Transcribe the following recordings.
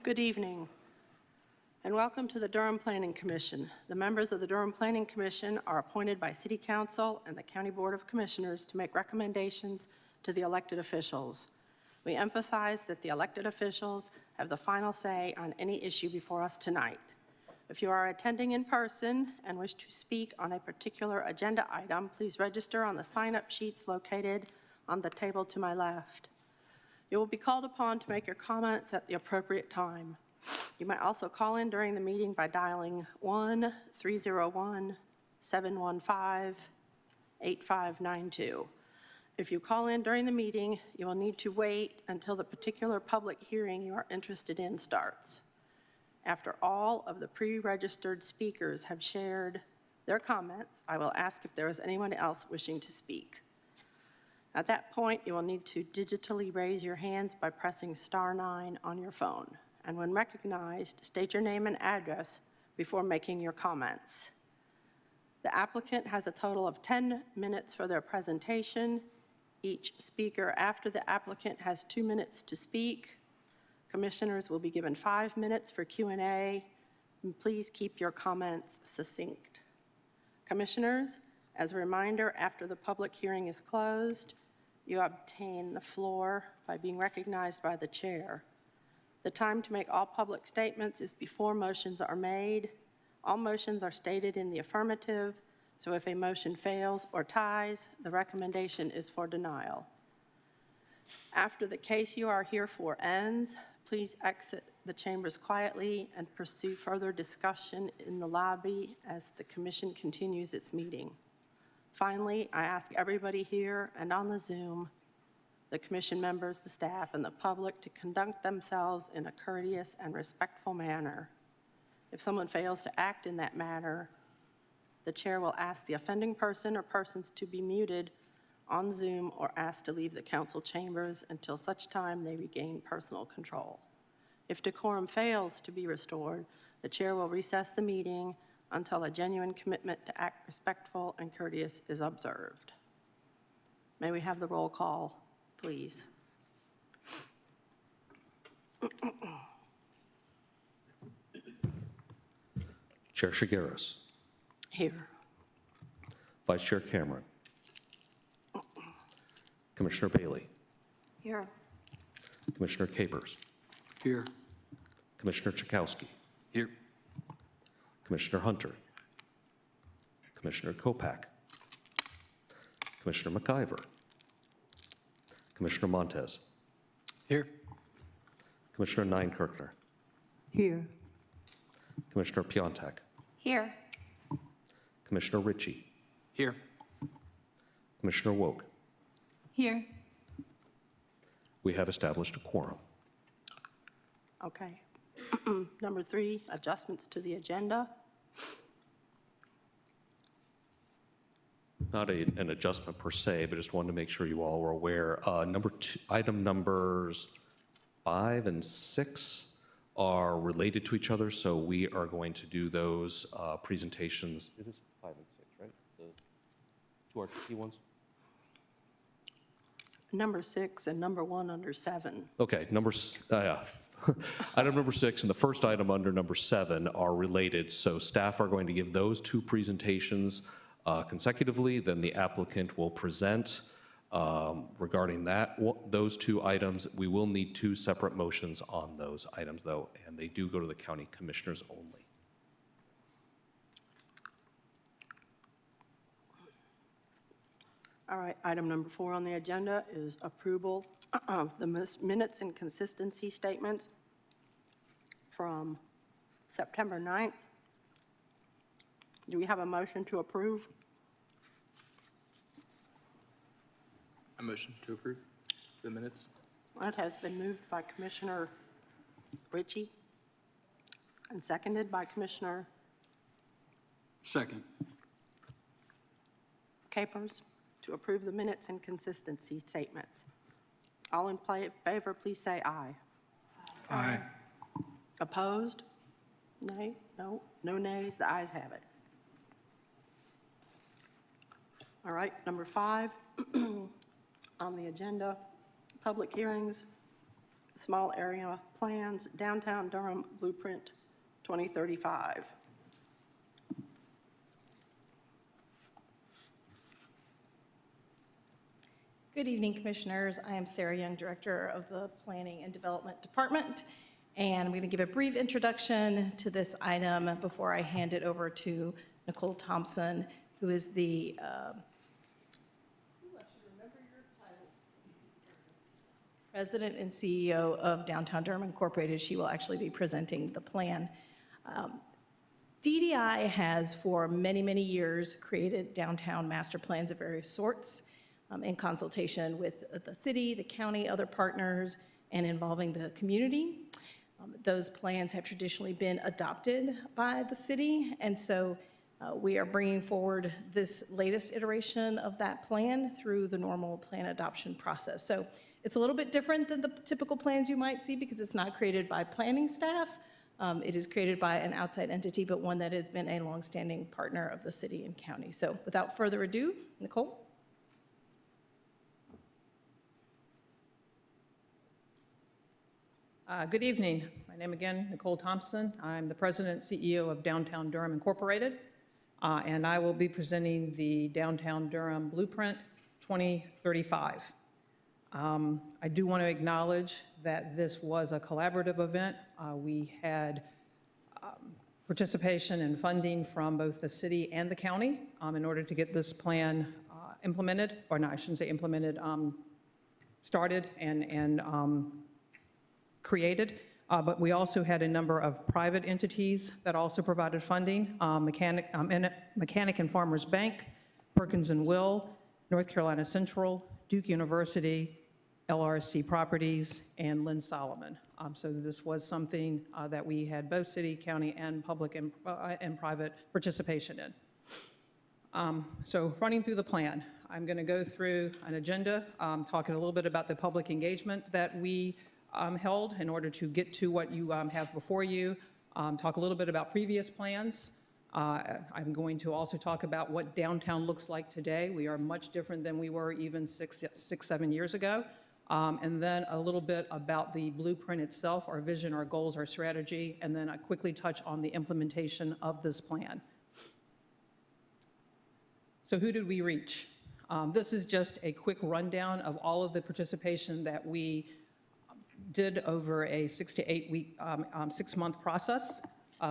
Good evening, and welcome to the Durham Planning Commission. The members of the Durham Planning Commission are appointed by City Council and the County Board of Commissioners to make recommendations to the elected officials. We emphasize that the elected officials have the final say on any issue before us tonight. If you are attending in person and wish to speak on a particular agenda item, please register on the sign-up sheets located on the table to my left. You will be called upon to make your comments at the appropriate time. You might also call in during the meeting by dialing 1-301-715-8592. If you call in during the meeting, you will need to wait until the particular public hearing you are interested in starts. After all of the pre-registered speakers have shared their comments, I will ask if there is anyone else wishing to speak. At that point, you will need to digitally raise your hands by pressing *9 on your phone. And when recognized, state your name and address before making your comments. The applicant has a total of 10 minutes for their presentation. Each speaker after the applicant has 2 minutes to speak. Commissioners will be given 5 minutes for Q&A, and please keep your comments succinct. Commissioners, as a reminder, after the public hearing is closed, you obtain the floor by being recognized by the chair. The time to make all public statements is before motions are made. All motions are stated in the affirmative, so if a motion fails or ties, the recommendation is for denial. After the case you are here for ends, please exit the chambers quietly and pursue further discussion in the lobby as the commission continues its meeting. Finally, I ask everybody here and on the Zoom, the commission members, the staff, and the public to conduct themselves in a courteous and respectful manner. If someone fails to act in that manner, the chair will ask the offending person or persons to be muted on Zoom or asked to leave the council chambers until such time they regain personal control. If decorum fails to be restored, the chair will recess the meeting until a genuine commitment to act respectful and courteous is observed. May we have the roll call, please? Chair Shigeris. Here. Vice Chair Cameron. Commissioner Bailey. Here. Commissioner Capers. Here. Commissioner Chakowski. Here. Commissioner Hunter. Commissioner Kopak. Commissioner McIver. Commissioner Montez. Here. Commissioner Neinkirkner. Here. Commissioner Piontek. Here. Commissioner Ritchie. Here. Commissioner Woke. Here. We have established a quorum. Okay. Number 3, adjustments to the agenda. Not an adjustment per se, but just wanted to make sure you all were aware. Item numbers 5 and 6 are related to each other, so we are going to do those presentations. It is 5 and 6, right? The 2 RTP ones? Number 6 and number 1 under 7. Okay, item number 6 and the first item under number 7 are related, so staff are going to give those 2 presentations consecutively. Then the applicant will present regarding those 2 items. We will need 2 separate motions on those items, though, and they do go to the county commissioners only. All right, item number 4 on the agenda is approval of the minutes and consistency statements from September 9th. Do we have a motion to approve? A motion to approve the minutes. That has been moved by Commissioner Ritchie and seconded by Commissioner Second. Capers to approve the minutes and consistency statements. All in favor, please say aye. Aye. Opposed? Nay? No? No nays? The ayes have it. All right, number 5 on the agenda, public hearings. Small Area Plans, Downtown Durham Blueprint 2035. Good evening, Commissioners. I am Sarah Young, Director of the Planning and Development Department, and I'm going to give a brief introduction to this item before I hand it over to Nicole Thompson, who is the President and CEO of Downtown Durham Incorporated. She will actually be presenting the plan. DDI has, for many, many years, created downtown master plans of various sorts in consultation with the city, the county, other partners, and involving the community. Those plans have traditionally been adopted by the city, and so we are bringing forward this latest iteration of that plan through the normal plan adoption process. So it's a little bit different than the typical plans you might see because it's not created by planning staff. It is created by an outside entity, but one that has been a longstanding partner of the city and county. So without further ado, Nicole. Good evening. My name again, Nicole Thompson. I'm the President and CEO of Downtown Durham Incorporated, and I will be presenting the Downtown Durham Blueprint 2035. I do want to acknowledge that this was a collaborative event. We had participation and funding from both the city and the county in order to get this plan implemented, or no, I shouldn't say implemented, started and created. But we also had a number of private entities that also provided funding, Mechanic and Farmers Bank, Perkins and Will, North Carolina Central, Duke University, LRC Properties, and Lynn Solomon. So this was something that we had both city, county, and public and private participation in. So running through the plan, I'm going to go through an agenda, talking a little bit about the public engagement that we held in order to get to what you have before you, talk a little bit about previous plans. I'm going to also talk about what downtown looks like today. We are much different than we were even 7 years ago. And then a little bit about the blueprint itself, our vision, our goals, our strategy, and then I quickly touch on the implementation of this plan. So who did we reach? This is just a quick rundown of all of the participation that we did over a 6 to 8 week, 6-month process.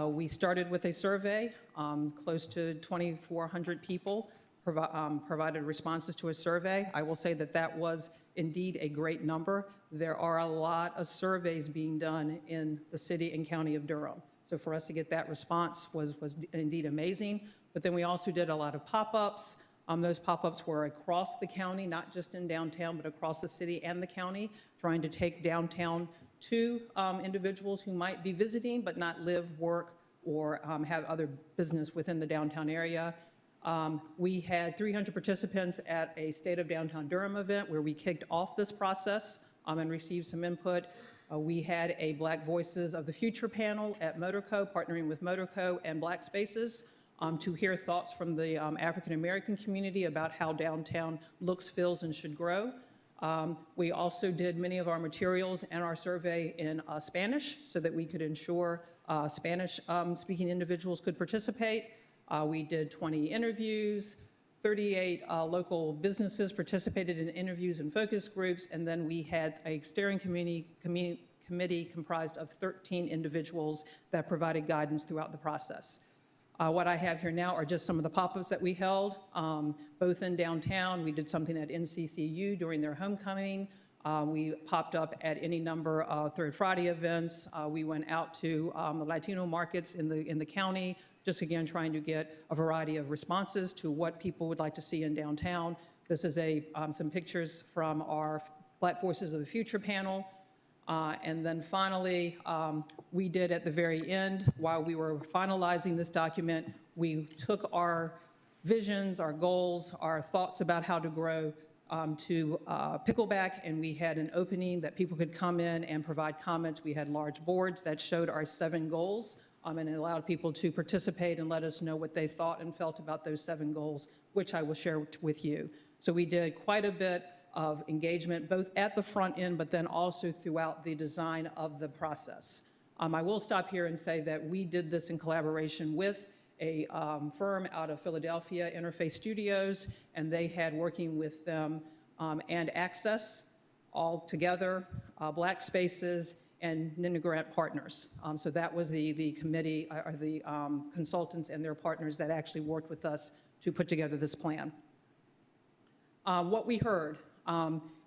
We started with a survey. Close to 2,400 people provided responses to a survey. I will say that that was indeed a great number. There are a lot of surveys being done in the city and county of Durham. So for us to get that response was indeed amazing. But then we also did a lot of pop-ups. Those pop-ups were across the county, not just in downtown, but across the city and the county, trying to take downtown to individuals who might be visiting but not live, work, or have other business within the downtown area. We had 300 participants at a State of Downtown Durham event where we kicked off this process and received some input. We had a Black Voices of the Future panel at Motorco, partnering with Motorco and Black Spaces, to hear thoughts from the African American community about how downtown looks, feels, and should grow. We also did many of our materials and our survey in Spanish so that we could ensure Spanish-speaking individuals could participate. We did 20 interviews, 38 local businesses participated in interviews and focus groups, and then we had a steering committee comprised of 13 individuals that provided guidance throughout the process. What I have here now are just some of the pop-ups that we held, both in downtown. We did something at NCCU during their homecoming. We popped up at any number of Third Friday events. We went out to the Latino markets in the county, just again trying to get a variety of responses to what people would like to see in downtown. This is some pictures from our Black Voices of the Future panel. And then finally, we did at the very end, while we were finalizing this document, we took our visions, our goals, our thoughts about how to grow to Pickleback, and we had an opening that people could come in and provide comments. We had large boards that showed our 7 goals, and it allowed people to participate and let us know what they thought and felt about those 7 goals, which I will share with you. So we did quite a bit of engagement, both at the front end, but then also throughout the design of the process. I will stop here and say that we did this in collaboration with a firm out of Philadelphia, Interface Studios, and they had working with them and Access all together, Black Spaces, and Nina Grant Partners. So that was the committee, or the consultants and their partners that actually worked with us to put together this plan. What we heard,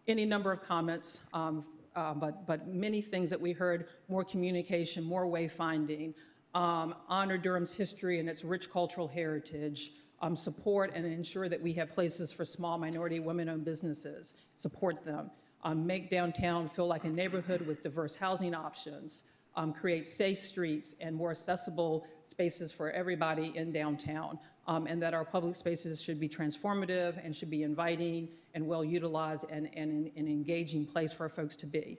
any number of comments, but many things that we heard: more communication, more wayfinding, honor Durham's history and its rich cultural heritage, support and ensure that we have places for small minority women-owned businesses, support them, make downtown feel like a neighborhood with diverse housing options, create safe streets and more accessible spaces for everybody in downtown, and that our public spaces should be transformative and should be inviting and well-utilized and an engaging place for folks to be.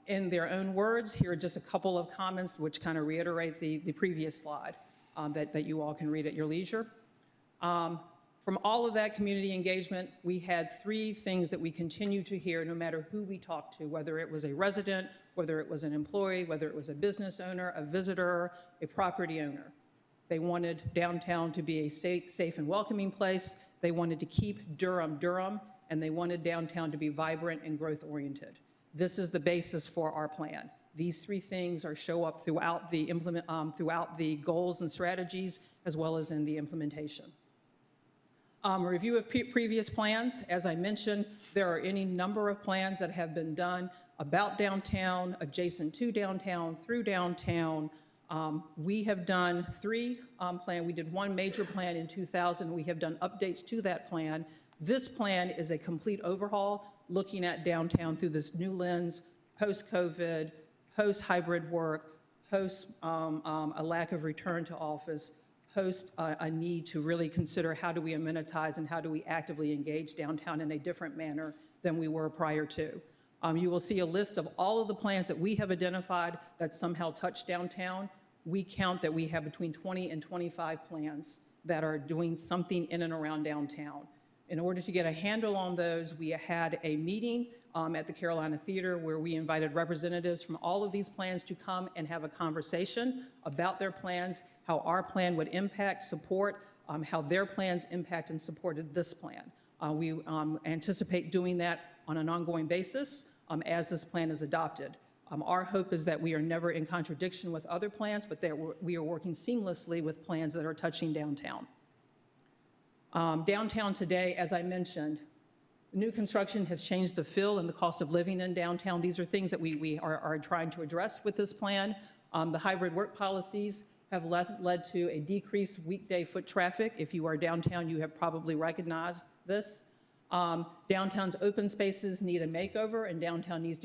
In their own words, here are just a couple of comments which kind of reiterate the previous slide that you all can read at your leisure. From all of that community engagement, we had three things that we continue to hear no matter who we talked to, whether it was a resident, whether it was an employee, whether it was a business owner, a visitor, a property owner. They wanted downtown to be a safe and welcoming place. They wanted to keep Durham, Durham, and they wanted downtown to be vibrant and growth-oriented. This is the basis for our plan. These three things show up throughout the goals and strategies, as well as in the implementation. Review of previous plans. As I mentioned, there are any number of plans that have been done about downtown, adjacent to downtown, through downtown. We have done three plans. We did one major plan in 2000. We have done updates to that plan. This plan is a complete overhaul, looking at downtown through this new lens, post-COVID, post-hybrid work, post a lack of return to office, post a need to really consider how do we amenitize and how do we actively engage downtown in a different manner than we were prior to. You will see a list of all of the plans that we have identified that somehow touch downtown. We count that we have between 20 and 25 plans that are doing something in and around downtown. In order to get a handle on those, we had a meeting at the Carolina Theater where we invited representatives from all of these plans to come and have a conversation about their plans, how our plan would impact, support, how their plans impact and supported this plan. We anticipate doing that on an ongoing basis as this plan is adopted. Our hope is that we are never in contradiction with other plans, but that we are working seamlessly with plans that are touching downtown. Downtown today, as I mentioned, new construction has changed the feel and the cost of living in downtown. These are things that we are trying to address with this plan. The hybrid work policies have led to a decreased weekday foot traffic. If you are downtown, you have probably recognized this. Downtown's open spaces need a makeover, and downtown needs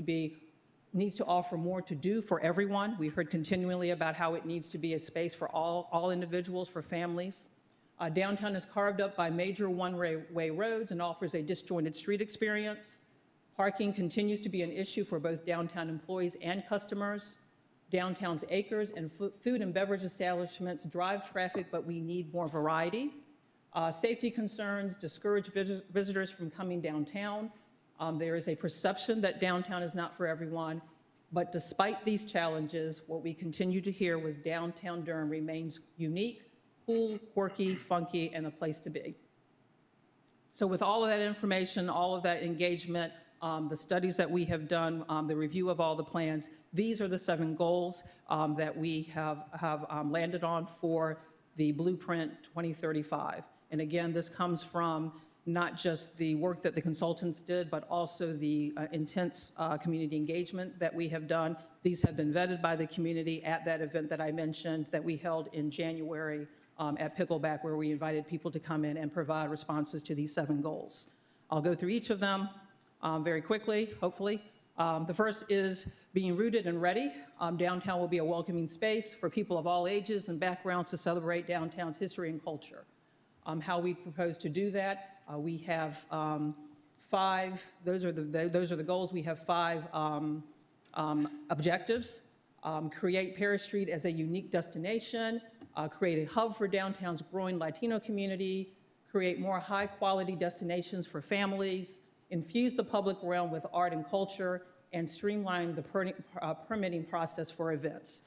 to offer more to do for everyone. We heard continually about how it needs to be a space for all individuals, for families. Downtown is carved up by major one-way roads and offers a disjointed street experience. Parking continues to be an issue for both downtown employees and customers. Downtown's acres and food and beverage establishments drive traffic, but we need more variety. Safety concerns discourage visitors from coming downtown. There is a perception that downtown is not for everyone, but despite these challenges, what we continue to hear was downtown Durham remains unique, cool, quirky, funky, and a place to be. So with all of that information, all of that engagement, the studies that we have done, the review of all the plans, these are the 7 goals that we have landed on for the Blueprint 2035. And again, this comes from not just the work that the consultants did, but also the intense community engagement that we have done. These have been vetted by the community at that event that I mentioned that we held in January at Pickleback, where we invited people to come in and provide responses to these 7 goals. I'll go through each of them very quickly, hopefully. The first is being rooted and ready. Downtown will be a welcoming space for people of all ages and backgrounds to celebrate downtown's history and culture. How we propose to do that, we have 5, those are the goals. We have 5 objectives. Create Paris Street as a unique destination, create a hub for downtown's growing Latino community, create more high-quality destinations for families, infuse the public realm with art and culture, and streamline the permitting process for events.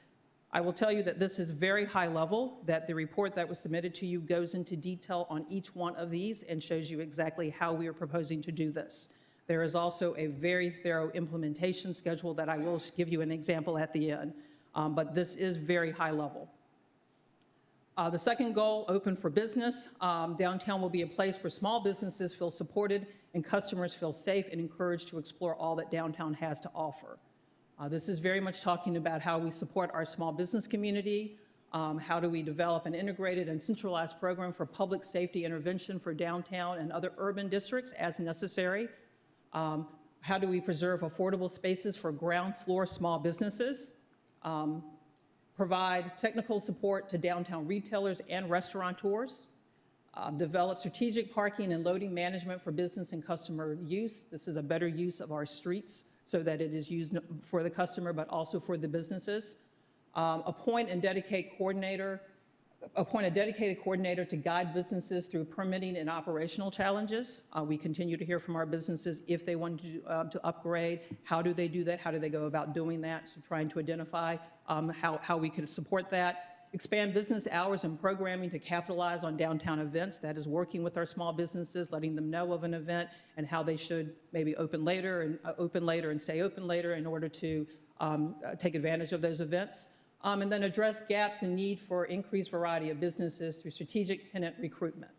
I will tell you that this is very high level, that the report that was submitted to you goes into detail on each one of these and shows you exactly how we are proposing to do this. There is also a very thorough implementation schedule that I will give you an example at the end, but this is very high level. The second goal, open for business. Downtown will be a place where small businesses feel supported and customers feel safe and encouraged to explore all that downtown has to offer. This is very much talking about how we support our small business community, how do we develop an integrated and centralized program for public safety intervention for downtown and other urban districts as necessary. How do we preserve affordable spaces for ground floor small businesses? Provide technical support to downtown retailers and restaurateurs, develop strategic parking and loading management for business and customer use. This is a better use of our streets so that it is used for the customer, but also for the businesses. Appoint a dedicated coordinator to guide businesses through permitting and operational challenges. We continue to hear from our businesses if they want to upgrade, how do they do that, how do they go about doing that, so trying to identify how we can support that. Expand business hours and programming to capitalize on downtown events. That is working with our small businesses, letting them know of an event and how they should maybe open later and stay open later in order to take advantage of those events. And then address gaps and need for increased variety of businesses through strategic tenant recruitment.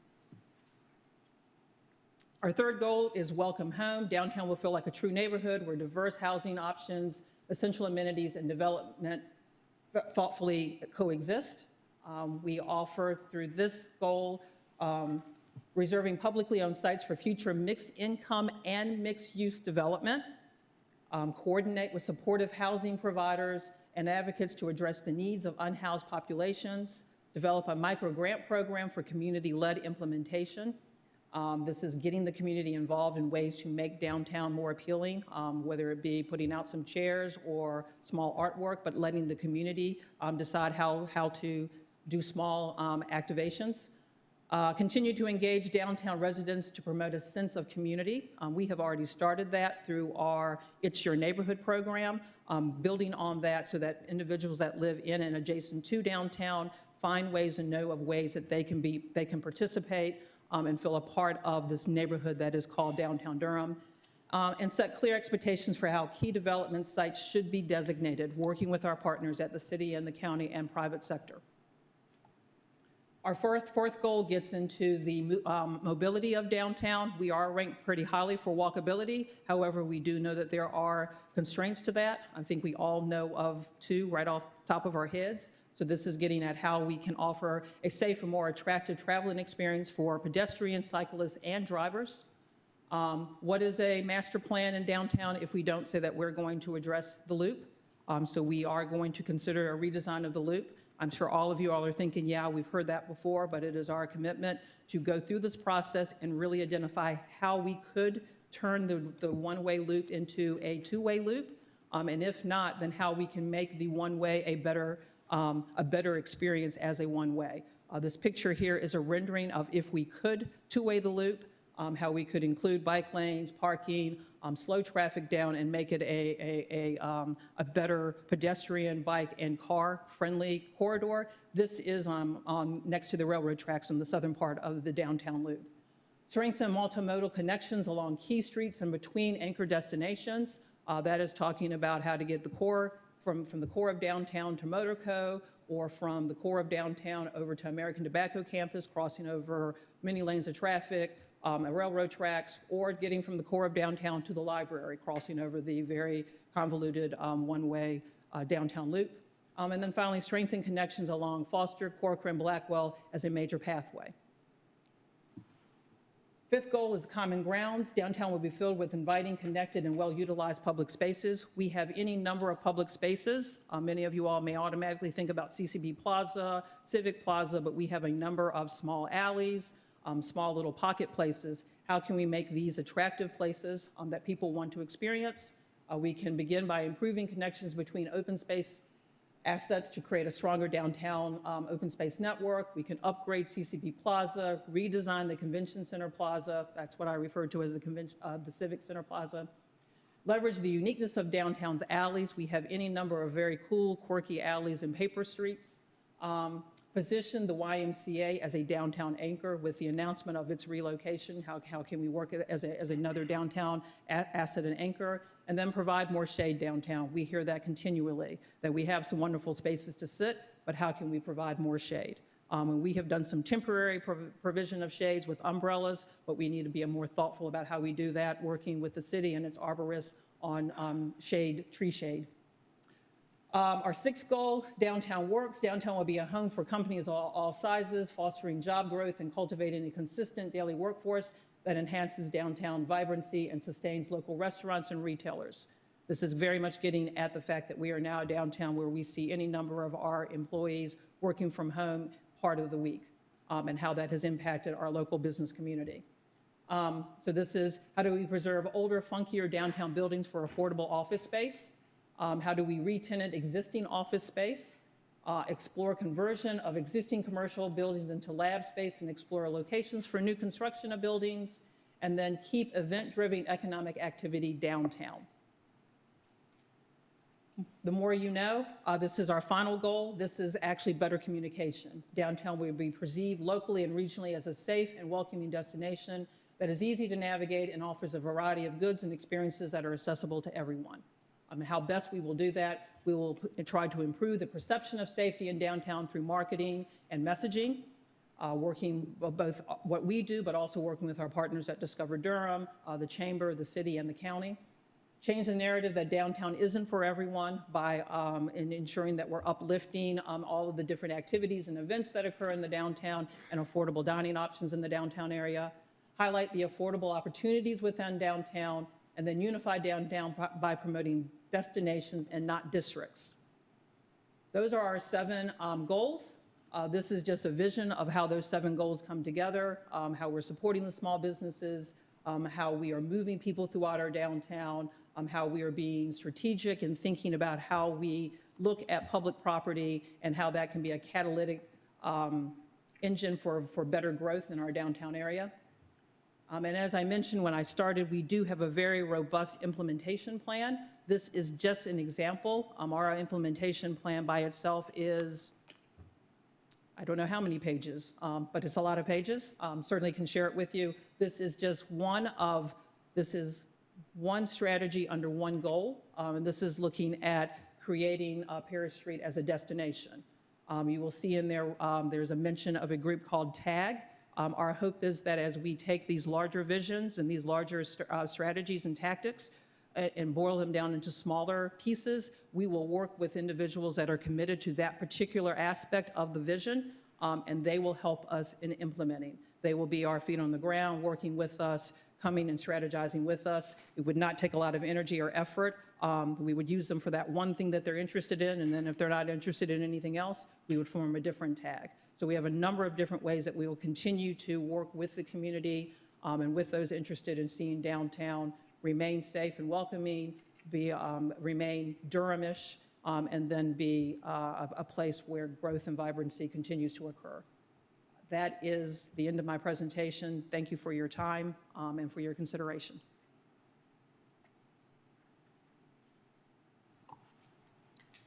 Our third goal is welcome home. Downtown will feel like a true neighborhood where diverse housing options, essential amenities, and development thoughtfully coexist. We offer through this goal reserving publicly owned sites for future mixed income and mixed use development, coordinate with supportive housing providers and advocates to address the needs of unhoused populations, develop a micro grant program for community-led implementation. This is getting the community involved in ways to make downtown more appealing, whether it be putting out some chairs or small artwork, but letting the community decide how to do small activations. Continue to engage downtown residents to promote a sense of community. We have already started that through our It's Your Neighborhood program, building on that so that individuals that live in and adjacent to downtown find ways and know of ways that they can participate and feel a part of this neighborhood that is called Downtown Durham, and set clear expectations for how key development sites should be designated, working with our partners at the city and the county and private sector. Our fourth goal gets into the mobility of downtown. We are ranked pretty highly for walkability. However, we do know that there are constraints to that. I think we all know of two right off the top of our heads. So this is getting at how we can offer a safer, more attractive traveling experience for pedestrians, cyclists, and drivers. What is a master plan in downtown if we don't say that we're going to address the loop? So we are going to consider a redesign of the loop. I'm sure all of you all are thinking, yeah, we've heard that before, but it is our commitment to go through this process and really identify how we could turn the one-way loop into a two-way loop, and if not, then how we can make the one-way a better experience as a one-way. This picture here is a rendering of if we could two-way the loop, how we could include bike lanes, parking, slow traffic down, and make it a better pedestrian, bike, and car-friendly corridor. This is next to the railroad tracks on the southern part of the downtown loop. Strengthen multimodal connections along key streets and between anchor destinations. That is talking about how to get the core from the core of downtown to Motorco, or from the core of downtown over to American Tobacco Campus, crossing over many lanes of traffic, railroad tracks, or getting from the core of downtown to the library, crossing over the very convoluted one-way downtown loop. And then finally, strengthen connections along Foster, Corcoran, Blackwell as a major pathway. Fifth goal is common grounds. Downtown will be filled with inviting, connected, and well-utilized public spaces. We have any number of public spaces. Many of you all may automatically think about CCB Plaza, Civic Plaza, but we have a number of small alleys, small little pocket places. How can we make these attractive places that people want to experience? We can begin by improving connections between open space assets to create a stronger downtown open space network. We can upgrade CCP Plaza, redesign the Convention Center Plaza. That's what I refer to as the Civic Center Plaza. Leverage the uniqueness of downtown's alleys. We have any number of very cool, quirky alleys and paper streets. Position the YMCA as a downtown anchor with the announcement of its relocation. How can we work as another downtown asset and anchor? And then provide more shade downtown. We hear that continually, that we have some wonderful spaces to sit, but how can we provide more shade? And we have done some temporary provision of shades with umbrellas, but we need to be more thoughtful about how we do that, working with the city and its arborists on tree shade. Our sixth goal, downtown works. Downtown will be a home for companies of all sizes, fostering job growth and cultivating a consistent daily workforce that enhances downtown vibrancy and sustains local restaurants and retailers. This is very much getting at the fact that we are now downtown where we see any number of our employees working from home part of the week, and how that has impacted our local business community. So this is, how do we preserve older, funkier downtown buildings for affordable office space? How do we re-tenant existing office space? Explore conversion of existing commercial buildings into lab space and explore locations for new construction of buildings, and then keep event-driven economic activity downtown. The more you know, this is our final goal. This is actually better communication. Downtown will be perceived locally and regionally as a safe and welcoming destination that is easy to navigate and offers a variety of goods and experiences that are accessible to everyone. How best we will do that, we will try to improve the perception of safety in downtown through marketing and messaging, working both what we do, but also working with our partners at Discover Durham, the Chamber, the city, and the county. Change the narrative that downtown isn't for everyone by ensuring that we're uplifting all of the different activities and events that occur in the downtown and affordable dining options in the downtown area. Highlight the affordable opportunities within downtown, and then unify downtown by promoting destinations and not districts. Those are our 7 goals. This is just a vision of how those 7 goals come together, how we're supporting the small businesses, how we are moving people throughout our downtown, how we are being strategic and thinking about how we look at public property and how that can be a catalytic engine for better growth in our downtown area. And as I mentioned when I started, we do have a very robust implementation plan. This is just an example. Our implementation plan by itself is, I don't know how many pages, but it's a lot of pages. Certainly can share it with you. This is just one strategy under one goal. And this is looking at creating Paris Street as a destination. You will see in there, there's a mention of a group called TAG. Our hope is that as we take these larger visions and these larger strategies and tactics and boil them down into smaller pieces, we will work with individuals that are committed to that particular aspect of the vision, and they will help us in implementing. They will be our feet on the ground, working with us, coming and strategizing with us. It would not take a lot of energy or effort. We would use them for that one thing that they're interested in, and then if they're not interested in anything else, we would form a different tag. So we have a number of different ways that we will continue to work with the community and with those interested in seeing downtown remain safe and welcoming, remain Durhamish, and then be a place where growth and vibrancy continues to occur. That is the end of my presentation. Thank you for your time and for your consideration.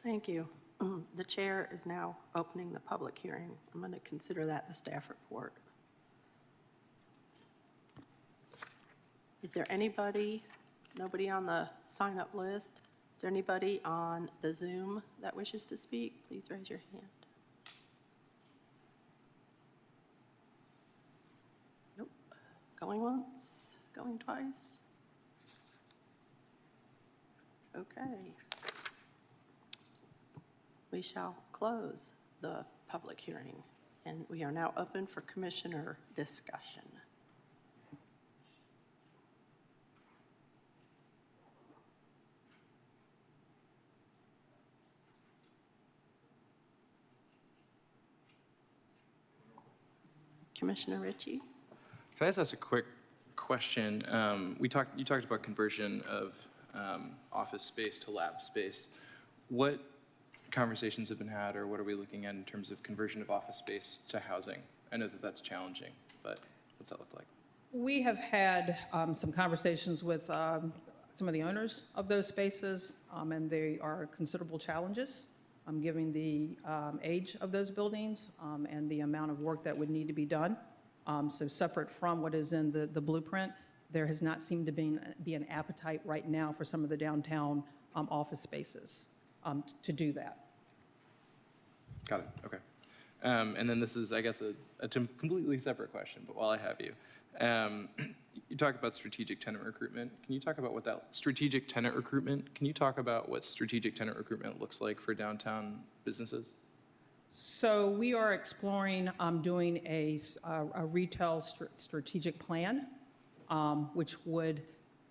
Thank you. The chair is now opening the public hearing. I'm going to consider that the staff report. Is there anybody, nobody on the sign-up list? Is there anybody on the Zoom that wishes to speak? Please raise your hand. Nope. Going once, going twice. Okay. We shall close the public hearing, and we are now open for commissioner discussion. Commissioner Ritchie? Can I just ask a quick question? You talked about conversion of office space to lab space. conversations have been had, or what are we looking at in terms of conversion of office space to housing? I know that that's challenging, but what's that look like? We have had some conversations with some of the owners of those spaces, and they are considerable challenges, given the age of those buildings and the amount of work that would need to be done. So separate from what is in the blueprint, there has not seemed to be an appetite right now for some of the downtown office spaces to do that. Got it, okay. And then this is, I guess, a completely separate question, but while I have you, you talk about strategic tenant recruitment. Can you talk about what that strategic tenant recruitment looks like for downtown businesses? So we are exploring doing a retail strategic plan, which would,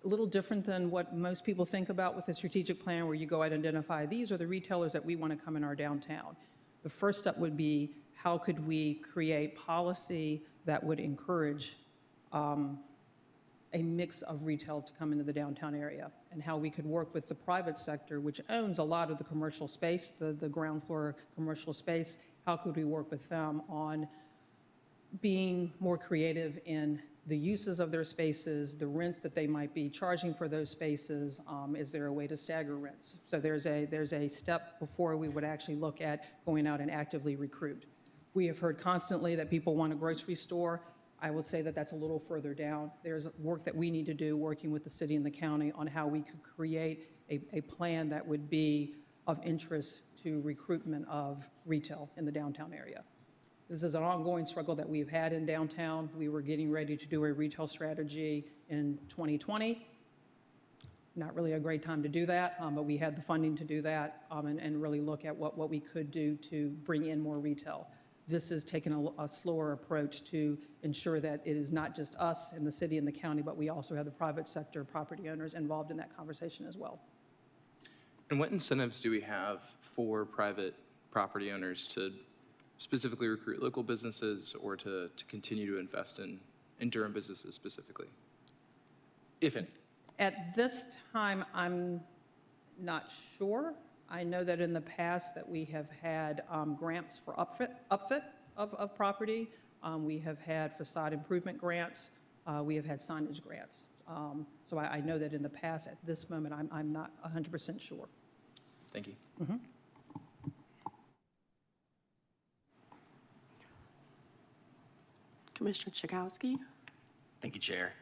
a little different than what most people think about with a strategic plan, where you go out and identify, these are the retailers that we want to come in our downtown. The first step would be, how could we create policy that would encourage a mix of retail to come into the downtown area, and how we could work with the private sector, which owns a lot of the commercial space, the ground floor commercial space. How could we work with them on being more creative in the uses of their spaces, the rents that they might be charging for those spaces? Is there a way to stagger rents? So there's a step before we would actually look at going out and actively recruit. We have heard constantly that people want a grocery store. I would say that that's a little further down. There's work that we need to do working with the city and the county on how we could create a plan that would be of interest to recruitment of retail in the downtown area. This is an ongoing struggle that we've had in downtown. We were getting ready to do a retail strategy in 2020. Not really a great time to do that, but we had the funding to do that and really look at what we could do to bring in more retail. This is taking a slower approach to ensure that it is not just us in the city and the county, but we also have the private sector property owners involved in that conversation as well. And what incentives do we have for private property owners to specifically recruit local businesses, or to continue to invest in Durham businesses specifically, if any? At this time, I'm not sure. I know that in the past that we have had grants for upfit of property. We have had facade improvement grants. We have had signage grants. So I know that in the past, at this moment, I'm not 100% sure. Thank you. Mm-hmm. Commissioner Chakowski? Thank you, Chair.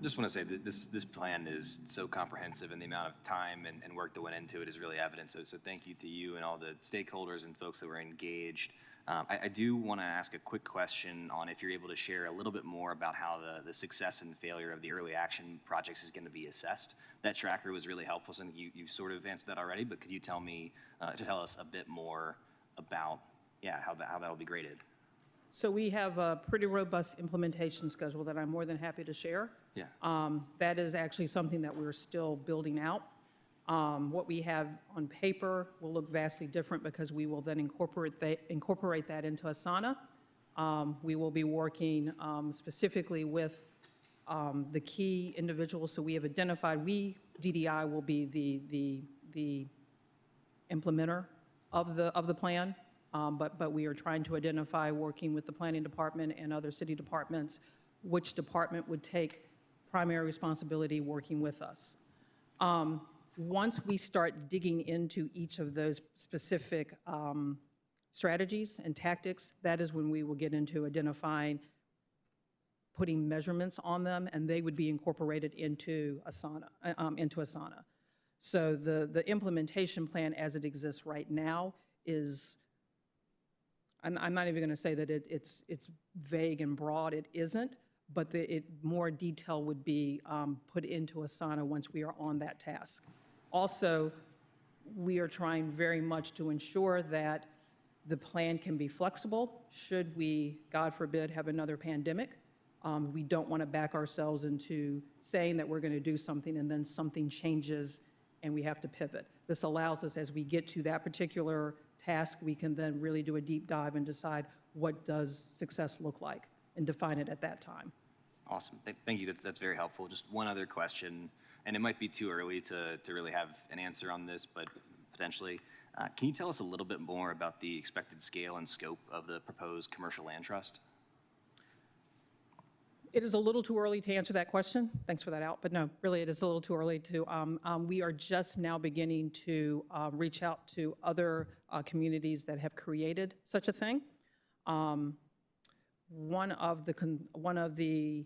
Just want to say that this plan is so comprehensive, and the amount of time and work that went into it is really evident. So thank you to you and all the stakeholders and folks that were engaged. I do want to ask a quick question on if you're able to share a little bit more about how the success and failure of the early action projects is going to be assessed. That tracker was really helpful, so I think you sort of answered that already, but could you tell us a bit more about how that will be graded? So we have a pretty robust implementation schedule that I'm more than happy to share. Yeah. That is actually something that we're still building out. What we have on paper will look vastly different, because we will then incorporate that into Asana. We will be working specifically with the key individuals. So we have identified, DDI will be the implementer of the plan. But we are trying to identify, working with the planning department and other city departments, which department would take primary responsibility working with us. Once we start digging into each of those specific strategies and tactics, that is when we will get into identifying, putting measurements on them, and they would be incorporated into Asana. So the implementation plan as it exists right now is, I'm not even going to say that it's vague and broad. It isn't, but more detail would be put into Asana once we are on that task. Also, we are trying very much to ensure that the plan can be flexible. Should we, God forbid, have another pandemic, we don't want to back ourselves into saying that we're going to do something and then something changes and we have to pivot. This allows us, as we get to that particular task, we can then really do a deep dive and decide what does success look like and define it at that time. Awesome. Thank you. That's very helpful. Just one other question, and it might be too early to really have an answer on this, but potentially. Can you tell us a little bit more about the expected scale and scope of the proposed commercial land trust? It is a little too early to answer that question. Thanks for that out, but no, really, it is a little too early to. We are just now beginning to reach out to other communities that have created such a thing. One of the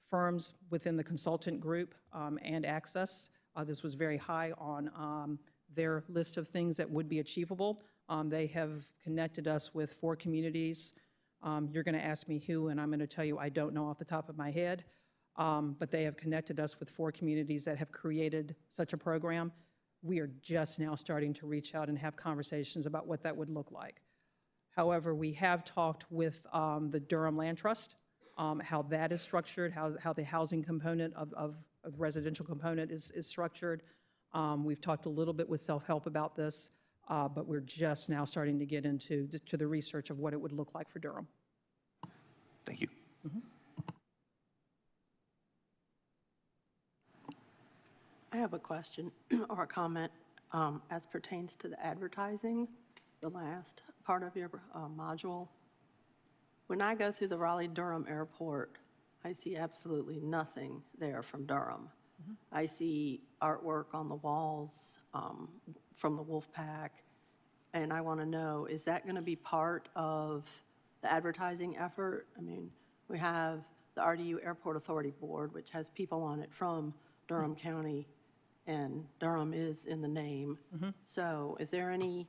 firms within the consultant group and Access, this was very high on their list of things that would be achievable. They have connected us with 4 communities. You're going to ask me who, and I'm going to tell you I don't know off the top of my head, but they have connected us with 4 communities that have created such a program. We are just now starting to reach out and have conversations about what that would look like. However, we have talked with the Durham Land Trust, how that is structured, how the housing component of residential component is structured. We've talked a little bit with Self-Help about this. But we're just now starting to get into the research of what it would look like for Durham. Thank you. I have a question or a comment as pertains to the advertising, the last part of your module. When I go through the Raleigh-Durham Airport, I see absolutely nothing there from Durham. I see artwork on the walls from the Wolfpack, and I want to know, is that going to be part of the advertising effort? I mean, we have the RDU Airport Authority Board, which has people on it from Durham County, and Durham is in the name. So is there any,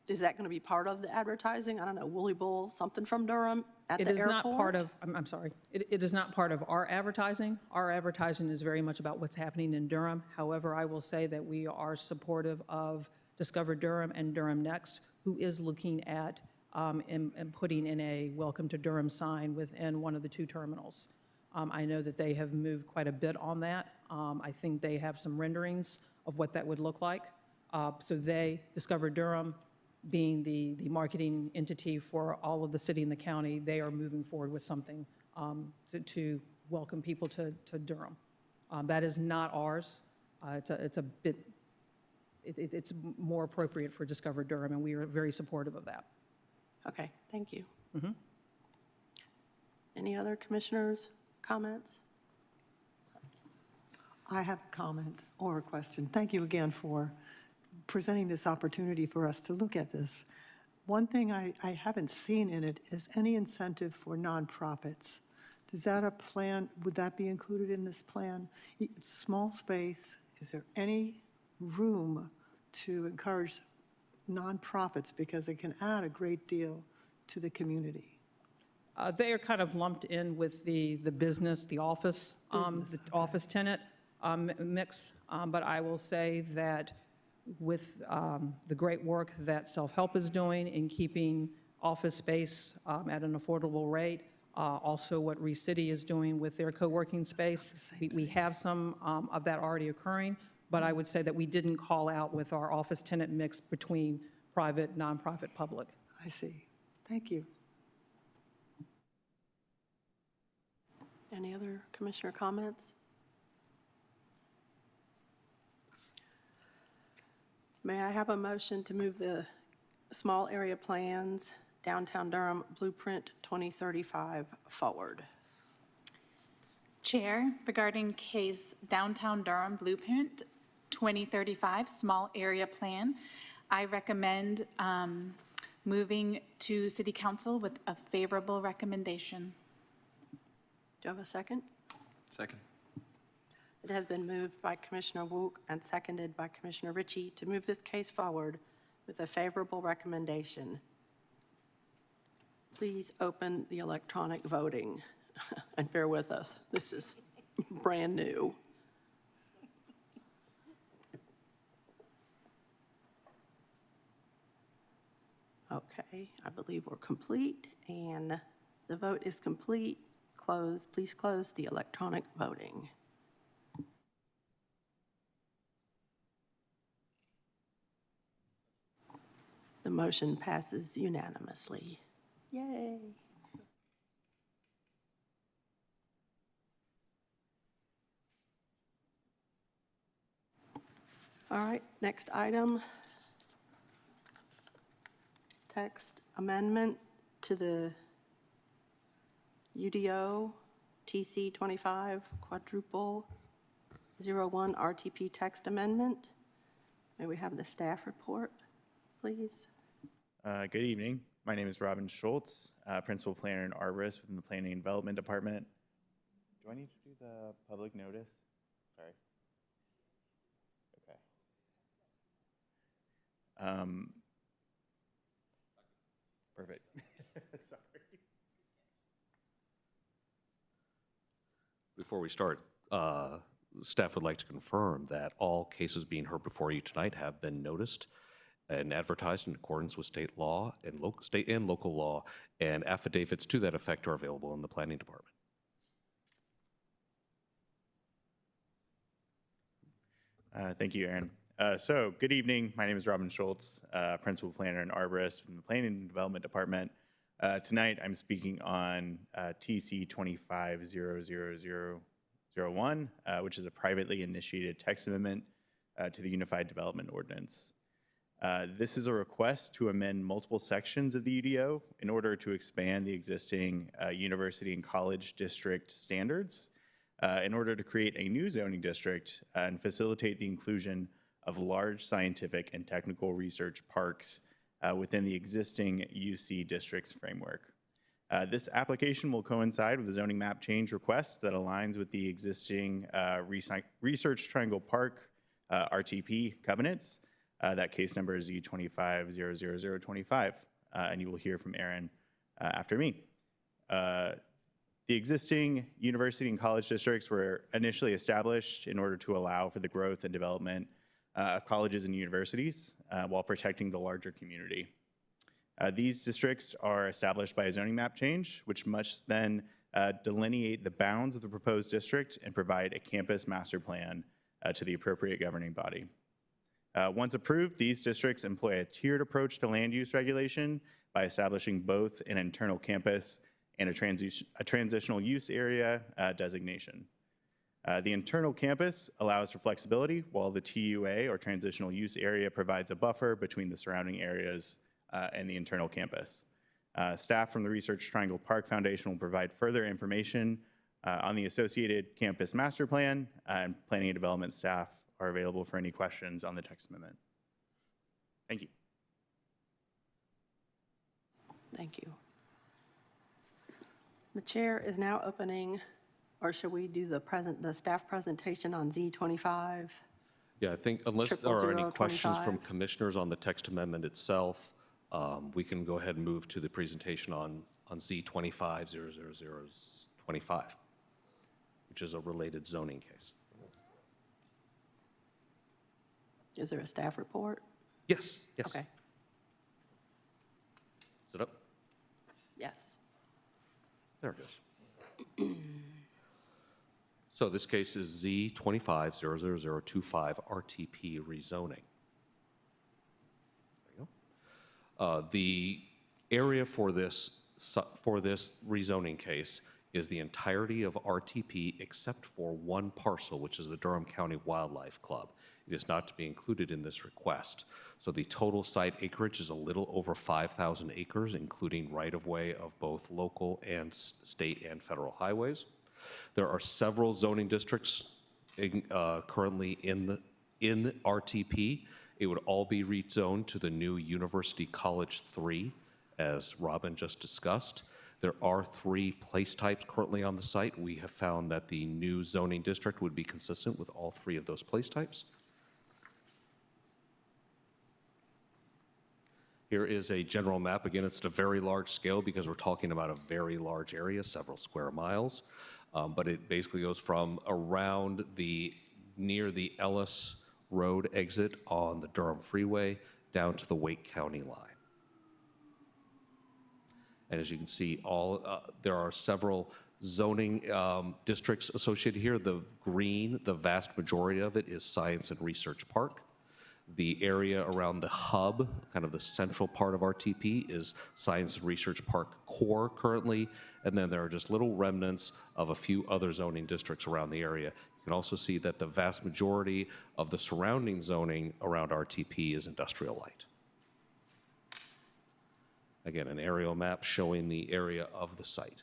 is that going to be part of the advertising? I don't know, Woolly Bull, something from Durham at the airport? It is not part of, I'm sorry, it is not part of our advertising. Our advertising is very much about what's happening in Durham. However, I will say that we are supportive of Discover Durham and Durham Next, who is looking at and putting in a Welcome to Durham sign within one of the 2 terminals. I know that they have moved quite a bit on that. I think they have some renderings of what that would look like. So they, Discover Durham, being the marketing entity for all of the city and the county, they are moving forward with something to welcome people to Durham. That is not ours. It's more appropriate for Discover Durham, and we are very supportive of that. Okay, thank you. Any other commissioners' comments? I have a comment or a question. Thank you again for presenting this opportunity for us to look at this. One thing I haven't seen in it is any incentive for nonprofits. Does that a plan, would that be included in this plan? It's small space. Is there any room to encourage nonprofits because it can add a great deal to the community? They are kind of lumped in with the business, the office, office tenant mix. But I will say that with the great work that Self-Help is doing in keeping office space at an affordable rate, also what ReCity is doing with their co-working space, we have some of that already occurring. But I would say that we didn't call out with our office tenant mix between private, nonprofit, public. I see. Thank you. Any other commissioner comments? May I have a motion to move the small area plans, Downtown Durham Blueprint 2035 forward? Chair, regarding case Downtown Durham Blueprint 2035 Small Area Plan, I recommend moving to City Council with a favorable recommendation. Do you have a second? Second. It has been moved by Commissioner Wook and seconded by Commissioner Ritchie to move this case forward with a favorable recommendation. Please open the electronic voting and bear with us. This is brand new. Okay, I believe we're complete, and the vote is complete. Please close the electronic voting. The motion passes unanimously. Yay. All right, next item. Text amendment to the UDO TC 25 quadruple 01 RTP text amendment. May we have the staff report, please? Good evening. My name is Robin Schultz, Principal Planner and Arborist within the Planning and Development Department. Do I need to do the public notice? Sorry. Okay. Perfect. Sorry. Before we start, staff would like to confirm that all cases being heard before you tonight have been noticed and advertised in accordance with state law and state and local law, and affidavits to that effect are available in the planning department. Thank you, Aaron. So, good evening. My name is Robin Schultz, Principal Planner and Arborist from the Planning and Development Department. Tonight, I'm speaking on TC 25-00001, which is a privately initiated text amendment to the Unified Development Ordinance. This is a request to amend multiple sections of the UDO in order to expand the existing university and college district standards in order to create a new zoning district and facilitate the inclusion of large scientific and technical research parks within the existing UC district's framework. This application will coincide with the zoning map change request that aligns with the existing Research Triangle Park RTP covenants. That case number is Z2500025, and you will hear from Aaron after me. The existing university and college districts were initially established in order to allow for the growth and development of colleges and universities while protecting the larger community. These districts are established by a zoning map change, which must then delineate the bounds of the proposed district and provide a campus master plan to the appropriate governing body. Once approved, these districts employ a tiered approach to land use regulation by establishing both an internal campus and a transitional use area designation. The internal campus allows for flexibility, while the TUA, or transitional use area, provides a buffer between the surrounding areas and the internal campus. Staff from the Research Triangle Park Foundation will provide further information on the associated campus master plan, and planning and development staff are available for any questions on the text amendment. Thank you. Thank you. The chair is now opening, or should we do the staff presentation on Z25? Yeah, I think unless there are any 00025. questions from commissioners on the text amendment itself, we can go ahead and move to the presentation on Z2500025, which is a related zoning case. Is there a staff report? Yes, yes. Okay. Is it up? Yes. There it is. So this case is Z2500025 RTP rezoning. There you go. The area for this rezoning case is the entirety of RTP except for one parcel, which is the Durham County Wildlife Club. It is not to be included in this request. So the total site acreage is a little over 5,000 acres, including right-of-way of both local and state and federal highways. There are several zoning districts currently in RTP. It would all be rezoned to the new University College 3, as Robin just discussed. There are 3 place types currently on the site. We have found that the new zoning district would be consistent with all 3 of those place types. Here is a general map. Again, it's at a very large scale because we're talking about a very large area, several square miles. But it basically goes from around near the Ellis Road exit on the Durham Freeway down to the Wake County line. And as you can see, there are several zoning districts associated here. The green, the vast majority of it is Science and Research Park. The area around the hub, kind of the central part of RTP, is Science and Research Park Core currently, and then there are just little remnants of a few other zoning districts around the area. You You can also see that the vast majority of the surrounding zoning around RTP is industrial light. Again, an aerial map showing the area of the site.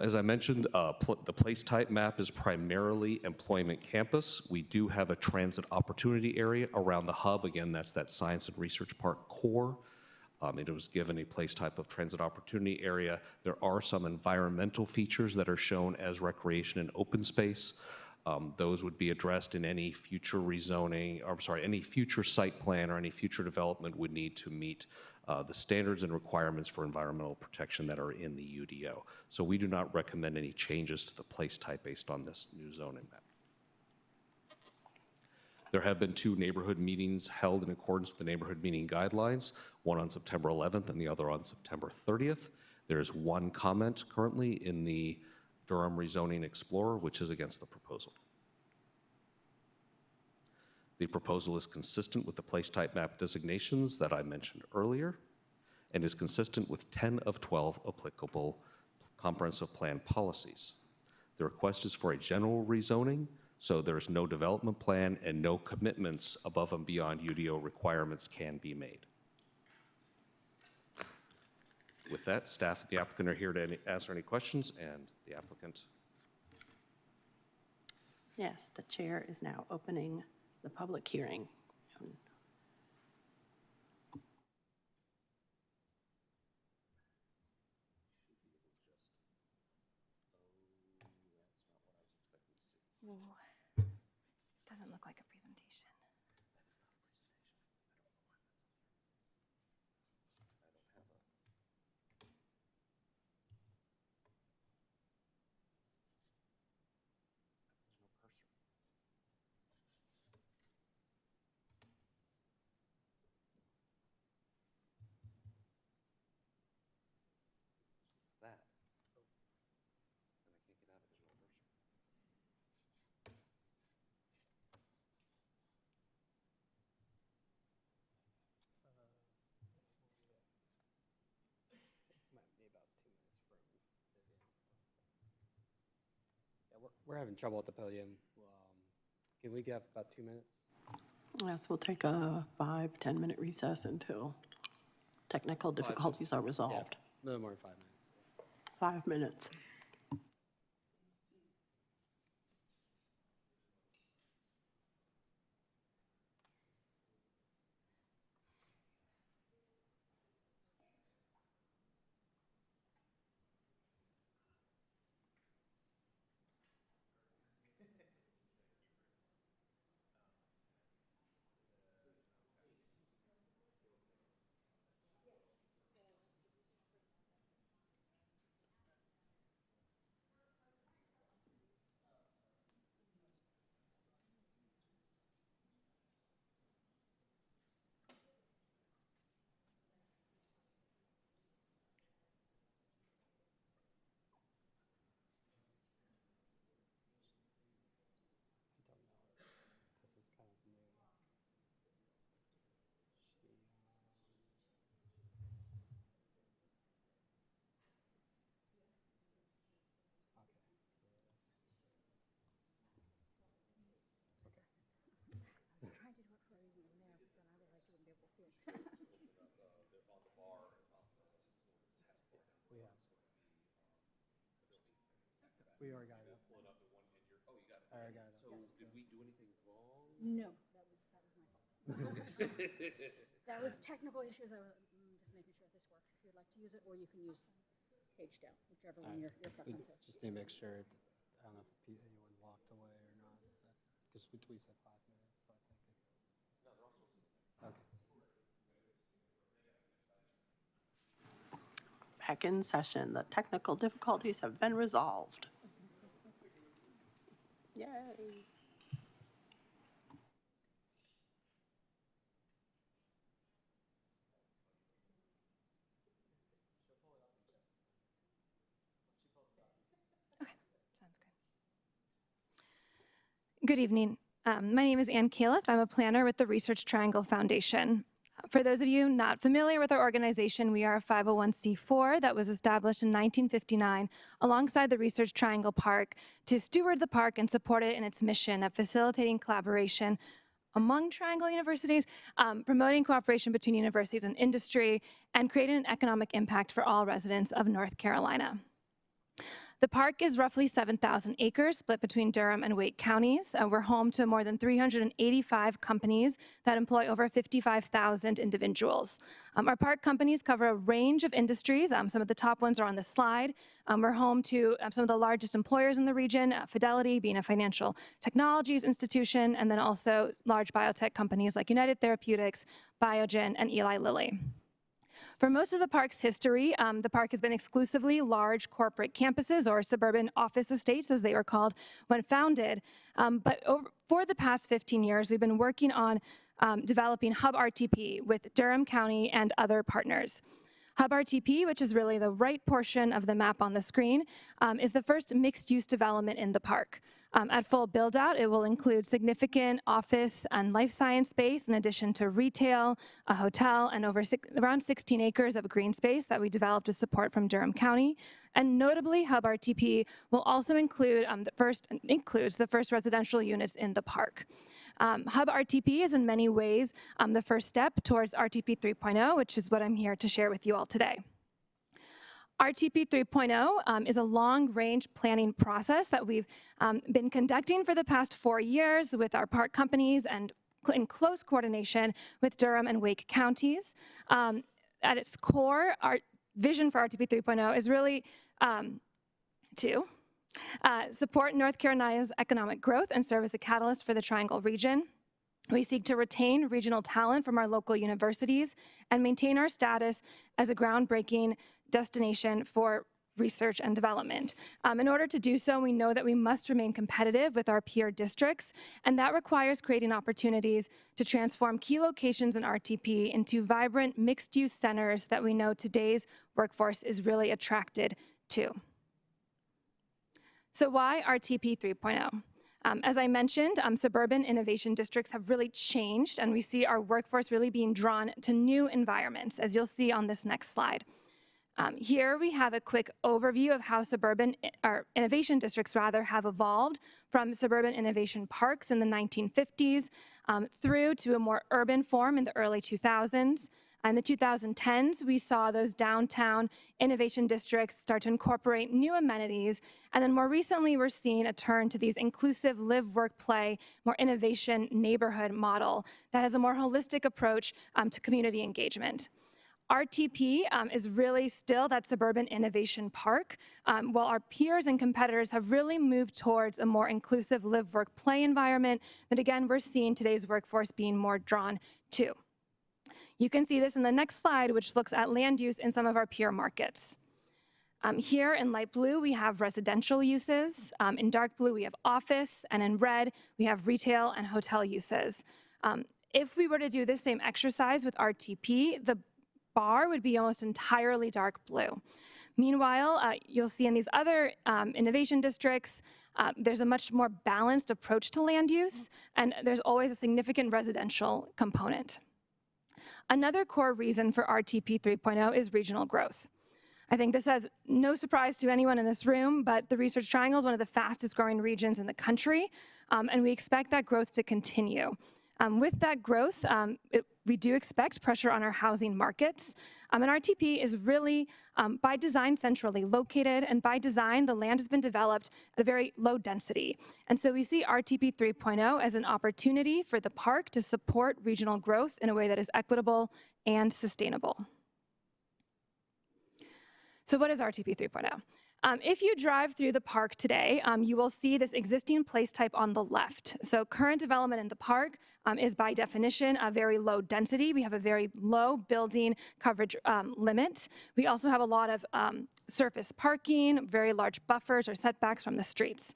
As I mentioned, the place type map is primarily employment campus. We do have a transit opportunity area around the hub. Again, that's that Science and Research Park core. It was given a place type of transit opportunity area. There are some environmental features that are shown as recreation and open space. Those would be addressed in any future rezoning, or I'm sorry, any future site plan or any future development would need to meet the standards and requirements for environmental protection that are in the UDO. So we do not recommend any changes to the place type based on this new zoning map. There have been 2 neighborhood meetings held in accordance with the neighborhood meeting guidelines, one on September 11th and the other on September 30th. There is 1 comment currently in the Durham Rezoning Explorer, which is against the proposal. The proposal is consistent with the place type map designations that I mentioned earlier and is consistent with 10 of 12 applicable comprehensive plan policies. The request is for a general rezoning, so there is no development plan and no commitments above and beyond UDO requirements can be made. With that, staff and the applicant are here to answer any questions, and the applicant. Yes, the chair is now opening the public hearing. Doesn't look like a presentation. That. And I can't get out of digital cursor. We're having trouble at the podium. Can we get about 2 minutes? Yes, we'll take a 5-10 minute recess until technical difficulties are resolved. A little more than 5 minutes. 5 minutes. We already got it up. Pull it up to one in your, oh, you got it. I already got it up. So did we do anything wrong? No, that was my fault. That was technical issues. I was just making sure this works. If you'd like to use it, or you can use page down, whichever one your preference is. Just need to make sure, I don't know if anyone walked away or not. Because we said 5 minutes, so I think it. No, they're all supposed to. Okay. Back in session. The technical difficulties have been resolved. Yay. Okay, sounds good. Good evening. My name is Ann Califf. I'm a planner with the Research Triangle Foundation. For those of you not familiar with our organization, we are a 501c4 that was established in 1959 alongside the Research Triangle Park to steward the park and support it in its mission of facilitating collaboration among Triangle universities, promoting cooperation between universities and industry, and creating an economic impact for all residents of North Carolina. The park is roughly 7,000 acres split between Durham and Wake counties. We're home to more than 385 companies that employ over 55,000 individuals. Our park companies cover a range of industries. Some of the top ones are on the slide. We're home to some of the largest employers in the region, Fidelity being a financial technologies institution, and then also large biotech companies like United Therapeutics, Biogen, and Eli Lilly. For most of the park's history, the park has been exclusively large corporate campuses or suburban office estates, as they were called when founded. For the past 15 years, we've been working on developing Hub RTP with Durham County and other partners. Hub RTP, which is really the right portion of the map on the screen, is the first mixed-use development in the park. At full build-out, it will include significant office and life science space, in addition to retail, a hotel, and around 16 acres of green space that we developed with support from Durham County. And notably, Hub RTP will also include includes the first residential units in the park. Hub RTP is in many ways the first step towards RTP 3.0, which is what I'm here to share with you all today. RTP 3.0 is a long-range planning process that we've been conducting for the past 4 years with our park companies and in close coordination with Durham and Wake counties. At its core, our vision for RTP 3.0 is really to support North Carolina's economic growth and serve as a catalyst for the Triangle region. We seek to retain regional talent from our local universities and maintain our status as a groundbreaking destination for research and development. In order to do so, we know that we must remain competitive with our peer districts, and that requires creating opportunities to transform key locations in RTP into vibrant mixed-use centers that we know today's workforce is really attracted to. So why RTP 3.0? As I mentioned, suburban innovation districts have really changed, and we see our workforce really being drawn to new environments, as you'll see on this next slide. Here we have a quick overview of how innovation districts have evolved from suburban innovation parks in the 1950s through to a more urban form in the early 2000s. In the 2010s, we saw those downtown innovation districts start to incorporate new amenities. And then more recently, we're seeing a turn to these inclusive live, work, play, more innovation neighborhood model that has a more holistic approach to community engagement. RTP is really still that suburban innovation park, while our peers and competitors have really moved towards a more inclusive live, work, play environment that, again, we're seeing today's workforce being more drawn to. You can see this in the next slide, which looks at land use in some of our peer markets. Here in light blue, we have residential uses. In dark blue, we have office. And in red, we have retail and hotel uses. If we were to do this same exercise with RTP, the bar would be almost entirely dark blue. Meanwhile, you'll see in these other innovation districts, there's a much more balanced approach to land use, and there's always a significant residential component. Another core reason for RTP 3.0 is regional growth. I think this has no surprise to anyone in this room, but the Research Triangle is one of the fastest growing regions in the country, and we expect that growth to continue. With that growth, we do expect pressure on our housing markets. And RTP is really, by design, centrally located, and by design, the land has been developed at a very low density. And so we see RTP 3.0 as an opportunity for the park to support regional growth in a way that is equitable and sustainable. So what is RTP 3.0? If you drive through the park today, you will see this existing place type on the left. So current development in the park is by definition a very low density. We have a very low building coverage limit. We also have a lot of surface parking, very large buffers or setbacks from the streets.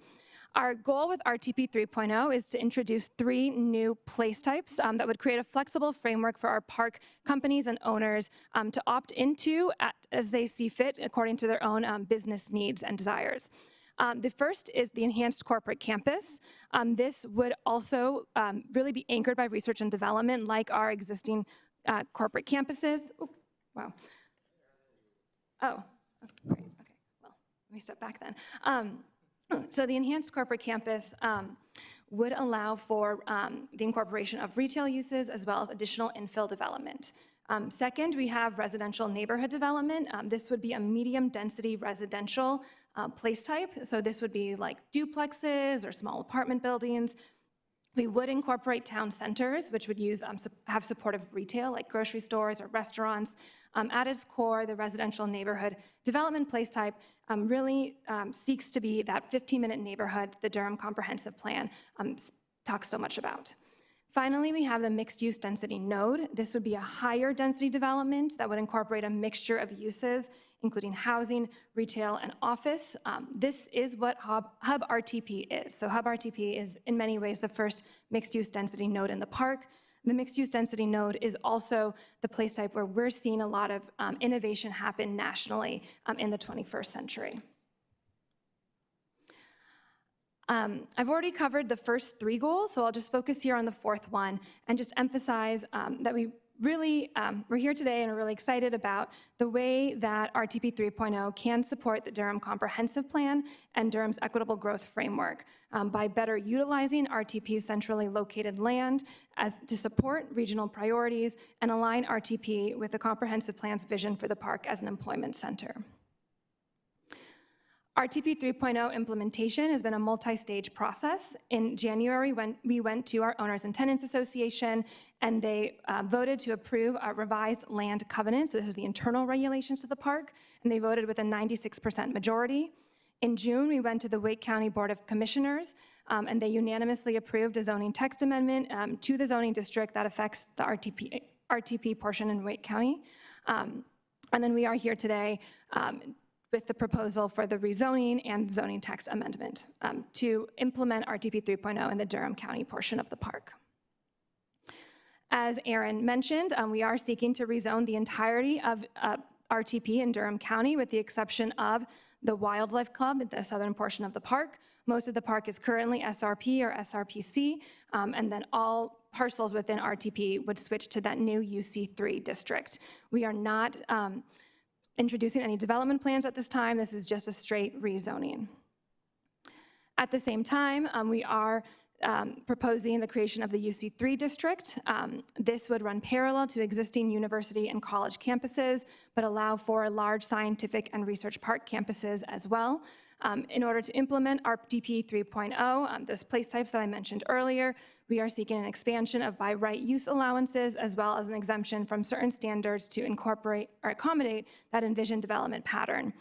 Our goal with RTP 3.0 is to introduce 3 new place types that would create a flexible framework for our park companies and owners to opt into as they see fit according to their own business needs and desires. The first is the enhanced corporate campus. This would also really be anchored by research and development like our existing corporate campuses. Oh, wow. Oh, great. Okay. Well, let me step back then. So the enhanced corporate campus would allow for the incorporation of retail uses as well as additional infill development. Second, we have residential neighborhood development. This would be a medium-density residential place type. So this would be like duplexes or small apartment buildings. We would incorporate town centers, which would have supportive retail, like grocery stores or restaurants. At its core, the residential neighborhood development place type really seeks to be that 15-minute neighborhood the Durham Comprehensive Plan talks so much about. Finally, we have the mixed-use density node. This would be a higher density development that would incorporate a mixture of uses, including housing, retail, and office. This is what Hub RTP is. So Hub RTP is in many ways the first mixed-use density node in the park. The mixed-use density node is also the place type where we're seeing a lot of innovation happen nationally in the 21st century. I've already covered the first 3 goals, so I'll just focus here on the 4th one and just emphasize that we're here today and are really excited about the way that RTP 3.0 can support the Durham Comprehensive Plan and Durham's Equitable Growth Framework by better utilizing RTP's centrally located land to support regional priorities and align RTP with the Comprehensive Plan's vision for the park as an employment center. RTP 3.0 implementation has been a multi-stage process. In January, when we went to our Owners and Tenants Association, and they voted to approve our revised land covenant. So this is the internal regulations to the park, and they voted with a 96% majority. In June, we went to the Wake County Board of Commissioners, and they unanimously approved a zoning text amendment to the zoning district that affects the RTP portion in Wake County. And then we are here today with the proposal for the rezoning and zoning text amendment to implement RTP 3.0 in the Durham County portion of the park. As Aaron mentioned, we are seeking to rezone the entirety of RTP in Durham County with the exception of the Wildlife Club at the southern portion of the park. Most of the park is currently SRP or SRPC, and then all parcels within RTP would switch to that new UC3 district. We are not introducing any development plans at this time. This is just a straight rezoning. At the same time, we are proposing the creation of the UC3 district. This would run parallel to existing university and college campuses, but allow for large scientific and research park campuses as well. In order to implement RTP 3.0, those place types that I mentioned earlier, we are seeking an expansion of by right use allowances as well as an exemption from certain standards to incorporate or accommodate that envisioned development pattern.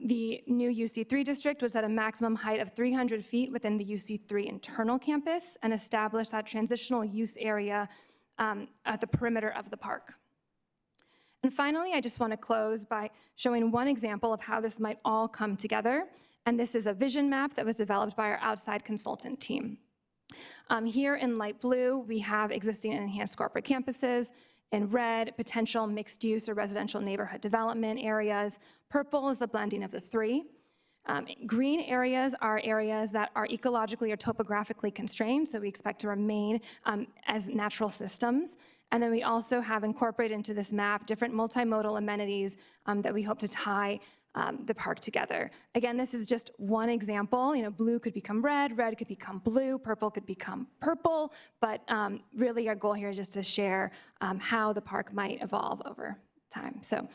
The new UC3 district was at a maximum height of 300 feet within the UC3 internal campus and established that transitional use area at the perimeter of the park. And finally, I just want to close by showing one example of how this might all come together. And this is a vision map that was developed by our outside consultant team. Here in light blue, we have existing and enhanced corporate campuses. In red, potential mixed use or residential neighborhood development areas. Purple is the blending of the 3. Green areas are areas that are ecologically or topographically constrained, so we expect to remain as natural systems. And then we also have incorporated into this map different multimodal amenities that we hope to tie the park together. Again, this is just one example. You know, blue could become red could become blue, purple could become purple, but really our goal here is just to share how the park might evolve over time. So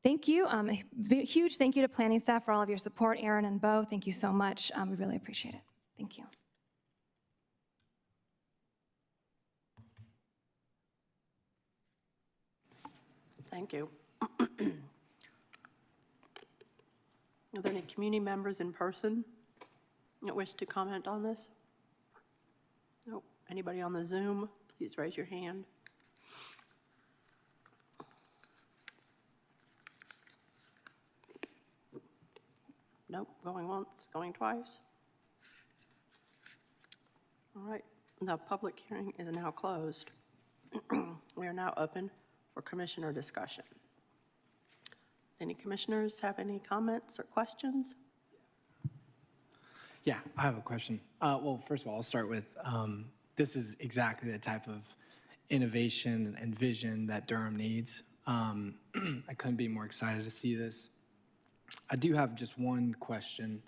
thank you. A huge thank you to planning staff for all of your support. Aaron and Bo, thank you so much. We really appreciate it. Thank you. Thank you. Are there any community members in person that wish to comment on this? Nope. Anybody on the Zoom? Please raise your hand. Nope. Going once, going twice. All right. The public hearing is now closed. We are now open for commissioner discussion. Any commissioners have any comments or questions? Yeah, I have a question. Well, first of all, I'll start with, this is exactly the type of innovation and vision that Durham needs. I couldn't be more excited to see this. I do have just one question.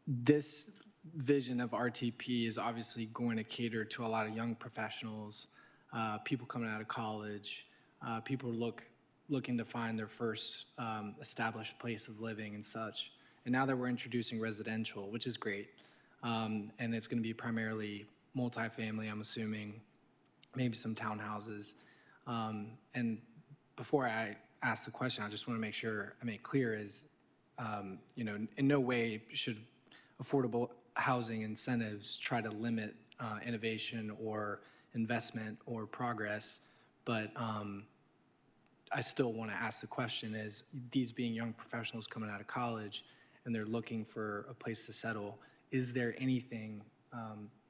This vision of RTP is obviously going to cater to a lot of young professionals, people coming out of college, people looking to find their first established place of living and such. And now that we're introducing residential, which is great, and it's going to be primarily multifamily, I'm assuming, maybe some townhouses. And before I ask the question, I just want to make sure I make clear is, you know, in no way should affordable housing incentives try to limit innovation or investment or progress. But I still want to ask the question is, these being young professionals coming out of college and they're looking for a place to settle, is there anything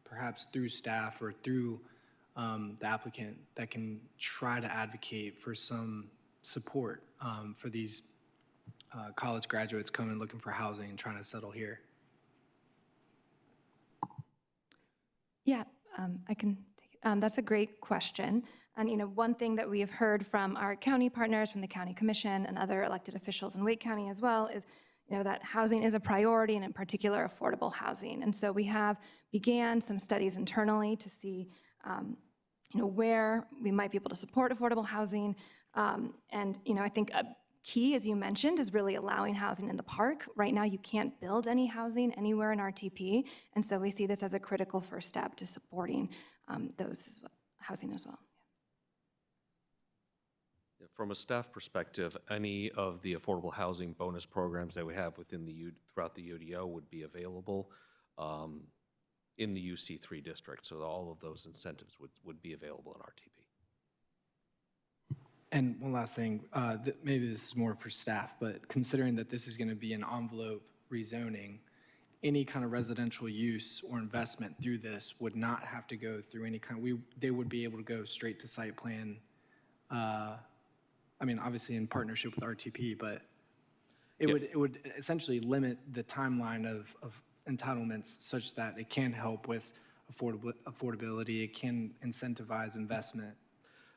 perhaps through staff or through the applicant that can try to advocate for some support for these college graduates coming looking for housing and trying to settle here? Yeah, I can take it. That's a great question. And, you know, one thing that we have heard from our county partners, from the county commission and other elected officials in Wake County as well is, you know, that housing is a priority, and in particular, affordable housing. And so we have began some studies internally to see, you know, where we might be able to support affordable housing. And, you know, I think a key, as you mentioned, is really allowing housing in the park. Right now, you can't build any housing anywhere in RTP. And so we see this as a critical first step to supporting those as well, housing as well. From a staff perspective, any of the affordable housing bonus programs that we have within throughout the UDO would be available in the UC3 district. So all of those incentives would be available in RTP. And one last thing, maybe this is more for staff, but considering that this is going to be an envelope rezoning, any kind of residential use or investment through this would not have to go through any kind, they would be able to go straight to site plan. I mean, obviously in partnership with RTP, but it would essentially limit the timeline of entitlements such that it can help with affordability, it can incentivize investment.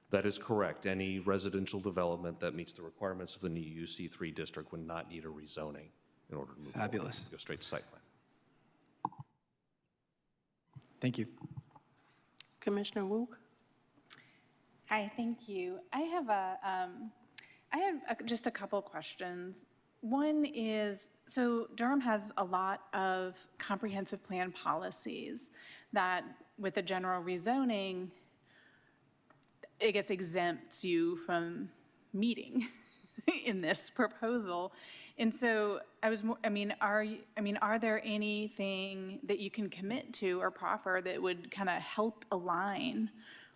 That is correct. Any residential development that meets the requirements of the new UC3 district would not need a rezoning in order to move Fabulous. forward, go straight to site plan. Thank you. Commissioner Wook? Hi, thank you. I have just a couple questions. One is, so Durham has a lot of comprehensive plan policies that with the general rezoning, I guess exempts you from meeting in this proposal. And so are there anything that you can commit to or proffer that would kind of help align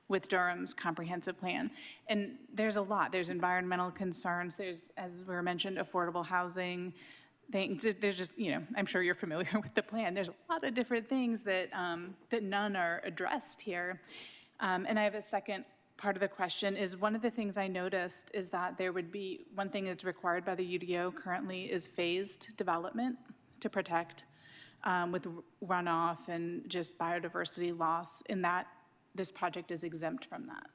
with Durham's comprehensive plan? And there's a lot. There's environmental concerns. There's, as we were mentioned, affordable housing things. There's just, you know, I'm sure you're familiar with the plan. There's a lot of different things that that none are addressed here. And I have a second part of the question is, one of the things I noticed is that there would be, one thing that's required by the UDO currently is phased development to protect with runoff and just biodiversity loss, and that this project is exempt from that.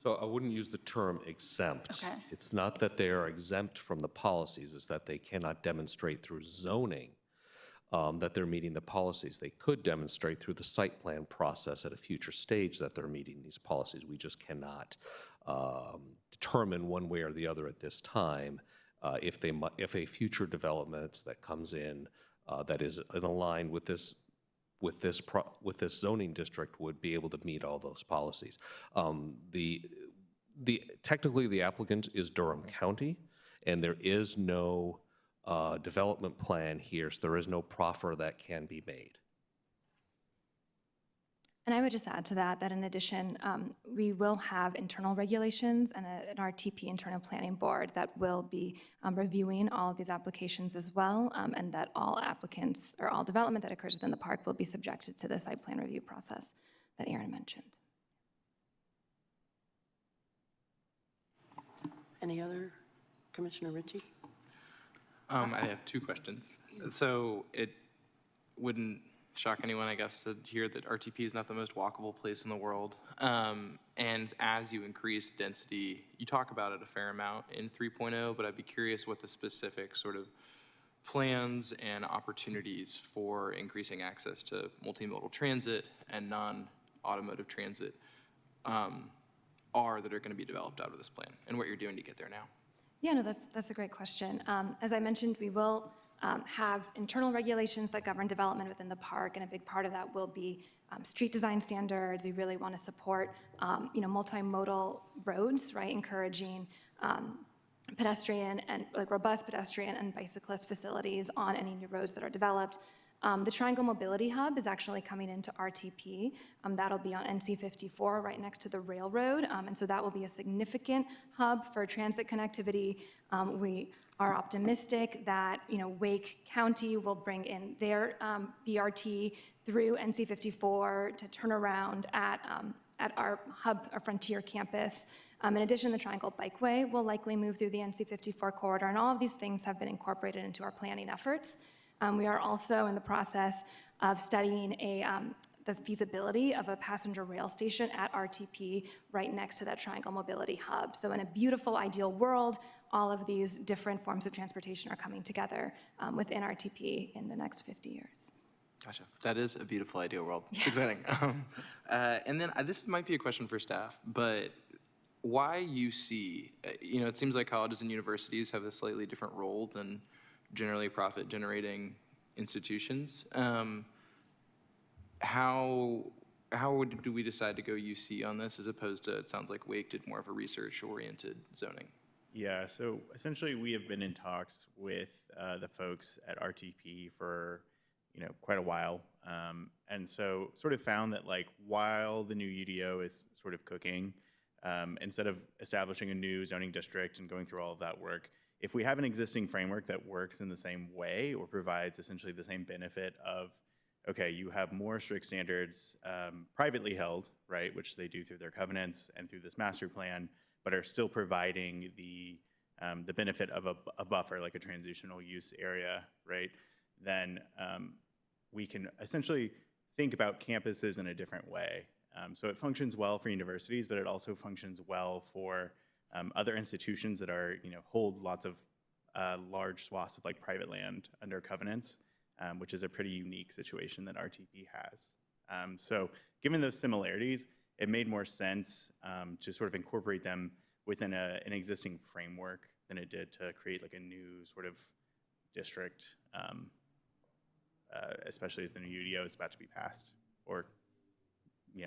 So I wouldn't use the term exempt. Okay. It's not that they are exempt from the policies, it's that they cannot demonstrate through zoning that they're meeting the policies. They could demonstrate through the site plan process at a future stage that they're meeting these policies. We just cannot determine one way or the other at this time if a future development that comes in that is in line with this zoning district would be able to meet all those policies. Technically, the applicant is Durham County, and there is no development plan here, so there is no proffer that can be made. And I would just add to that, that in addition, we will have internal regulations and an RTP internal planning board that will be reviewing all of these applications as well, and that all applicants or all development that occurs within the park will be subjected to the site plan review process that Aaron mentioned. Any other? Commissioner Ritchie? I have two questions. So it wouldn't, shock anyone, I guess, to hear that RTP is not the most walkable place in the world. And as you increase density, you talk about it a fair amount in 3.0, but I'd be curious what the specific sort of plans and opportunities for increasing access to multimodal transit and non-automotive transit are that are going to be developed out of this plan, and what you're doing to get there now. Yeah, no, that's a great question. As I mentioned, we will have internal regulations that govern development within the park, and a big part of that will be street design standards. We really want to support, multimodal roads, right, encouraging pedestrian and robust pedestrian and bicyclist facilities on any new roads that are developed. The Triangle Mobility Hub is actually coming into RTP. That'll be on NC 54 right next to the railroad. And so that will be a significant hub for transit connectivity. We are optimistic that, Wake County will bring in their BRT through NC 54 to turn around at our hub, our Frontier campus. In addition, the Triangle Bikeway will likely move through the NC 54 corridor, and all of these things have been incorporated into our planning efforts. We are also in the process of studying the feasibility of a passenger rail station at RTP right next to that Triangle Mobility Hub. So in a beautiful, ideal world, all of these different forms of transportation are coming together within RTP in the next 50 years. Gotcha. That is a beautiful ideal world. It's exciting. And then this might be a question for staff, but why UC? It seems like colleges and universities have a slightly different role than generally profit-generating institutions. How do we decide to go UC on this as opposed to, it sounds like Wake did more of a research-oriented zoning? Yeah, so essentially we have been in talks with the folks at RTP for quite a while, and so sort of found that while the new UDO is sort of cooking, instead of establishing a new zoning district and going through all of that work, if we have an existing framework that works in the same way or provides essentially the same benefit of, okay, you have more strict standards privately held, right, which they do through their covenants and through this master plan, but are still providing the benefit of a buffer, like a transitional use area, right, then we can essentially think about campuses in a different way. So it functions well for universities, but it also functions well for other institutions that are, hold lots of large swaths of private land under covenants, which is a pretty unique situation that RTP has. So given those similarities, it made more sense to sort of incorporate them within an existing framework than it did to create a new sort of district, especially as the new UDO is about to be passed or,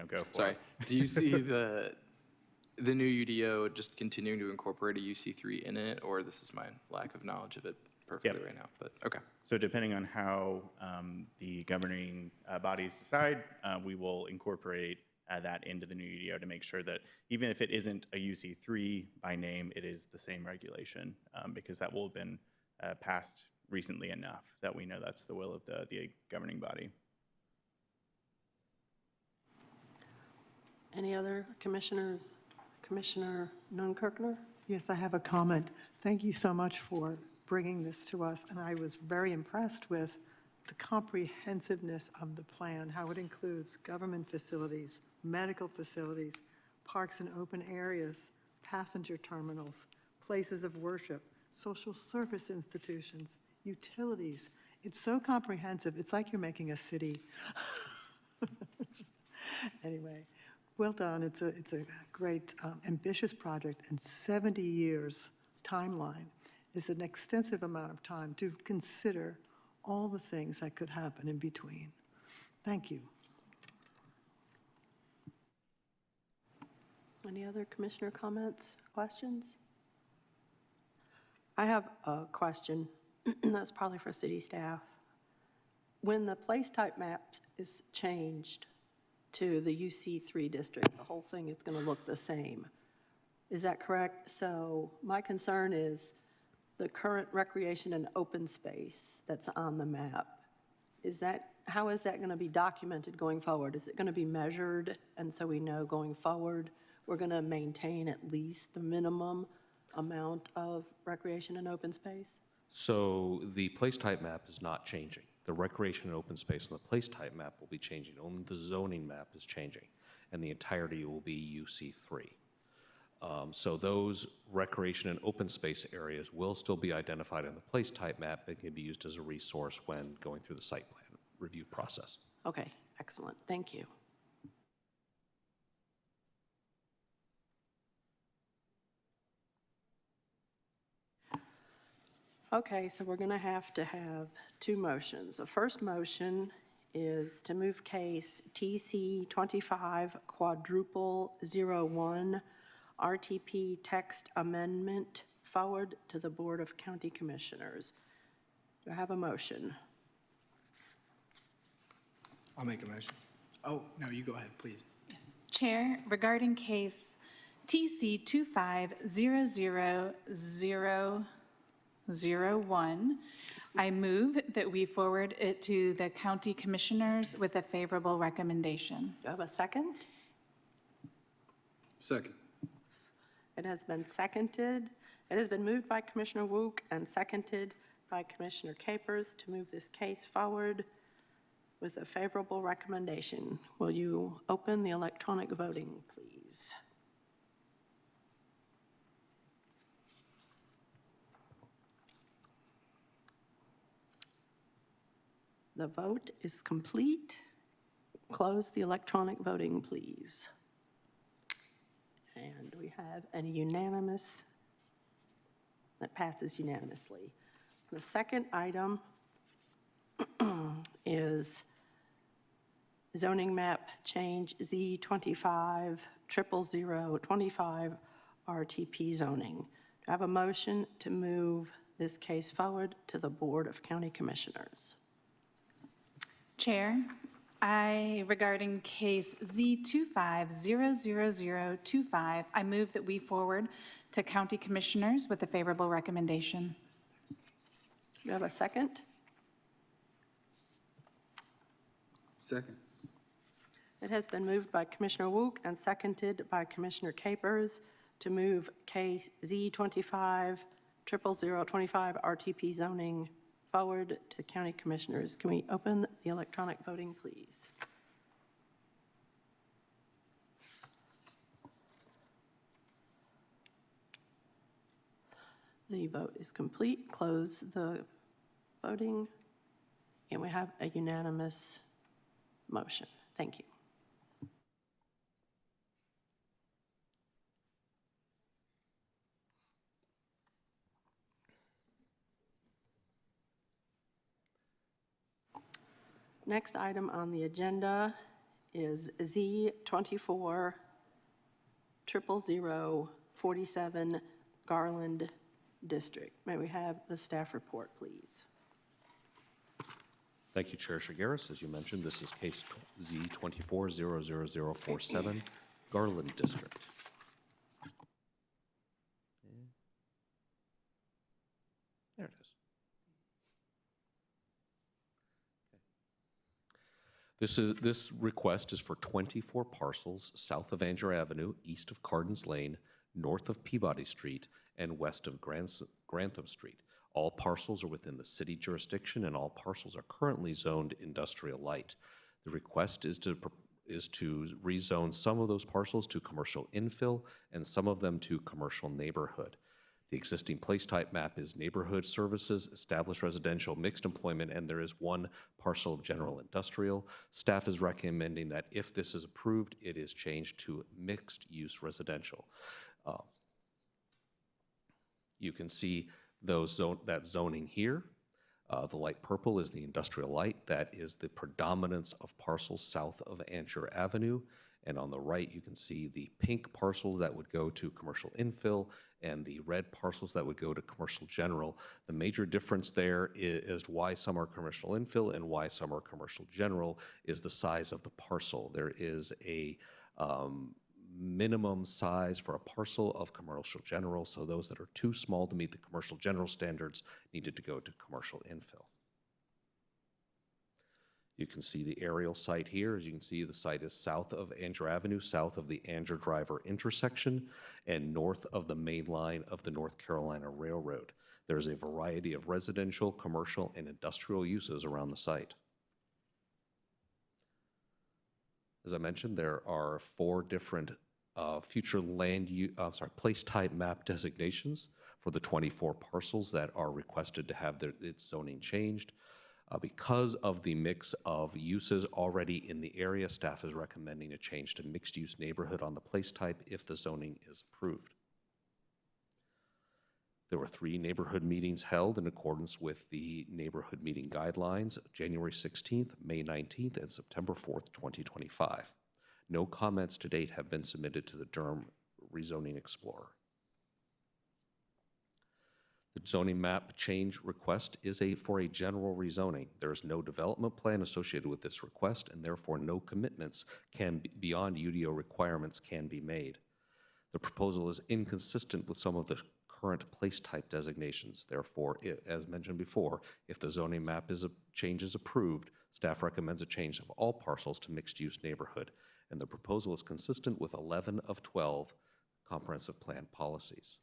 go for Sorry. it. Do you see the new UDO just continuing to incorporate a UC3 in it, or this is my lack of knowledge of it perfectly right now, but okay. So depending on how the governing bodies decide, we will incorporate that into the new UDO to make sure that even if it isn't a UC3 by name, it is the same regulation, because that will have been passed recently enough that we know that's the will of the governing body. Any other commissioners? Commissioner Nunn-Kirkner? Yes, I have a comment. Thank you so much for bringing this to us, and I was very impressed with the comprehensiveness of the plan, how it includes government facilities, medical facilities, parks and open areas, passenger terminals, places of worship, social service institutions, utilities. It's so comprehensive. It's like you're making a city. Anyway, well done. It's a great, ambitious project, and 70 years timeline is an extensive amount of time to consider all the things that could happen in between. Thank you. Any other commissioner comments, questions? I have a question that's probably for city staff. When the place type map is changed to the UC3 district, the whole thing is going to look the same. Is that correct? So my concern is the current recreation and open space that's on the map. How is that going to be documented going forward? Is it going to be measured, and so we know going forward we're going to maintain at least the minimum amount of recreation and open space? So the place type map is not changing. The recreation and open space on the place type map will be changing. Only the zoning map is changing, and the entirety will be UC3. So those recreation and open space areas will still be identified in the place type map and can be used as a resource when going through the site plan review process. Okay, excellent, thank you. Okay, so we're going to have two motions. The first motion is to move case TC 25 quadruple 01 RTP text amendment forward to the Board of County Commissioners. Do I have a motion? I'll make a motion. Oh, no, you go ahead, please. Chair, regarding case TC 250001, I move that we forward it to the county commissioners with a favorable recommendation. Do I have a second? Second. It has been seconded. It has been moved by Commissioner Wook and seconded by Commissioner Capers to move this case forward with a favorable recommendation. Will you open the electronic voting, please? The vote is complete. Close the electronic voting, please. And we have a unanimous, that passes unanimously. The second item is zoning map change Z2500025 RTP zoning. Do I have a motion to move this case forward to the Board of County Commissioners? Chair, regarding case Z2500025, I move that we forward to county commissioners with a favorable recommendation. Do you have a second? Second. It has been moved by Commissioner Wook and seconded by Commissioner Capers to move case Z2500025 RTP zoning forward to county commissioners. Can we open the electronic voting, please? The vote is complete. Close the voting. And we have a unanimous motion. Thank you. Next item on the agenda is Z2400047 Garland District. May we have the staff report, please? Thank you, Chair Shigaris. As you mentioned, this is case Z2400047 Garland District. There it is. This request is for 24 parcels south of Anger Avenue, east of Cardin's Lane, north of Peabody Street, and west of Grantham Street. All parcels are within the city jurisdiction, and all parcels are currently zoned industrial light. The request is to rezone some of those parcels to commercial infill and some of them to commercial neighborhood. The existing place type map is neighborhood services, established residential, mixed employment, and there is one parcel of general industrial. Staff is recommending that if this is approved, it is changed to mixed use residential. You can see that zoning here. The light purple is the industrial light. That is the predominance of parcels south of Anger Avenue. And on the right, you can see the pink parcels that would go to commercial infill and the red parcels that would go to commercial general. The major difference there is why some are commercial infill and why some are commercial general is the size of the parcel. There is a minimum size for a parcel of commercial general, so those that are too small to meet the commercial general standards needed to go to commercial infill. You can see the aerial site here. As you can see, the site is south of Anger Avenue, south of the Anger Driver intersection, and north of the main line of the North Carolina Railroad. There's a variety of residential, commercial, and industrial uses around the site. As I mentioned, there are 4 different future place type map designations for the 24 parcels that are requested to have its zoning changed. Because of the mix of uses already in the area, staff is recommending a change to mixed-use neighborhood on the place type if the zoning is approved. There were 3 neighborhood meetings held in accordance with the neighborhood meeting guidelines, January 16th, May 19th, and September 4th, 2025. No comments to date have been submitted to the Durham Rezoning Explorer. The zoning map change request is for a general rezoning. There is no development plan associated with this request, and therefore no commitments beyond UDO requirements can be made. The proposal is inconsistent with some of the current place type designations. Therefore, as mentioned before, if the zoning map change is approved, staff recommends a change of all parcels to mixed-use neighborhood, and the proposal is consistent with 11 of 12 comprehensive plan policies.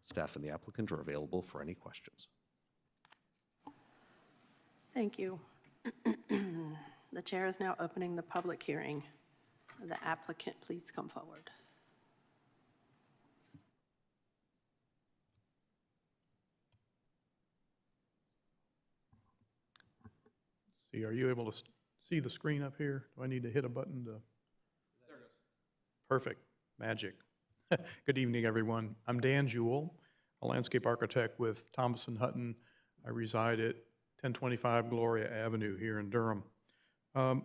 Staff and the applicant are available for any questions. Thank you. The chair is now opening the public hearing. The applicant, please come forward. See, are you able to see the screen up here? Do I need to hit a button to? There it goes. Perfect. Magic. Good evening, everyone. I'm Dan Jewell, a landscape architect with Thomas & Hutton. I reside at 1025 Gloria Avenue here in Durham. I've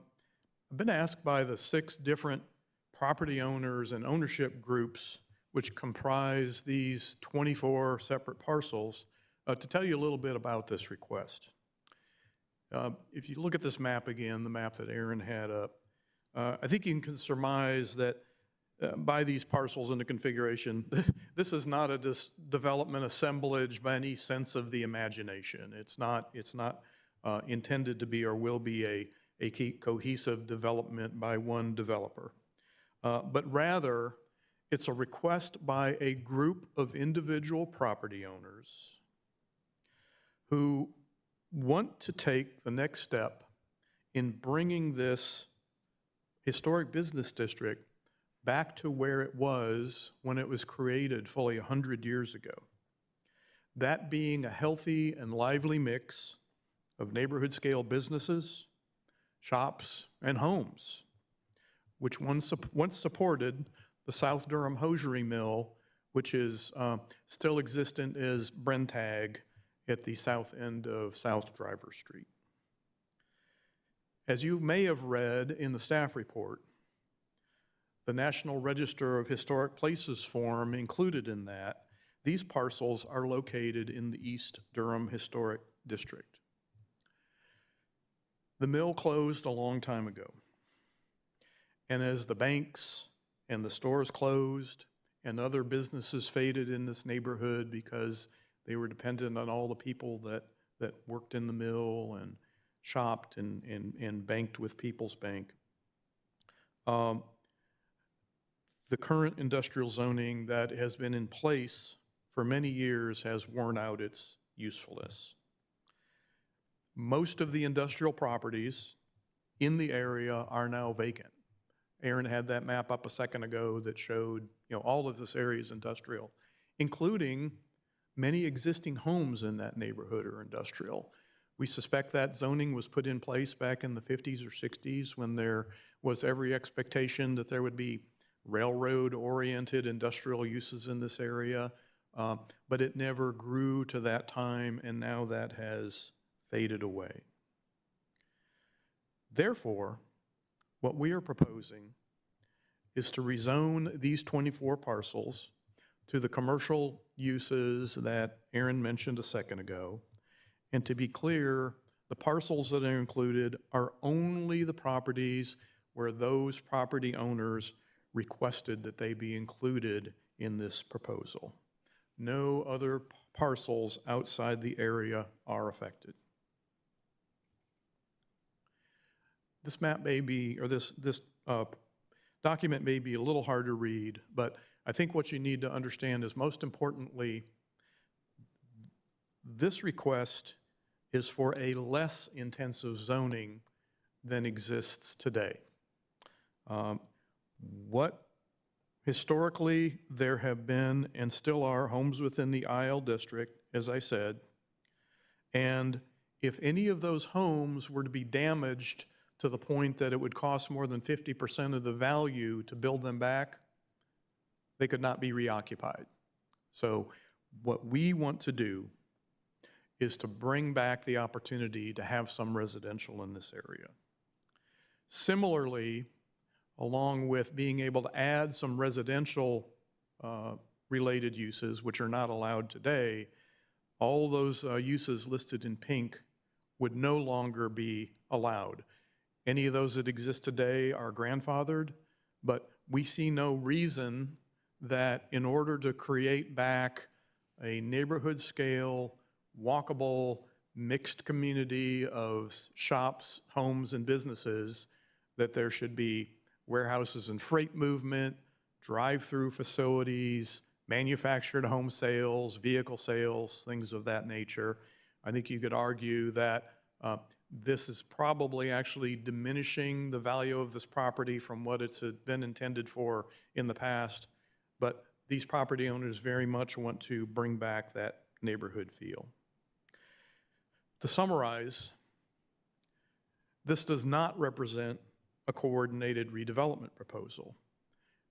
been asked by the 6 different property owners and ownership groups which comprise these 24 separate parcels to tell you a little bit about this request. If you look at this map again, the map that Aaron had up, I think you can surmise that by these parcels in the configuration, this is not a development assemblage by any sense of the imagination. It's not intended to be or will be a cohesive development by one developer. But rather, it's a request by a group of individual property owners who want to take the next step in bringing this historic business district back to where it was when it was created fully 100 years ago. That being a healthy and lively mix of neighborhood scale businesses, shops, and homes, which once supported the South Durham Hosiery Mill, which is still existent as Brentag at the south end of South Driver Street. As you may have read in the staff report, the National Register of Historic Places form included in that, these parcels are located in the East Durham Historic District. The mill closed a long time ago. And as the banks and the stores closed and other businesses faded in this neighborhood because they were dependent on all the people that worked in the mill and shopped and banked with People's Bank, the current industrial zoning that has been in place for many years has worn out its usefulness. Most of the industrial properties in the area are now vacant. Aaron had that map up a second ago that showed, all of this area is industrial, including many existing homes in that neighborhood are industrial. We suspect that zoning was put in place back in the 50s or 60s when there was every expectation that there would be railroad-oriented industrial uses in this area, but it never grew to that time, and now that has faded away. Therefore, what we are proposing is to rezone these 24 parcels to the commercial uses that Aaron mentioned a second ago. And to be clear, the parcels that are included are only the properties where those property owners requested that they be included in this proposal. No other parcels outside the area are affected. this map may be, or this document may be a little hard to read, but I think what you need to understand is, most importantly, this request is for a less intensive zoning than exists today. What historically there have been and still are homes within the IL district, as I said, and if any of those homes were to be damaged to the point that it would cost more than 50% of the value to build them back, they could not be reoccupied. So what we want to do is to bring back the opportunity to have some residential in this area. Similarly, along with being able to add some residential related uses, which are not allowed today, all those uses listed in pink would no longer be allowed. Any of those that exist today are grandfathered, but we see no reason that in order to create back a neighborhood scale, walkable, mixed community of shops, homes, and businesses, that there should be warehouses and freight movement, drive-through facilities, manufactured home sales, vehicle sales, things of that nature. I think you could argue that this is probably actually diminishing the value of this property from what it's been intended for in the past, but these property owners very much want to bring back that neighborhood feel. To summarize, this does not represent a coordinated redevelopment proposal.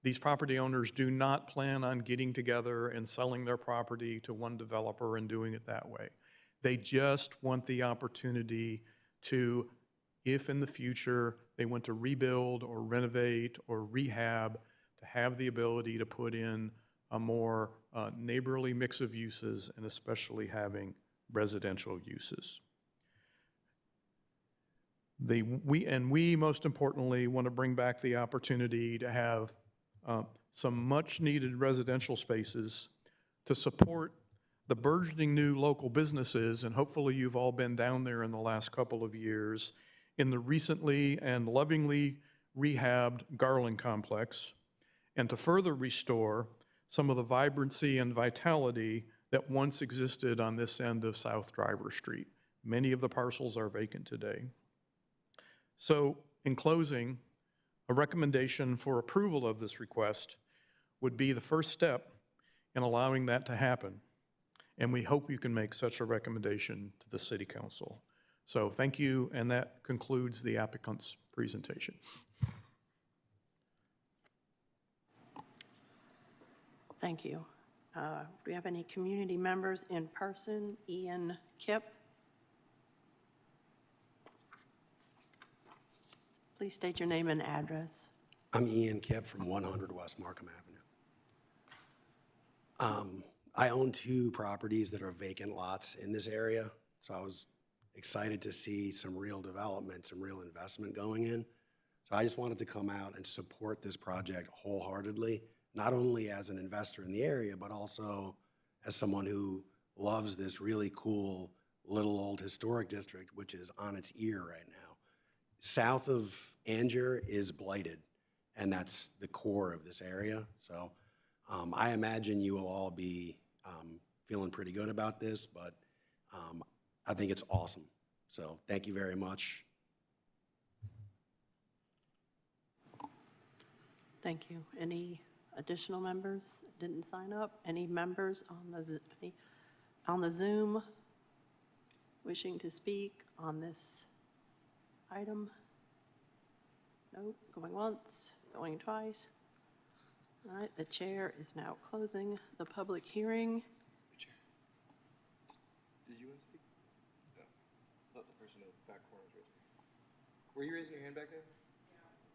These property owners do not plan on getting together and selling their property to one developer and doing it that way. They just want the opportunity to, if in the future they want to rebuild or renovate or rehab, to have the ability to put in a more neighborly mix of uses, and especially having residential uses. We most importantly want to bring back the opportunity to have some much needed residential spaces to support the burgeoning new local businesses, and hopefully you've all been down there in the last couple of years, in the recently and lovingly rehabbed Garland complex, and to further restore some of the vibrancy and vitality that once existed on this end of South Driver Street. Many of the parcels are vacant today. So, in closing, a recommendation for approval of this request would be the first step in allowing that to happen. And we hope you can make such a recommendation to the City Council. So thank you, and that concludes the applicant's presentation. Thank you. Do we have any community members in person? Ian Kipp. Please state your name and address. I'm Ian Kipp from 100 West Markham Avenue. I own 2 properties that are vacant lots in this area, so I was excited to see some real development, some real investment going in. So I just wanted to come out and support this project wholeheartedly, not only as an investor in the area, but also as someone who loves this really cool little old historic district, which is on its ear right now. South of Anger is blighted, and that's the core of this area. So I imagine you will all be feeling pretty good about this, but I think it's awesome. So thank you very much. Thank you. Any additional members didn't sign up? Any members on the Zoom wishing to speak on this item? No, going once, going twice. All right, the chair is now closing the public hearing. Chair, did you want to speak? No. Let the person in the back corner raise their hand. Were you raising your hand back there?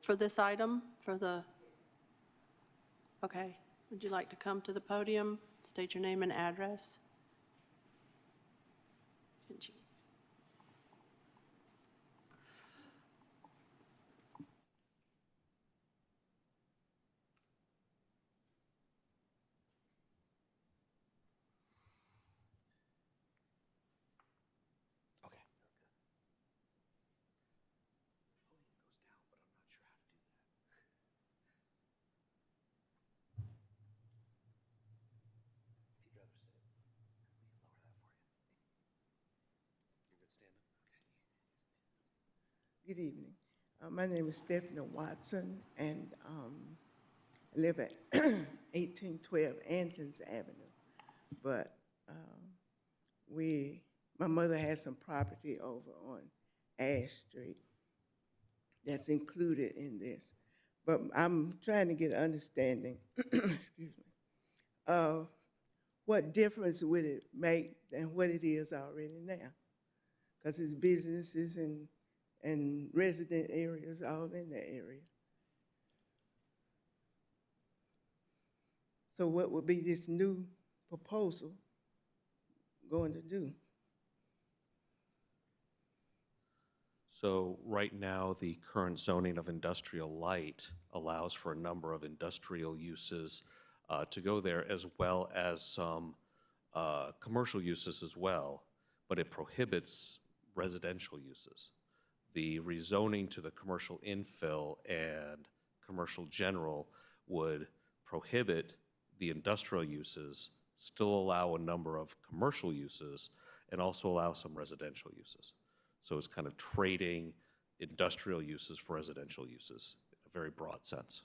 For this item, okay. Would you like to come to the podium, state your name and address? Good evening. My name is Stephanie Watson, and I live at 1812 Anthony's Avenue. But my mother has some property over on Ash Street that's included in this. But I'm trying to get an understanding, excuse me, of what difference would it make than what it is already now? Because it's businesses and resident areas all in that area. So what would be this new proposal going to do? So right now, the current zoning of industrial light allows for a number of industrial uses to go there, as well as some commercial uses as well, but it prohibits residential uses. The rezoning to the commercial infill and commercial general would prohibit the industrial uses, still allow a number of commercial uses, and also allow some residential uses. So it's kind of trading industrial uses for residential uses in a very broad sense.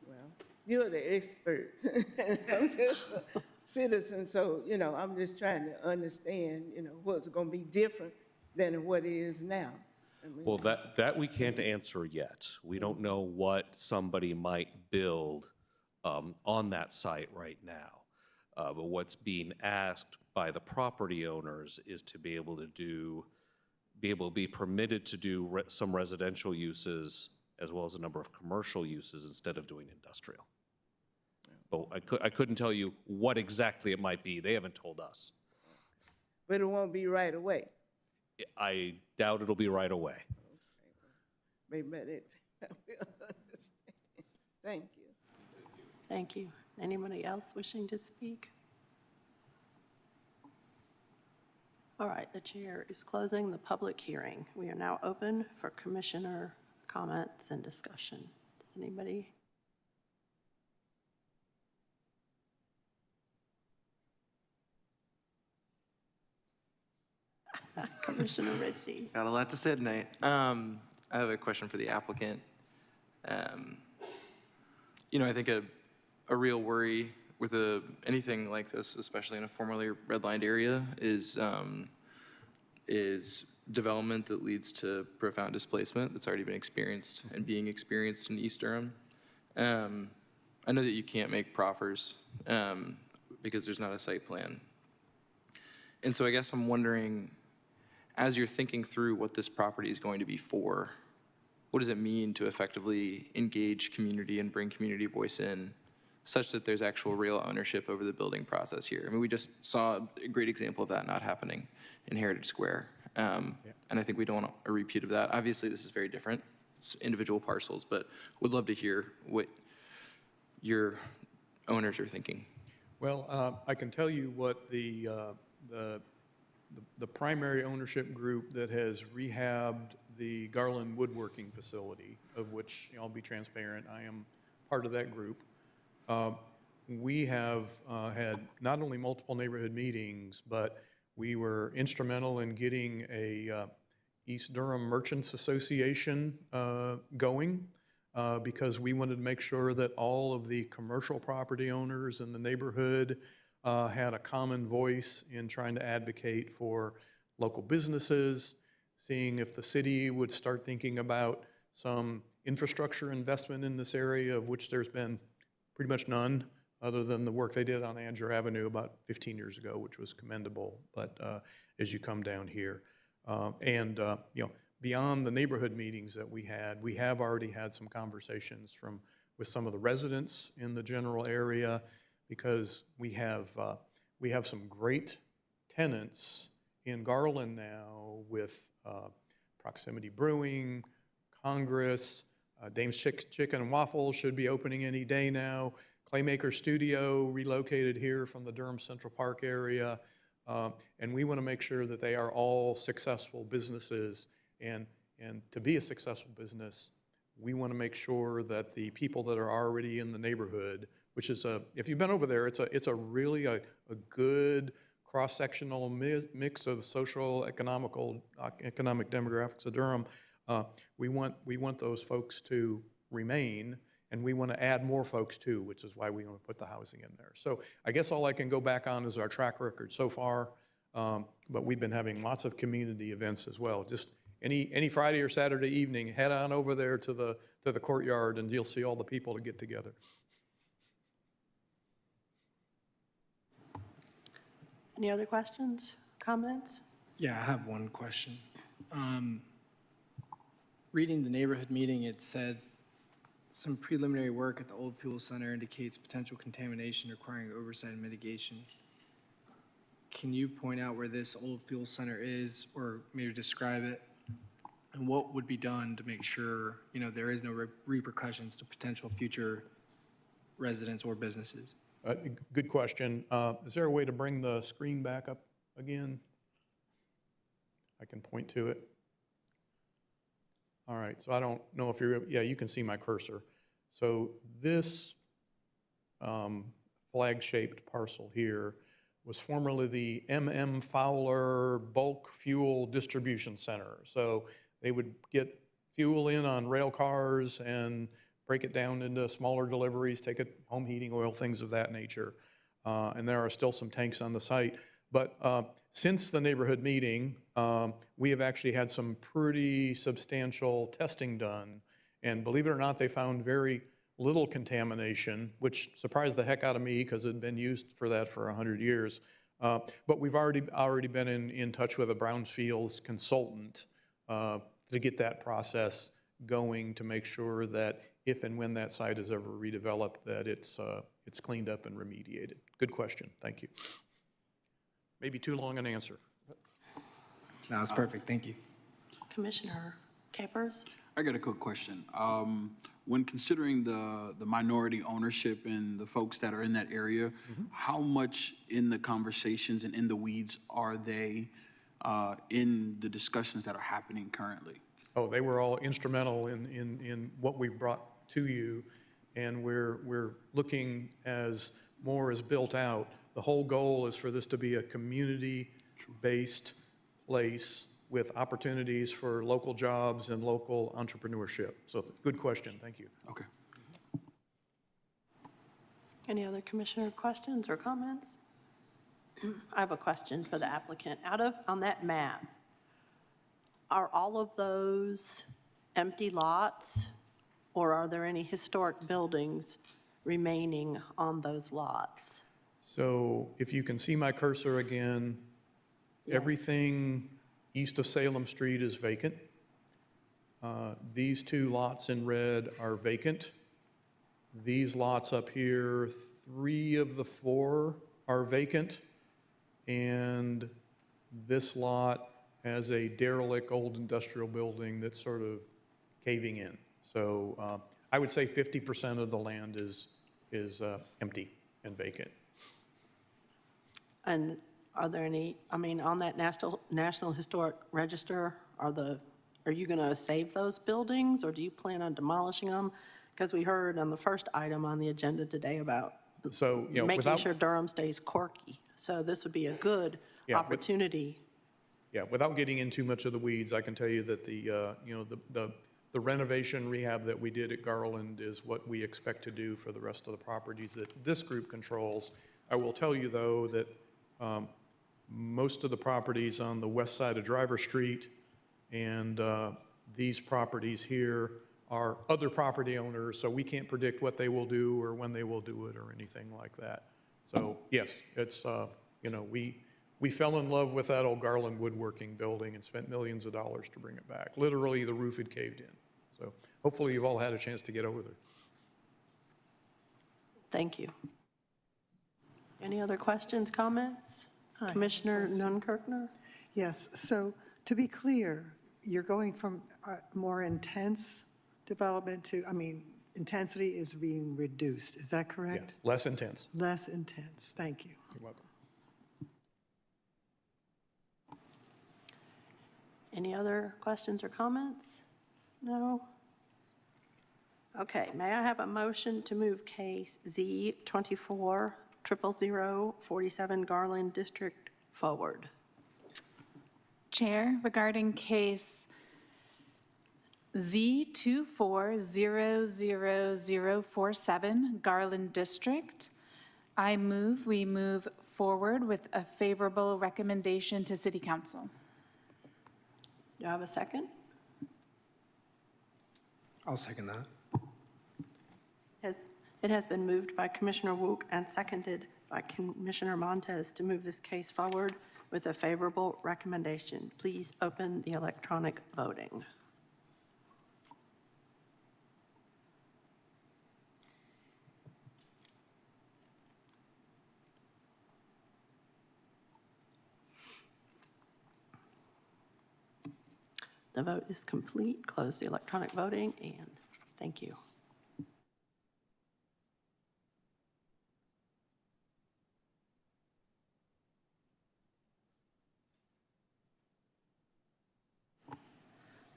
Well, you're the experts. I'm just a citizen, so, I'm just trying to understand, what's going to be different than what it is now. Well, that we can't answer yet. We don't know what somebody might build on that site right now. But what's being asked by the property owners is to be able to be permitted to do some residential uses as well as a number of commercial uses instead of doing industrial. But I couldn't tell you what exactly it might be. They haven't told us. But it won't be right away. I doubt it'll be right away. Maybe it. Thank you. Thank you. Anybody else wishing to speak? All right, the chair is closing the public hearing. We are now open for commissioner comments and discussion. Does anybody? Commissioner Ritchie. Got a lot to say tonight. I have a question for the applicant. I think a real worry with anything like this, especially in a formerly redlined area, is development that leads to profound displacement that's already been experienced and being experienced in East Durham. I know that you can't make proffers because there's not a site plan. And so I guess I'm wondering, as you're thinking through what this property is going to be for, what does it mean to effectively engage community and bring community voice in such that there's actual real ownership over the building process here? I mean, we just saw a great example of that not happening in Heritage Square. And I think we don't want a repeat of that. Obviously, this is very different. It's individual parcels, but would love to hear what your owners are thinking. Well, I can tell you what the primary ownership group that has rehabbed the Garland woodworking facility, of which I'll be transparent, I am part of that group. We have had not only multiple neighborhood meetings, but we were instrumental in getting a East Durham Merchants Association going because we wanted to make sure that all of the commercial property owners in the neighborhood had a common voice in trying to advocate for local businesses, seeing if the city would start thinking about some infrastructure investment in this area, of which there's been pretty much none, other than the work they did on Adjournment Avenue about 15 years ago, which was commendable, but as you come down here. Beyond the neighborhood meetings that we have already had some conversations with some of the residents in the general area, because we have some great tenants in Garland now with Proximity Brewing, Congress, Dame's Chicken and Waffles should be opening any day now. Claymaker Studio relocated here from the Durham Central Park area. And we want to make sure that they are all successful businesses. And to be a successful business, we want to make sure that the people that are already in the neighborhood which is if you've been over there, it's a really a good cross-sectional mix of social, economic demographics of Durham. We want those folks to remain, and we want to add more folks too, which is why we want to put the housing in there. So I guess all I can go back on is our track record so far, but we've been having lots of community events as well. Just any Friday or Saturday evening, head on over there to the courtyard, and you'll see all the people to get together. Any other questions, comments? Yeah, I have one question. Reading the neighborhood meeting, it said some preliminary work at the old fuel center indicates potential contamination requiring oversight and mitigation. Can you point out where this old fuel center is, or maybe describe it? And what would be done to make sure, there is no repercussions to potential future residents or businesses? Good question. Is there a way to bring the screen back up again? I can point to it. All right, so I don't know if yeah, you can see my cursor. So this flag-shaped parcel here was formerly the M.M. Fowler Bulk Fuel Distribution Center. So they would get fuel in on rail cars and break it down into smaller deliveries, take it home heating oil, things of that nature. And there are still some tanks on the site. But since the neighborhood meeting, we have actually had some pretty substantial testing done. And believe it or not, they found very little contamination, which surprised the heck out of me because it had been used for that for 100 years. But we've already been in touch with a Brownfields consultant to get that process going to make sure that if and when that site is ever redeveloped, that it's cleaned up and remediated. Good question. Thank you. Maybe too long an answer. No, it's perfect. Thank you. Commissioner Capers? I got a quick question. When considering the minority ownership and the folks that are in that area, how much in the conversations and in the weeds are they in the discussions that are happening currently? Oh, they were all instrumental in what we brought to you, and we're looking as more is built out. The whole goal is for this to be a community-based place with opportunities for local jobs and local entrepreneurship. So good question, thank you. Okay. Any other commissioner questions or comments? I have a question for the applicant. On that map, are all of those empty lots, or are there any historic buildings remaining on those lots? So if you can see my cursor again, everything east of Salem Street is vacant. These two lots in red are vacant. These lots up here, 3 of the 4 are vacant. And this lot has a derelict old industrial building that's sort of caving in. So I would say 50% of the land is empty and vacant. And are there any, on that National Historic Register, are you going to save those buildings, or do you plan on demolishing them? Because we heard on the first item on the agenda today about making sure Durham stays quirky. So this would be a good opportunity. Without getting in too much of the weeds, I can tell you that the renovation rehab that we did at Garland is what we expect to do for the rest of the properties that this group controls. I will tell you, though, that most of the properties on the west side of Driver Street and these properties here are other property owners, so we can't predict what they will do or when they will do it or anything like that. So yes, it's, we fell in love with that old Garland woodworking building and spent millions of dollars to bring it back. Literally, the roof had caved in. So hopefully you've all had a chance to get over there. Thank you. Any other questions, comments? Commissioner Nunnkirkner? Yes, so to be clear, you're going from more intense development to, intensity is being reduced, is that correct? Yes, less intense. Less intense, thank you. You're welcome. Any other questions or comments? No? Okay, may I have a motion to move case Z2500047 Garland District forward? Chair, regarding case Z2400047 Garland District, I move we move forward with a favorable recommendation to City Council. Do I have a second? I'll second that. It has been moved by Commissioner Wook and seconded by Commissioner Montez to move this case forward with a favorable recommendation. Please open the electronic voting. The vote is complete. Close the electronic voting, and thank you.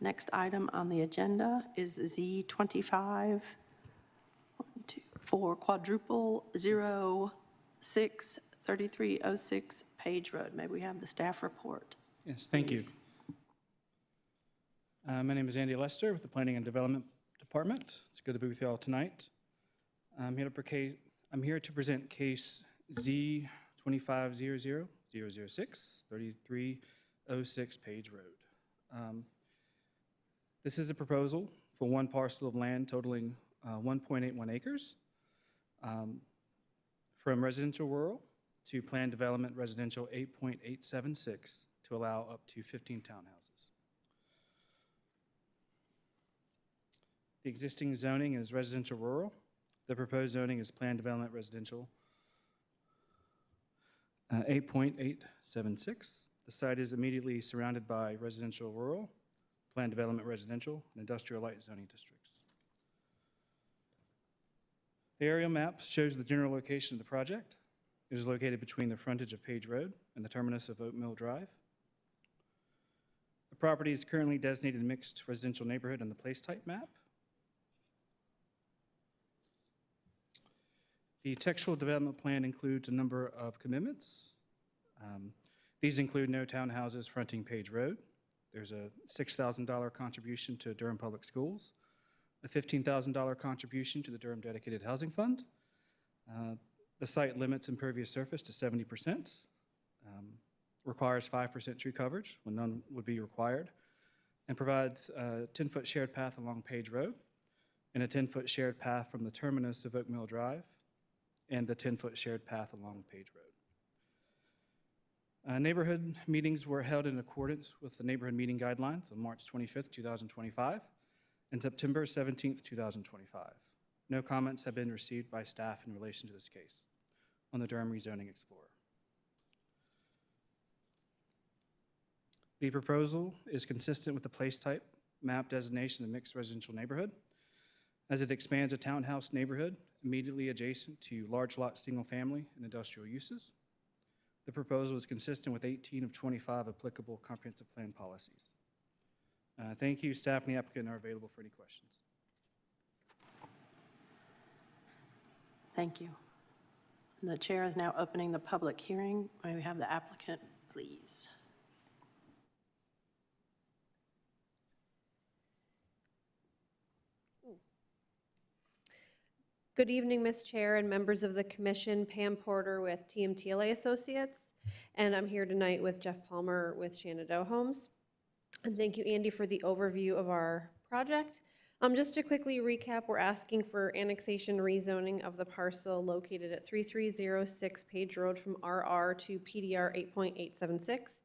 Next item on the agenda is Z25024 quadruple 063306 Page Road. May we have the staff report? Yes, thank you. Please. My name is Andy Lester with the Planning and Development Department. It's good to be with you all tonight. I'm here to present case Z2500006 3306 Page Road. This is a proposal for one parcel of land totaling 1.81 acres from residential rural to planned development residential 8.876 to allow up to 15 townhouses. The existing zoning is residential rural. The proposed zoning is planned development residential 8.876. The site is immediately surrounded by residential rural, planned development residential, and industrial light zoning districts. The aerial map shows the general location of the project. It is located between the frontage of Page Road and the terminus of Oak Mill Drive. The property is currently designated mixed residential neighborhood on the place type map. The textual development plan includes a number of commitments. These include no townhouses fronting Page Road. There's a $6,000 contribution to Durham Public Schools, a $15,000 contribution to the Durham Dedicated Housing Fund. The site limits impervious surface to 70%, requires 5% tree coverage when none would be required, and provides a 10-foot shared path along Page Road and a 10-foot shared path from the terminus of Oak Mill Drive and the 10-foot shared path along Page Road. Neighborhood meetings were held in accordance with the neighborhood meeting guidelines on March 25th, 2025, and September 17th, 2025. No comments have been received by staff in relation to this case on the Durham Rezoning Explorer. The proposal is consistent with the place type map designation of mixed residential neighborhood, as it expands a townhouse neighborhood immediately adjacent to large lot single family and industrial uses. The proposal is consistent with 18 of 25 applicable comprehensive plan policies. Thank you. Staff and the applicant are available for any questions. Thank you. And the chair is now opening the public hearing. May we have the applicant, please? Good evening, Ms. Chair and members of the Commission. Pam Porter with TMTLA Associates, and I'm here tonight with Jeff Palmer with Shenandoah Homes. And thank you, Andy, for the overview of our project. Just to quickly recap, we're asking for annexation rezoning of the parcel located at 3306 Page Road from RR to PDR 8.876.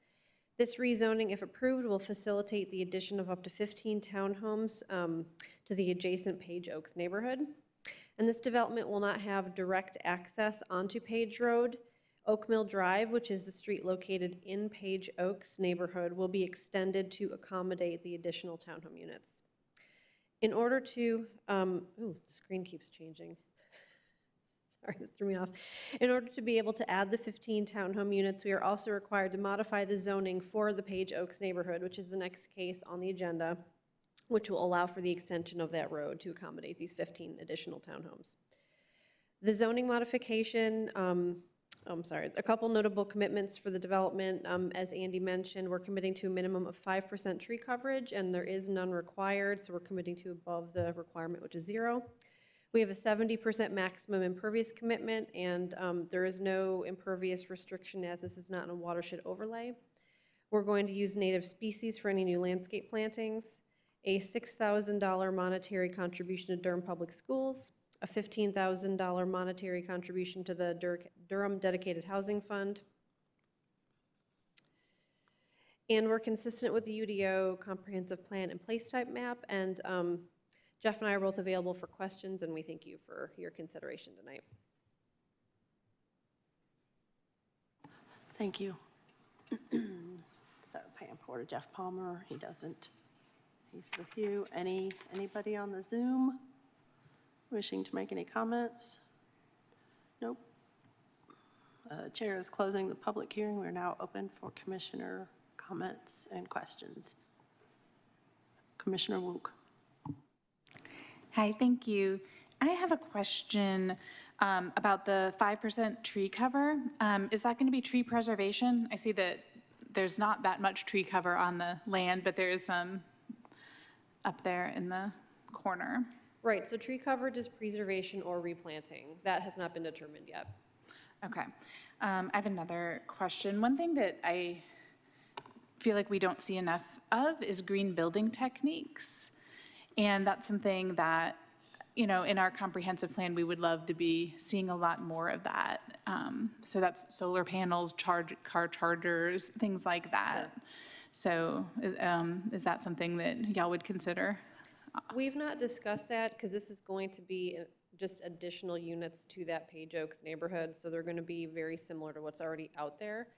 This rezoning, if approved, will facilitate the addition of up to 15 townhomes to the adjacent Page Oaks neighborhood. And this development will not have direct access onto Page Road. Oak Mill Drive, which is the street located in Page Oaks neighborhood, will be extended to accommodate the additional townhome units. In order to, the screen keeps changing. Sorry, that threw me off. In order to be able to add the 15 townhome units, we are also required to modify the zoning for the Page Oaks neighborhood, which is the next case on the agenda. which will allow for the extension of that road to accommodate these 15 additional townhomes. The zoning modification, a couple notable commitments for the development. As Andy mentioned, we're committing to a minimum of 5% tree coverage, and there is none required, so we're committing to above the requirement, which is 0. We have a 70% maximum impervious commitment, and there is no impervious restriction as this is not a watershed overlay. We're going to use native species for any new landscape plantings, a $6,000 monetary contribution to Durham Public Schools, a $15,000 monetary contribution to the Durham Dedicated Housing Fund. And we're consistent with the UDO comprehensive plan and place type map. And Jeff and I are both available for questions, and we thank you for your consideration tonight. Thank you. So Pam Porter, Jeff Palmer, he's with you. Anybody on the Zoom wishing to make any comments? Nope. Chair is closing the public hearing. We're now open for commissioner comments and questions. Commissioner Wook. Hi, thank you. I have a question about the 5% tree cover. Is that going to be tree preservation? I see that there's not that much tree cover on the land, but there is some up there in the corner. Right, so tree coverage is preservation or replanting. That has not been determined yet. Okay. I have another question. One thing that I feel like we don't see enough of is green building techniques. And that's something that, you know, in our comprehensive plan, we would love to be seeing a lot more of that. So that's solar panels, car chargers, things like that. Sure. So is that something that y'all would consider? We've not discussed that because this is going to be just additional units to that Page Oaks neighborhood. So they're going to be very similar to what's already out there.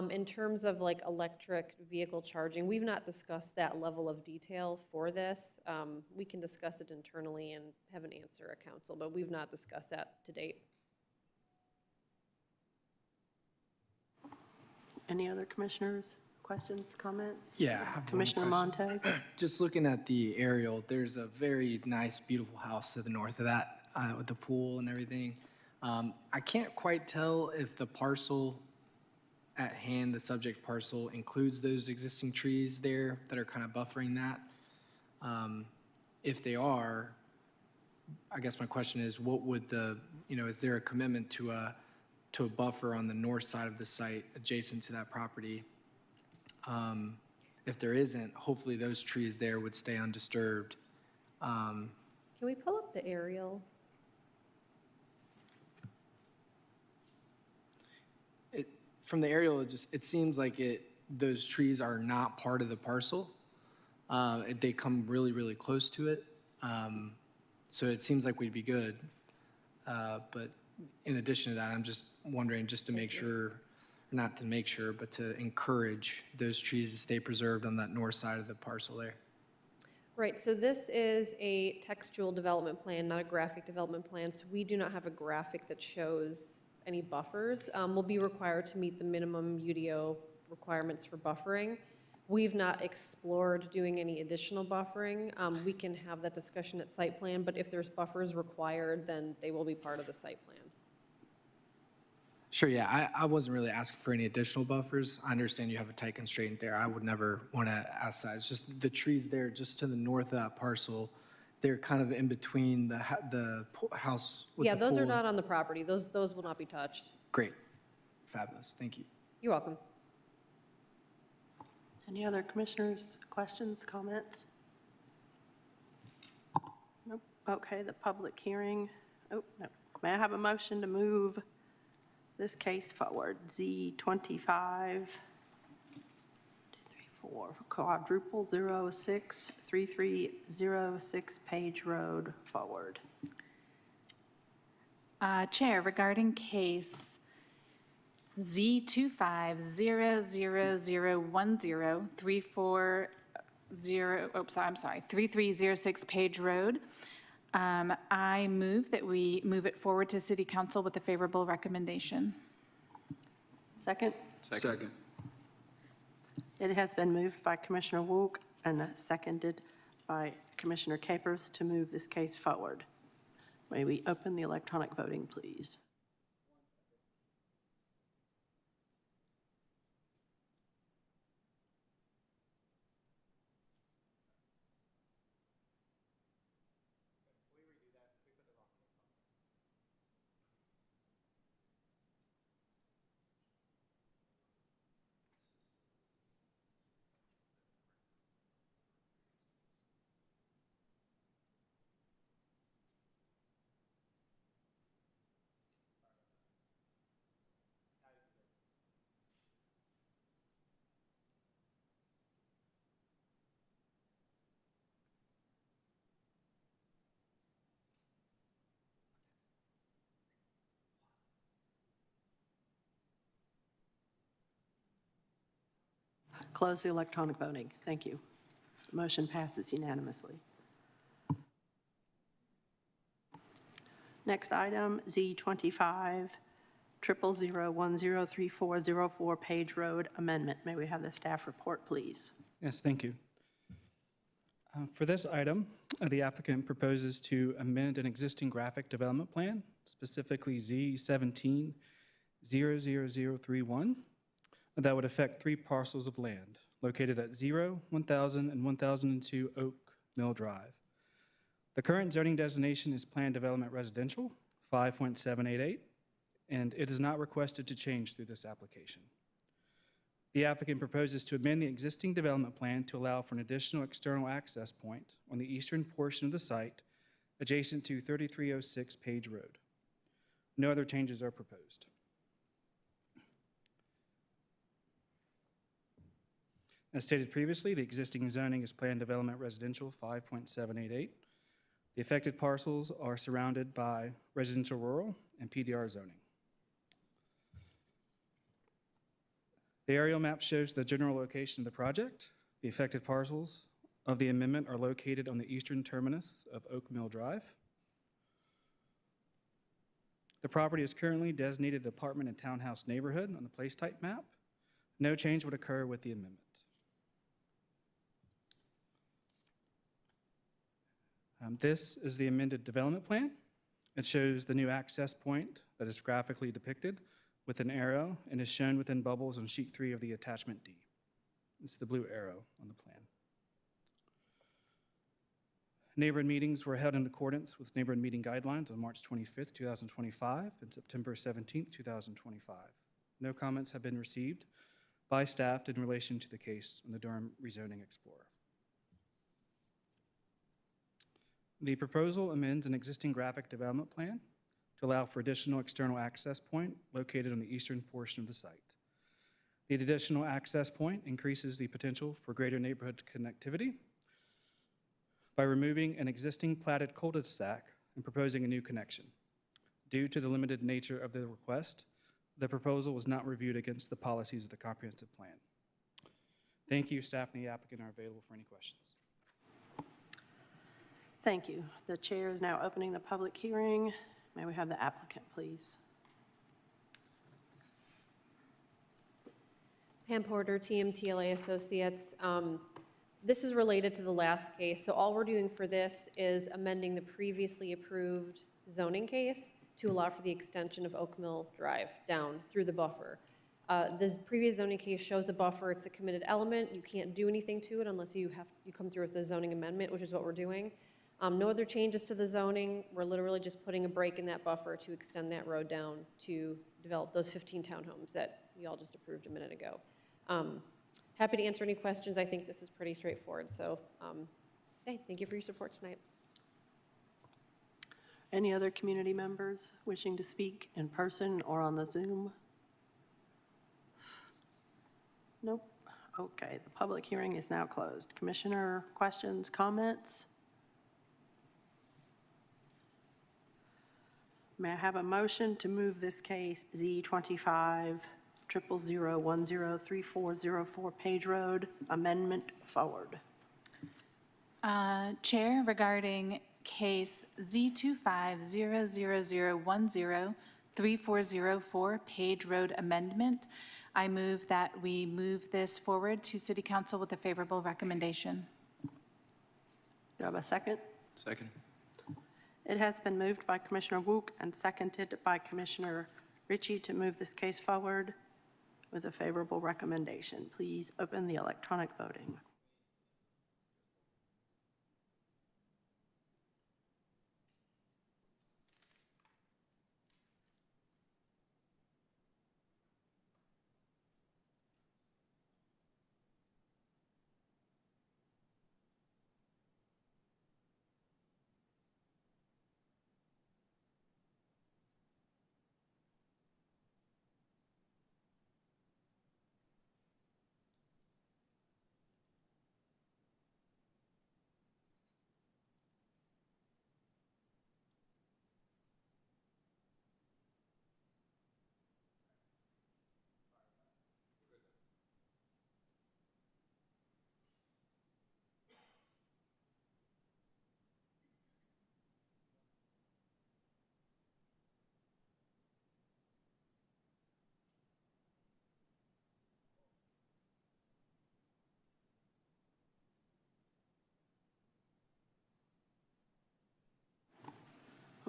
In terms of like electric vehicle charging, we've not discussed that level of detail for this. We can discuss it internally and have an answer at council, but we've not discussed that to date. Any other commissioners? Questions, comments? Yeah, I have Commissioner one question. Montez? Just looking at the aerial, there's a very nice, beautiful house to the north of that with the pool and everything. I can't quite tell if the parcel at hand, the subject parcel, includes those existing trees there that are kind of buffering that. If they are, I guess my question is, what would the, you know, is there a commitment to a buffer on the north side of the site adjacent to that property? If there isn't, hopefully those trees there would stay undisturbed. Can we pull up the aerial? From the aerial, it seems like those trees are not part of the parcel. They come really, really close to it. So it seems like we'd be good. But in addition to that, I'm just wondering, just to make sure, not to make sure, but to encourage those trees to stay preserved on that north side of the parcel there. Right, so this is a textual development plan, not a graphic development plan. So we do not have a graphic that shows any buffers. Will be required to meet the minimum UDO requirements for buffering. We've not explored doing any additional buffering. We can have that discussion at site plan, but if there's buffers required, then they will be part of the site plan. Sure, yeah, I wasn't really asking for any additional buffers. I understand you have a tight constraint there. I would never want to ask that. It's just the trees there just to the north of that parcel, they're kind of in between the house with Yeah, the those are pool. not on the property. Those will not be touched. Great, fabulous, thank you. You're welcome. Any other commissioners, questions, comments? Nope. Okay, the public hearing. Oh, no. May I have a motion to move this case forward? Z25025 quadruple 063306 Page Road forward. Chair, regarding case Z2500010340330 Page Road, I move that we move it forward to City Council with a favorable recommendation. Second? Second. It has been moved by Commissioner Wook and seconded by Commissioner Capers to move this case forward. May we open the electronic voting, please? Close the electronic voting. Thank you. The motion passes unanimously. Next item, Z2500025 Page Road Amendment. May we have the staff report, please? Yes, thank you. For this item, the applicant proposes to amend an existing graphic development plan, specifically Z17-00031, that would affect 3 parcels of land located at 0, 1000, and 1002 Oak Mill Drive. The current zoning designation is Planned Development Residential, 5.788, and it is not requested to change through this application. The applicant proposes to amend the existing development plan to allow for an additional external access point on the eastern portion of the site adjacent to 3306 Page Road. No other changes are proposed. As stated previously, the existing zoning is Planned Development Residential 5.788. The affected parcels are surrounded by residential rural and PDR zoning. The aerial map shows the general location of the project. The affected parcels of the amendment are located on the eastern terminus of Oak Mill Drive. The property is currently designated apartment and townhouse neighborhood on the place type map. No change would occur with the amendment. This is the amended development plan. It shows the new access point that is graphically depicted with an arrow and is shown within bubbles on sheet 3 of the attachment D. It's the blue arrow on the plan. Neighborhood meetings were held in accordance with neighborhood meeting guidelines on March 25th, 2025 and September 17th, 2025. No comments have been received by staff in relation to the case on the Durham Rezoning Explorer. The proposal amends an existing graphic development plan to allow for additional external access point located on the eastern portion of the site. The additional access point increases the potential for greater neighborhood connectivity by removing an existing platted cul-de-sac and proposing a new connection. Due to the limited nature of the request, the proposal was not reviewed against the policies of the comprehensive plan. Thank you. Staff and the applicant are available for any questions. Thank you. The chair is now opening the public hearing. May we have the applicant, please? Pam Porter, TMTLA Associates. This is related to the last case. So all we're doing for this is amending the previously approved zoning case to allow for the extension of Oak Mill Drive down through the buffer. This previous zoning case shows a buffer. It's a committed element. You can't do anything to it unless you come through with a zoning amendment, which is what we're doing. No other changes to the zoning. We're literally just putting a break in that buffer to extend that road down to develop those 15 townhomes that we all just approved a minute ago. Happy to answer any questions. I think this is pretty straightforward. So, hey, thank you for your support tonight. Any other community members wishing to speak in person or on the Zoom? Nope. Okay, the public hearing is now closed. Commissioner, questions, comments? May I have a motion to move this case Z25000103404 Page Road Amendment forward? Chair, regarding case Z25000103404 Page Road Amendment, I move that we move this forward to City Council with a favorable recommendation. you have a second? Second. It has been moved by Commissioner Wook and seconded by Commissioner Ritchie to move this case forward with a favorable recommendation. Please open the electronic voting.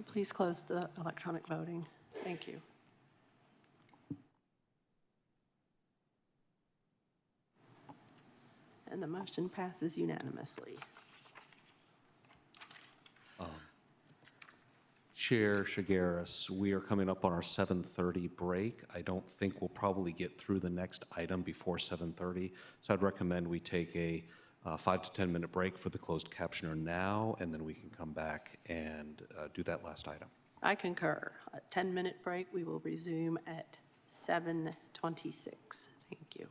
Please close the electronic voting. Thank you. And the motion passes unanimously. Chair Shigaris, we are coming up on our 7:30 break. I don't think we'll probably get through the next item before 7:30, so I'd recommend we take a 5 to 10 minute break for the closed captioner now, and then we can come back and do that last item. I concur. A 10-minute break. We will resume at 7:26. Thank you.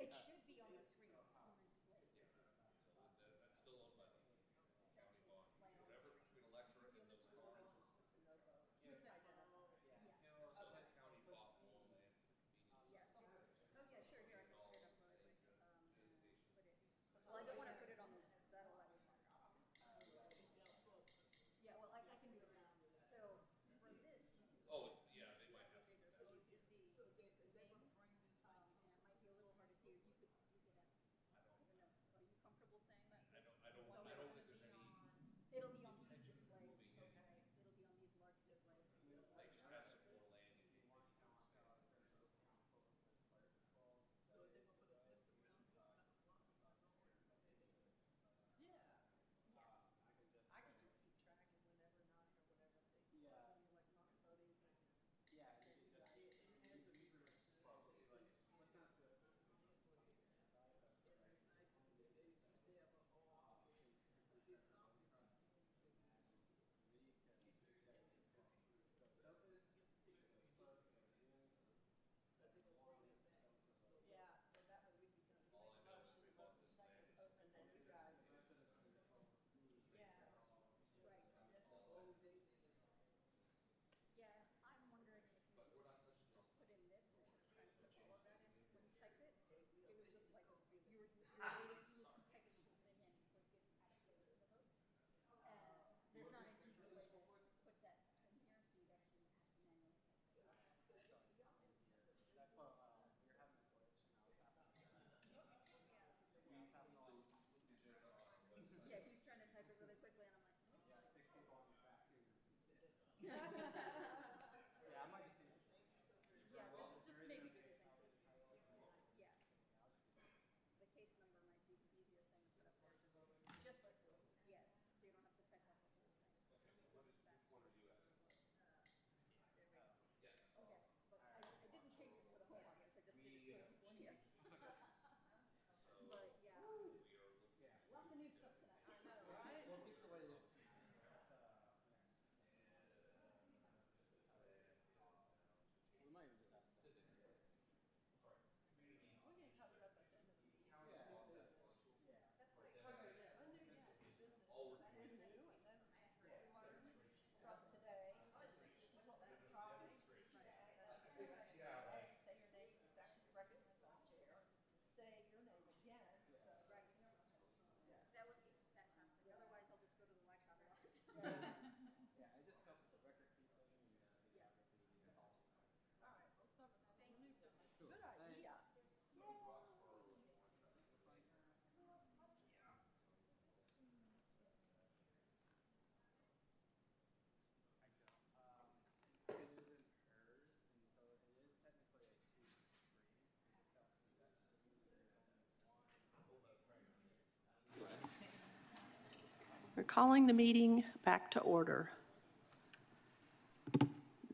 It should be on the screen, it's on the display. That's still owned by the county bond. Whatever between electorate and those cards. So the county bought all the land for convenience. Oh, yeah, sure, here, I can put it up really quick. Well, I don't want to put it on the, that'll let me mark off. Yeah, well, I can do it now. So for this, you can Oh, it's, yeah, they might have some. so you can see the thing, and it might be a little hard to see, or you could ask. I don't know. Are you comfortable saying that? I don't think there's any. It'll be on these displays. Okay. It'll be on these large displays. They just have some more land in case they need to expand. I could just keep track of whenever none or whatever they close any electronic voting. Yeah, so that way we can make a motion to vote, second vote, and then you guys. Yeah, right. Yeah, I'm wondering if you could just put in this instead of trying to put all of that in when you type it. It was just like, you were waiting, you were typing the whole thing in before you had a place for the vote. There's not an easy way to put that in here, so you'd actually have to manually type it. That's what, we were having a glitch and I was having Yeah, he was trying to type it really quickly, and I'm like, yeah, 6 people on his back too. Yeah, I might just do the thing. yeah, just maybe do the thing. Yeah. The case number might be the easiest thing to put up there. Just, yes, so you don't have to type out the whole thing. Which one are you asking? Yes. Okay, but I didn't change it for the whole audience, I just did it for the people in here. But, yeah. We are looking. Lots of new stuff tonight. I know, right? Well, people are just, we might even just ask them. We can cut it up at the end of the meeting. Yeah. That's like, new, yeah, new business. Is new, and then we want to from today, this is what we're trying. Say your name exactly correctly, Madam Chair. Say your name again. Right. That would be fantastic, otherwise I'll just go to the Blacktop lot. Yeah, it just helps with the record keeping and the geography. It's all. All right, we'll cover that. New business. Good idea. I don't. It isn't hers, and so it is technically a two-screen. I just don't see that screen. There's only one. We're calling the meeting back to order.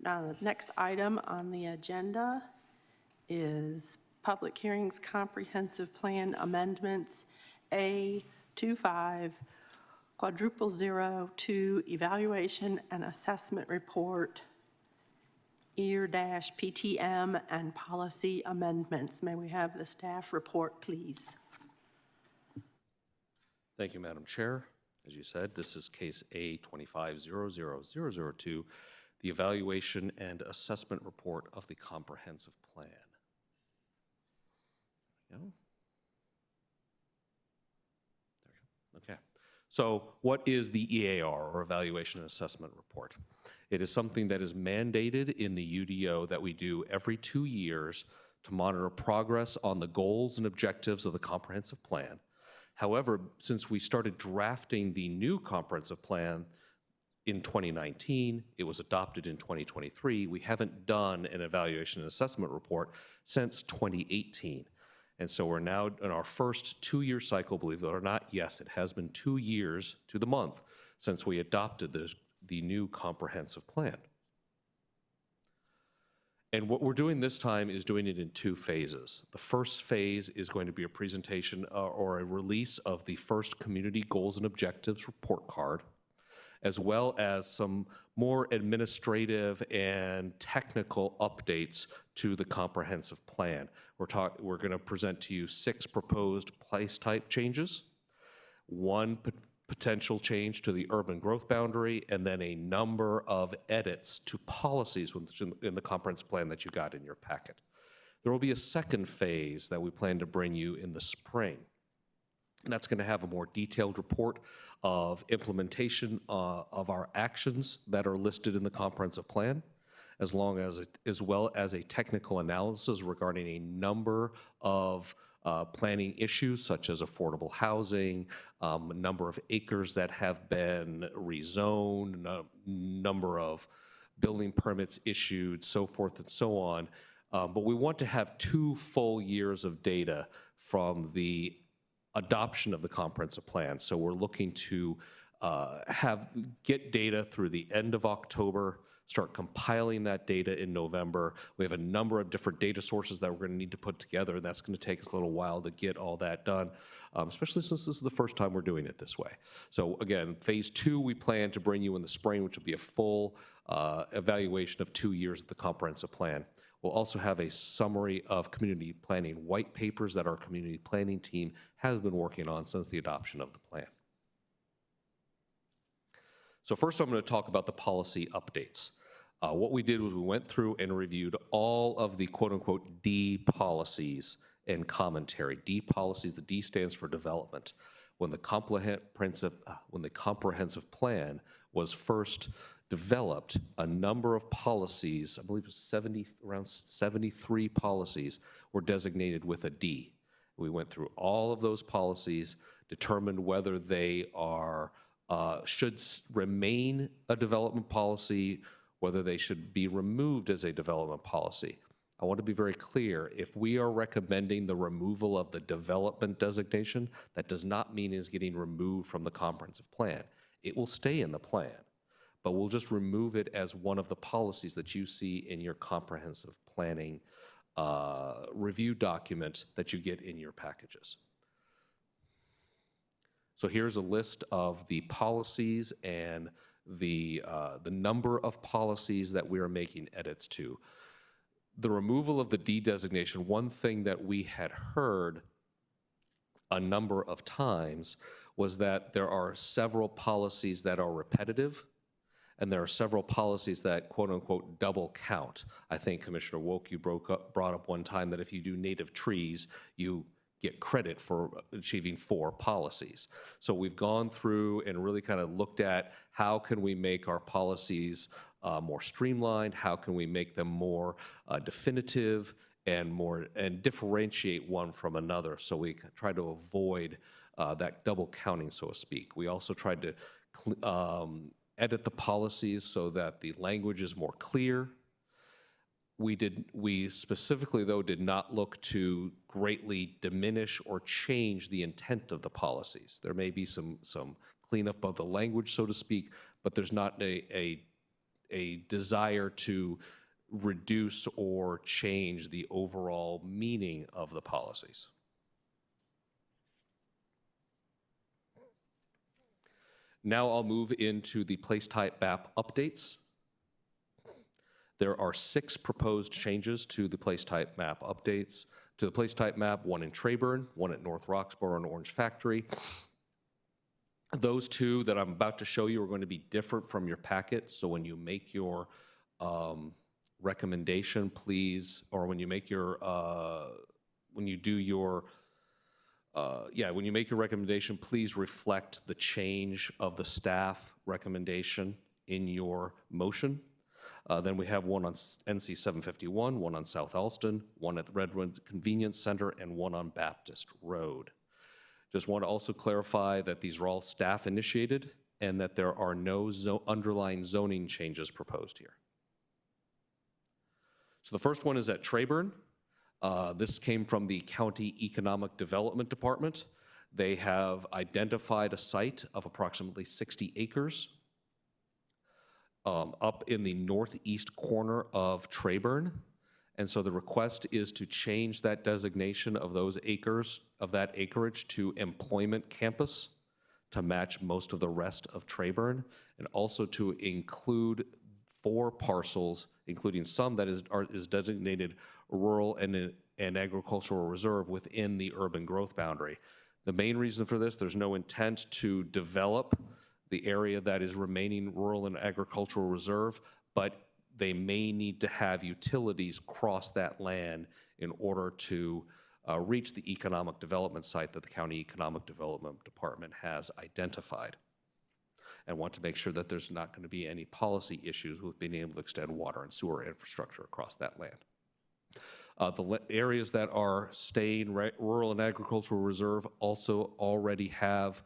Now, the next item on the agenda is Public Hearings Comprehensive Plan Amendments A25/002 Evaluation and Assessment Report, EAR-PTM, and Policy Amendments. May we have the staff report, please? Thank you, Madam Chair. As you said, this is case A2500002, the evaluation and assessment report of the comprehensive plan. There we go. Okay. So what is the EAR, or Evaluation and Assessment Report? It is something that is mandated in the UDO that we do every 2 years to monitor progress on the goals and objectives of the comprehensive plan. However, since we started drafting the new comprehensive plan in 2019, it was adopted in 2023, we haven't done an evaluation and assessment report since 2018. And so we're now in our first 2-year cycle, believe it or not. Yes, it has been 2 years to the month since we adopted the new comprehensive plan. And what we're doing this time is doing it in 2 phases. The first phase is going to be a presentation or a release of the first community goals and objectives report card, as well as some more administrative and technical updates to the comprehensive plan. We're going to present to you 6 proposed place type changes, 1 potential change to the urban growth boundary, and then a number of edits to policies in the comprehensive plan that you got in your packet. There will be a second phase that we plan to bring you in the spring. And that's going to have a more detailed report of implementation of our actions that are listed in the comprehensive plan, as well as a technical analysis regarding a number of planning issues such as affordable housing, a number of acres that have been rezoned, a number of building permits issued, so forth and so on. But we want to have 2 full years of data from the adoption of the comprehensive plan. So we're looking to get data through the end of October, start compiling that data in November. We have a number of different data sources that we're going to need to put together. That's going to take us a little while to get all that done, especially since this is the first time we're doing it this way. So again, phase 2, we plan to bring you in the spring, which will be a full evaluation of 2 years of the comprehensive plan. We'll also have a summary of community planning white papers that our community planning team has been working on since the adoption of the plan. So first I'm going to talk about the policy updates. What we did was we went through and reviewed all of the quote-unquote D policies and commentary. D policies, the D stands for development. When the comprehensive plan was first developed, a number of policies, I believe it was around 73 policies, were designated with a D. We went through all of those policies, determined whether they should remain a development policy, whether they should be removed as a development policy. I want to be very clear, if we are recommending the removal of the development designation, that does not mean it's getting removed from the comprehensive plan. It will stay in the plan, but we'll just remove it as one of the policies that you see in your comprehensive planning review document that you get in your packages. So here's a list of the policies and the number of policies that we are making edits to. The removal of the D designation, one thing that we had heard a number of times was that there are several policies that are repetitive, and there are several policies that quote-unquote double count. I think Commissioner Wolk, you brought up one time that if you do native trees, you get credit for achieving 4 policies. So we've gone through and really kind of looked at how can we make our policies more streamlined, how can we make them more definitive and differentiate one from another, so we try to avoid that double counting, so to speak. We also tried to edit the policies so that the language is more clear. We specifically, though, did not look to greatly diminish or change the intent of the policies. There may be some cleanup of the language, so to speak, but there's not a desire to reduce or change the overall meaning of the policies. Now I'll move into the place type map updates. There are 6 proposed changes to the place type map updates. To the place type map, 1 in Treyburn, 1 at North Roxborough and Orange Factory, Those two that I'm about to show you are going to be different from your packet. So when you make your recommendation, please, or when you make your, when you do your, when you make your recommendation, please reflect the change of the staff recommendation in your motion. Then we have one on NC 751, one on South Alston, one at the Redwood Convenience Center, and one on Baptist Road. Just want to also clarify that these are all staff initiated and that there are no underlying zoning changes proposed here. So the first one is at Treyburn. This came from the County Economic Development Department. They have identified a site of approximately 60 acres up in the northeast corner of Treyburn. And so the request is to change that designation of those acres, of that acreage, to employment campus to match most of the rest of Treyburn, and also to include 4 parcels, including some that is designated rural and agricultural reserve within the urban growth boundary. The main reason for this, there's no intent to develop the area that is remaining rural and agricultural reserve, but they may need to have utilities cross that land in order to reach the economic development site that the County Economic Development Department has identified, and want to make sure that there's not going to be any policy issues with being able to extend water and sewer infrastructure across that land. The areas that are staying rural and agricultural reserve also already have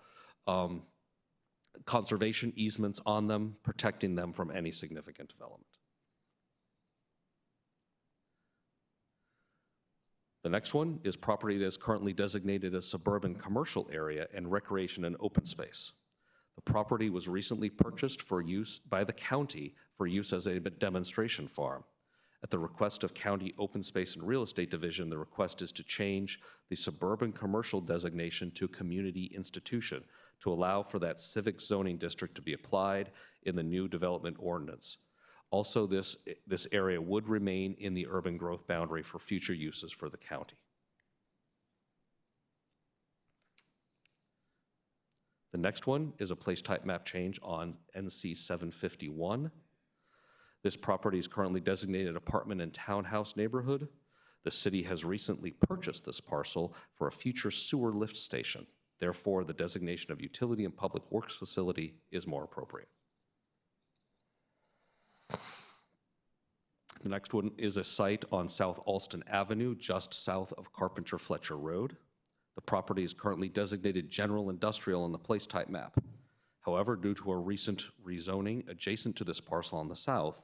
conservation easements on them, protecting them from any significant development. The next one is property that is currently designated as suburban commercial area and recreation and open space. The property was recently purchased for use by the county for use as a demonstration farm. At the request of County Open Space and Real Estate Division, the request is to change the suburban commercial designation to community institution to allow for that civic zoning district to be applied in the new development ordinance. Also, this area would remain in the urban growth boundary for future uses for the county. The next one is a place type map change on NC 751. This property is currently designated apartment and townhouse neighborhood. The city has recently purchased this parcel for a future sewer lift station. Therefore, the designation of utility and public works facility is more appropriate. The next one is a site on South Alston Avenue, just south of Carpenter Fletcher Road. The property is currently designated general industrial on the place type map. However, due to a recent rezoning adjacent to this parcel on the south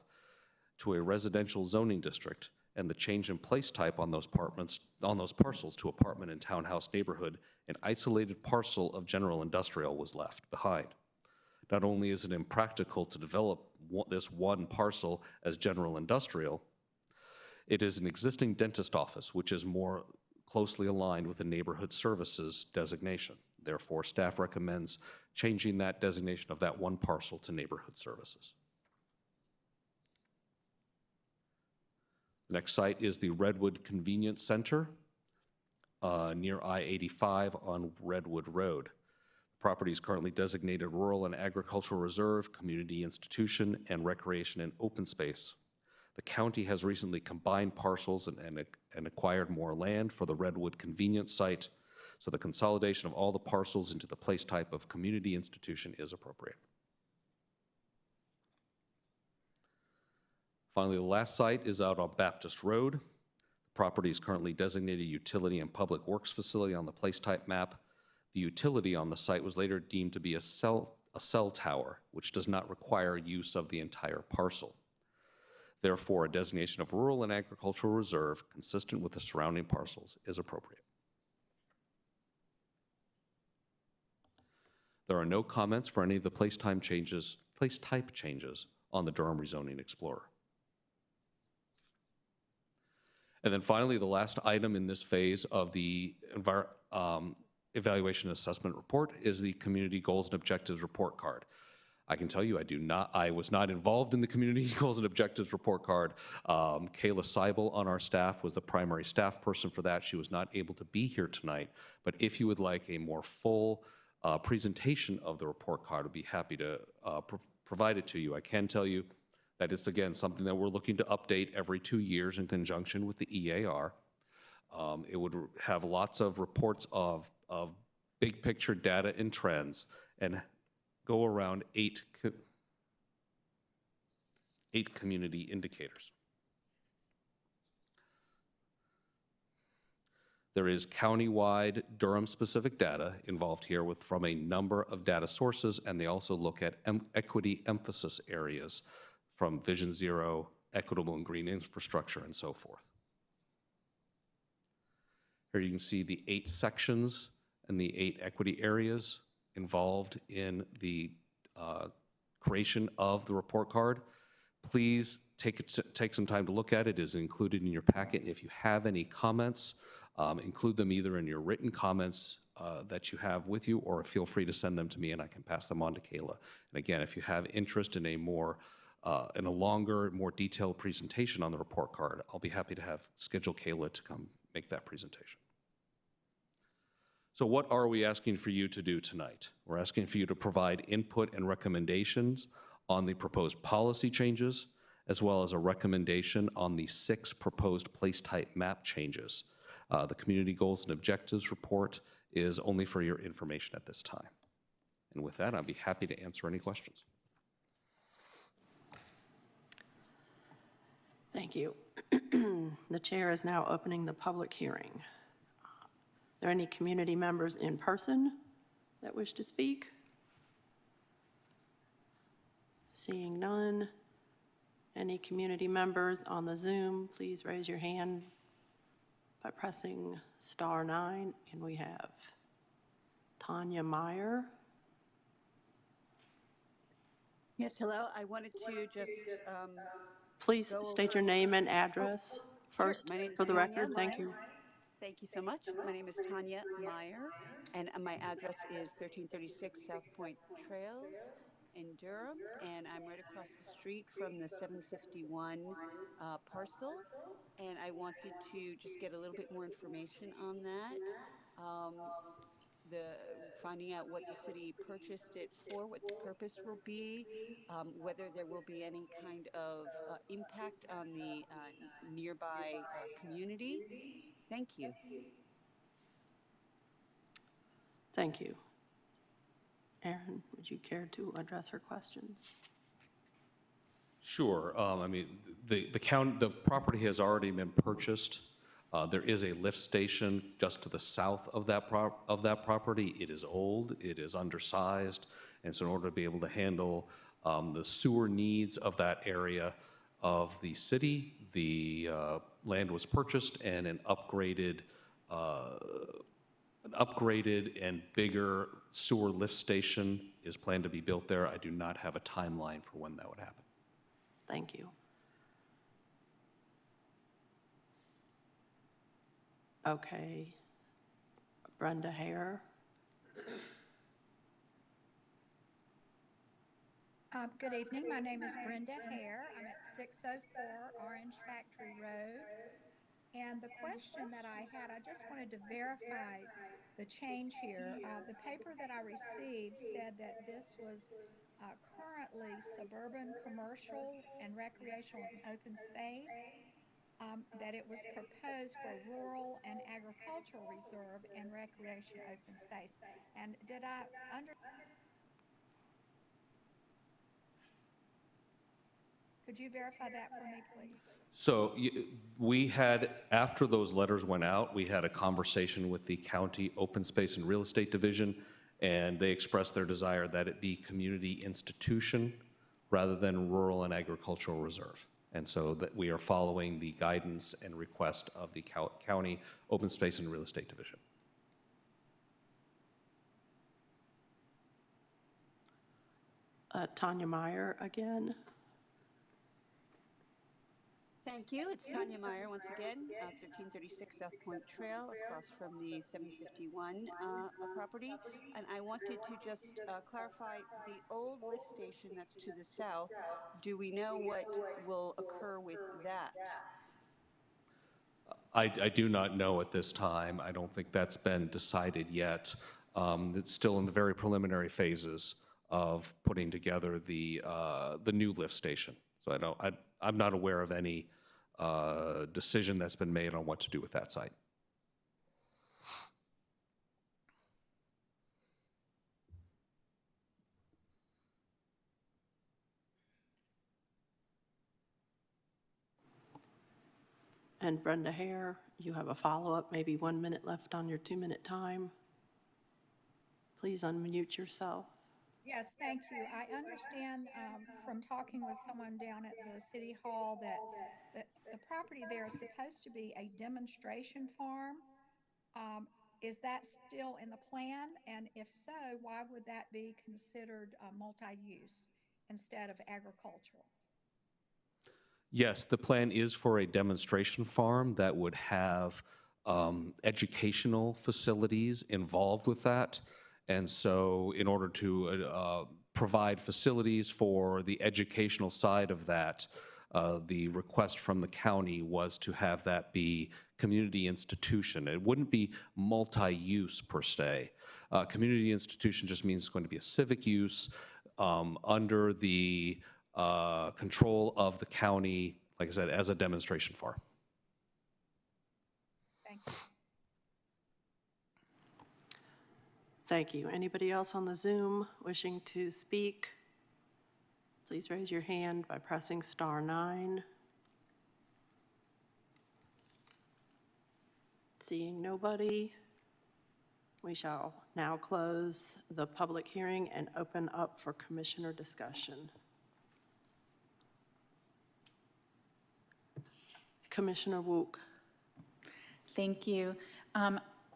to a residential zoning district and the change in place type on those parcels to apartment and townhouse neighborhood, an isolated parcel of general industrial was left behind. Not only is it impractical to develop this one parcel as general industrial, it is an existing dentist office, which is more closely aligned with the neighborhood services designation. Therefore, staff recommends changing that designation of that one parcel to neighborhood services. The next site is the Redwood Convenience Center near I-85 on Redwood Road. The property is currently designated rural and agricultural reserve, community institution, and recreation and open space. The county has recently combined parcels and acquired more land for the Redwood Convenience site, so the consolidation of all the parcels into the place type of community institution is appropriate. Finally, the last site is out on Baptist Road. The property is currently designated utility and public works facility on the place type map. The utility on the site was later deemed to be a cell tower, which does not require use of the entire parcel. Therefore, a designation of rural and agricultural reserve consistent with the surrounding parcels is appropriate. There are no comments for any of the place type changes on the Durham Rezoning Explorer. And then finally, the last item in this phase of the evaluation and assessment report is the Community Goals and Objectives Report Card. I can tell you I was not involved in the Community Goals and Objectives Report Card. Kayla Seibel on our staff was the primary staff person for that. She was not able to be here tonight, but if you would like a more full presentation of the report card, I'd be happy to provide it to you. I can tell you that it's, again, something that we're looking to update every 2 years in conjunction with the EAR. It would have lots of reports of big picture data and trends and go around eight community indicators. There is county-wide Durham-specific data involved here from a number of data sources, and they also look at equity emphasis areas from Vision Zero, equitable and green infrastructure, and so forth. Here you can see the 8 sections and the 8 equity areas involved in the creation of the report card. Please take some time to look at it. It is included in your packet. And if you have any comments, include them either in your written comments that you have with you, or feel free to send them to me and I can pass them on to Kayla. And again, if you have interest in a longer, more detailed presentation on the report card, I'll be happy to schedule Kayla to come make that presentation. So what are we asking for you to do tonight? We're asking for you to provide input and recommendations on the proposed policy changes, as well as a recommendation on the 6 proposed place type map changes. The Community Goals and Objectives report is only for your information at this time. And with that, I'd be happy to answer any questions. Thank you. The chair is now opening the public hearing. Are there any community members in person that wish to speak? Seeing none. Any community members on the Zoom, please raise your hand by pressing *9. And we have Tanya Meyer. Yes, hello. I wanted to just Please state your name and address first for the record. Thank you. Thank you so much. My name is Tanya Meyer, and my address is 1336 South Point Trails in Durham, and I'm right across the street from the 751 parcel, and I wanted to just get a little bit more information on that. Finding out what the city purchased it for, what the purpose will be, whether there will be any kind of impact on the nearby community. Thank you. Thank you. Aaron, would you care to address her questions? Sure. I mean, the property has already been purchased. There is a lift station just to the south of that property. It is old, it is undersized, and so in order to be able to handle the sewer needs of that area of the city, the land was purchased, and an upgraded and bigger sewer lift station is planned to be built there. I do not have a timeline for when that would happen. Thank you. Okay. Brenda Hare. Good evening. My name is Brenda Hare. I'm at 604 Orange Factory Road. And the question that I had, I just wanted to verify the change here. The paper that I received said that this was currently suburban commercial and recreational and open space. That it was proposed for rural and agricultural reserve and recreation open space. And did I could you verify that for me, please? So we had, after those letters went out, we had a conversation with the county open space and real estate division, and they expressed their desire that it be community institution rather than rural and agricultural reserve. And so that we are following the guidance and request of the county open space and real estate division. Tanya Meyer again. Thank you. It's Tanya Meyer once again, 1336 South Point Trail across from the 751 property. And I wanted to just clarify the old lift station that's to the south. Do we know what will occur with that? I do not know at this time. I don't think that's been decided yet. It's still in the very preliminary phases of putting together the new lift station. So I'm not aware of any decision that's been made on what to do with that site. And Brenda Hare, you have a follow-up, maybe 1 minute left on your 2-minute time. Please unmute yourself. Yes, thank you. I understand from talking with someone down at the City Hall that the property there is supposed to be a demonstration farm. Is that still in the plan? And if so, why would that be considered multi-use instead of agricultural? Yes, the plan is for a demonstration farm that would have educational facilities involved with that. And so in order to provide facilities for the educational side of that, the request from the county was to have that be community institution. It wouldn't be multi-use per se. Community institution just means it's going to be a civic use under the control of the county, like I said, as a demonstration farm. Thank you. Thank you. Anybody else on the Zoom wishing to speak? Please raise your hand by pressing *9. Seeing nobody, we shall now close the public hearing and open up for commissioner discussion. Commissioner Wook. Thank you.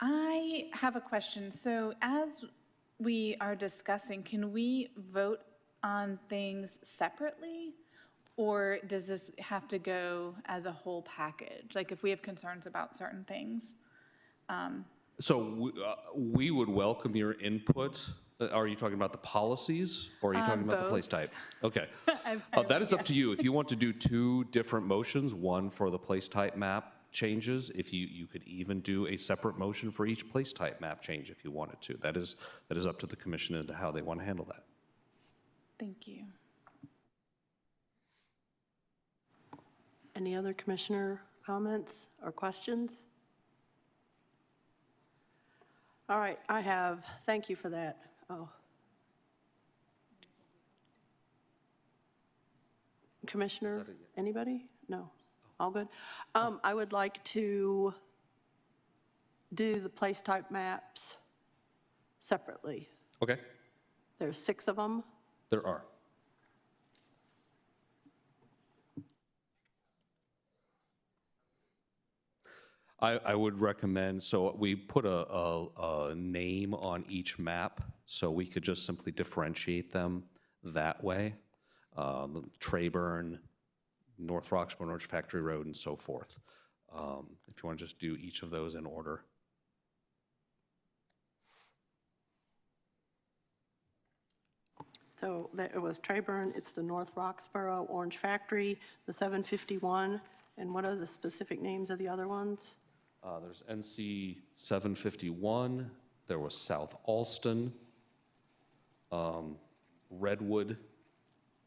I have a question. So as we are discussing, can we vote on things separately? Or does this have to go as a whole package? Like if we have concerns about certain things? So we would welcome your input. Are you talking about the policies or are you talking about the place type? Okay. That is up to you. If you want to do 2 different motions, one for the place type map changes, if you could even do a separate motion for each place type map change if you wanted to. That is up to the commission and how they want to handle that. Thank you. Any other commissioner comments or questions? All right, thank you for that. Oh. Commissioner, anybody? No, all good. I would like to do the place type maps separately. Okay. There's 6 of them. There are. I would recommend, so we put a name on each map, so we could just simply differentiate them that way. Trayburn, North Roxborough, Orange Factory Road, and so forth. If you want to just do each of those in order. So it was Trayburn, it's the North Roxborough, Orange Factory, the 751, and what are the specific names of the other ones? There's NC 751, there was South Alston, Redwood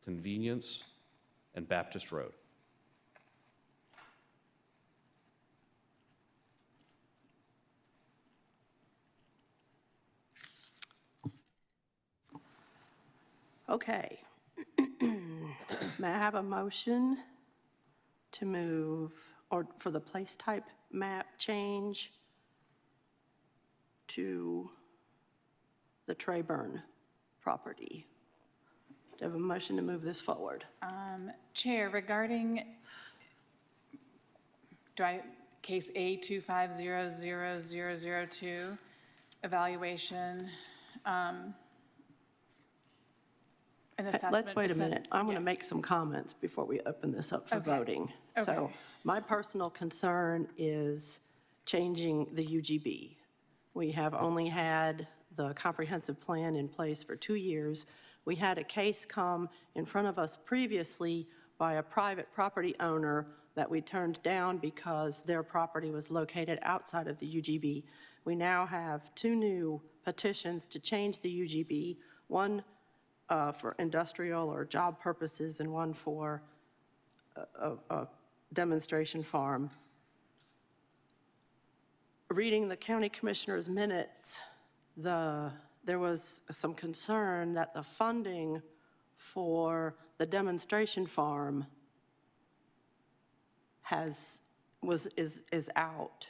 Convenience, and Baptist Road. Okay. May I have a motion to move, or for the place type map change to the Trayburn property? Do I have a motion to move this forward? Chair, regarding case A2500002, evaluation, an assessment. Let's wait a minute. I'm going to make some comments before we open this up for voting. So my personal concern is changing the UGB. We have only had the comprehensive plan in place for 2 years. We had a case come in front of us previously by a private property owner that we turned down because their property was located outside of the UGB. We now have 2 new petitions to change the UGB, one for industrial or job purposes and one for a demonstration farm. Reading the county commissioner's minutes, there was some concern that the funding for the demonstration farm is out.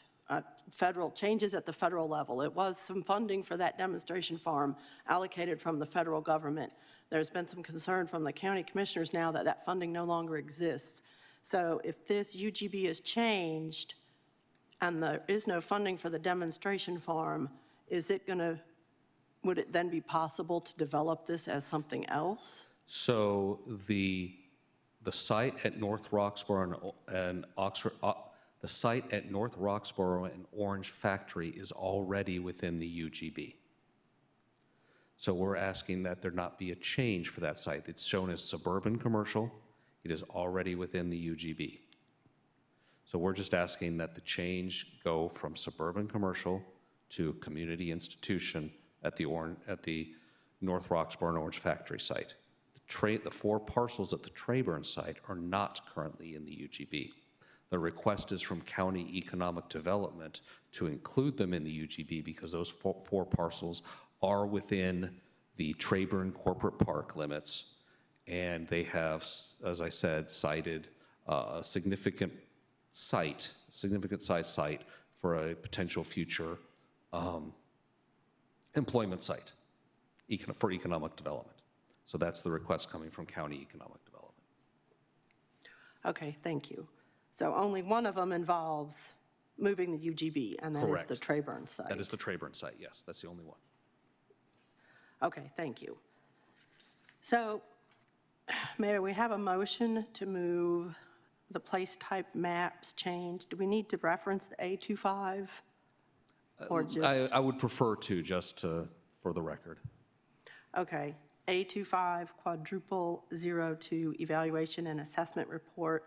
Federal changes at the federal level. It was some funding for that demonstration farm allocated from the federal government. There's been some concern from the county commissioners now that that funding no longer exists. So if this UGB is changed and there is no funding for the demonstration farm, would it then be possible to develop this as something else? So the site at North Roxborough and Oxford, the site at North Roxborough and Orange Factory is already within the UGB. So we're asking that there not be a change for that site. It's shown as suburban commercial. It is already within the UGB. So we're just asking that the change go from suburban commercial to community institution at the North Roxborough and Orange Factory site. The 4 parcels at the Trayburn site are not currently in the UGB. The request is from County Economic Development to include them in the UGB because those 4 parcels are within the Trayburn Corporate Park limits, and they have, as I said, cited a significant size site for a potential future employment site for economic development. So that's the request coming from County Economic Development. Okay, thank you. So only one of them involves moving the UGB, and that is the Trayburn site. That is the Trayburn site, yes. That's the only one. Okay, thank you. So, Mayor, we have a motion to move the place type maps change. Do we need to reference the A25? Or just? I would prefer to, just for the record. Okay, A25 quadruple 02 evaluation and assessment report.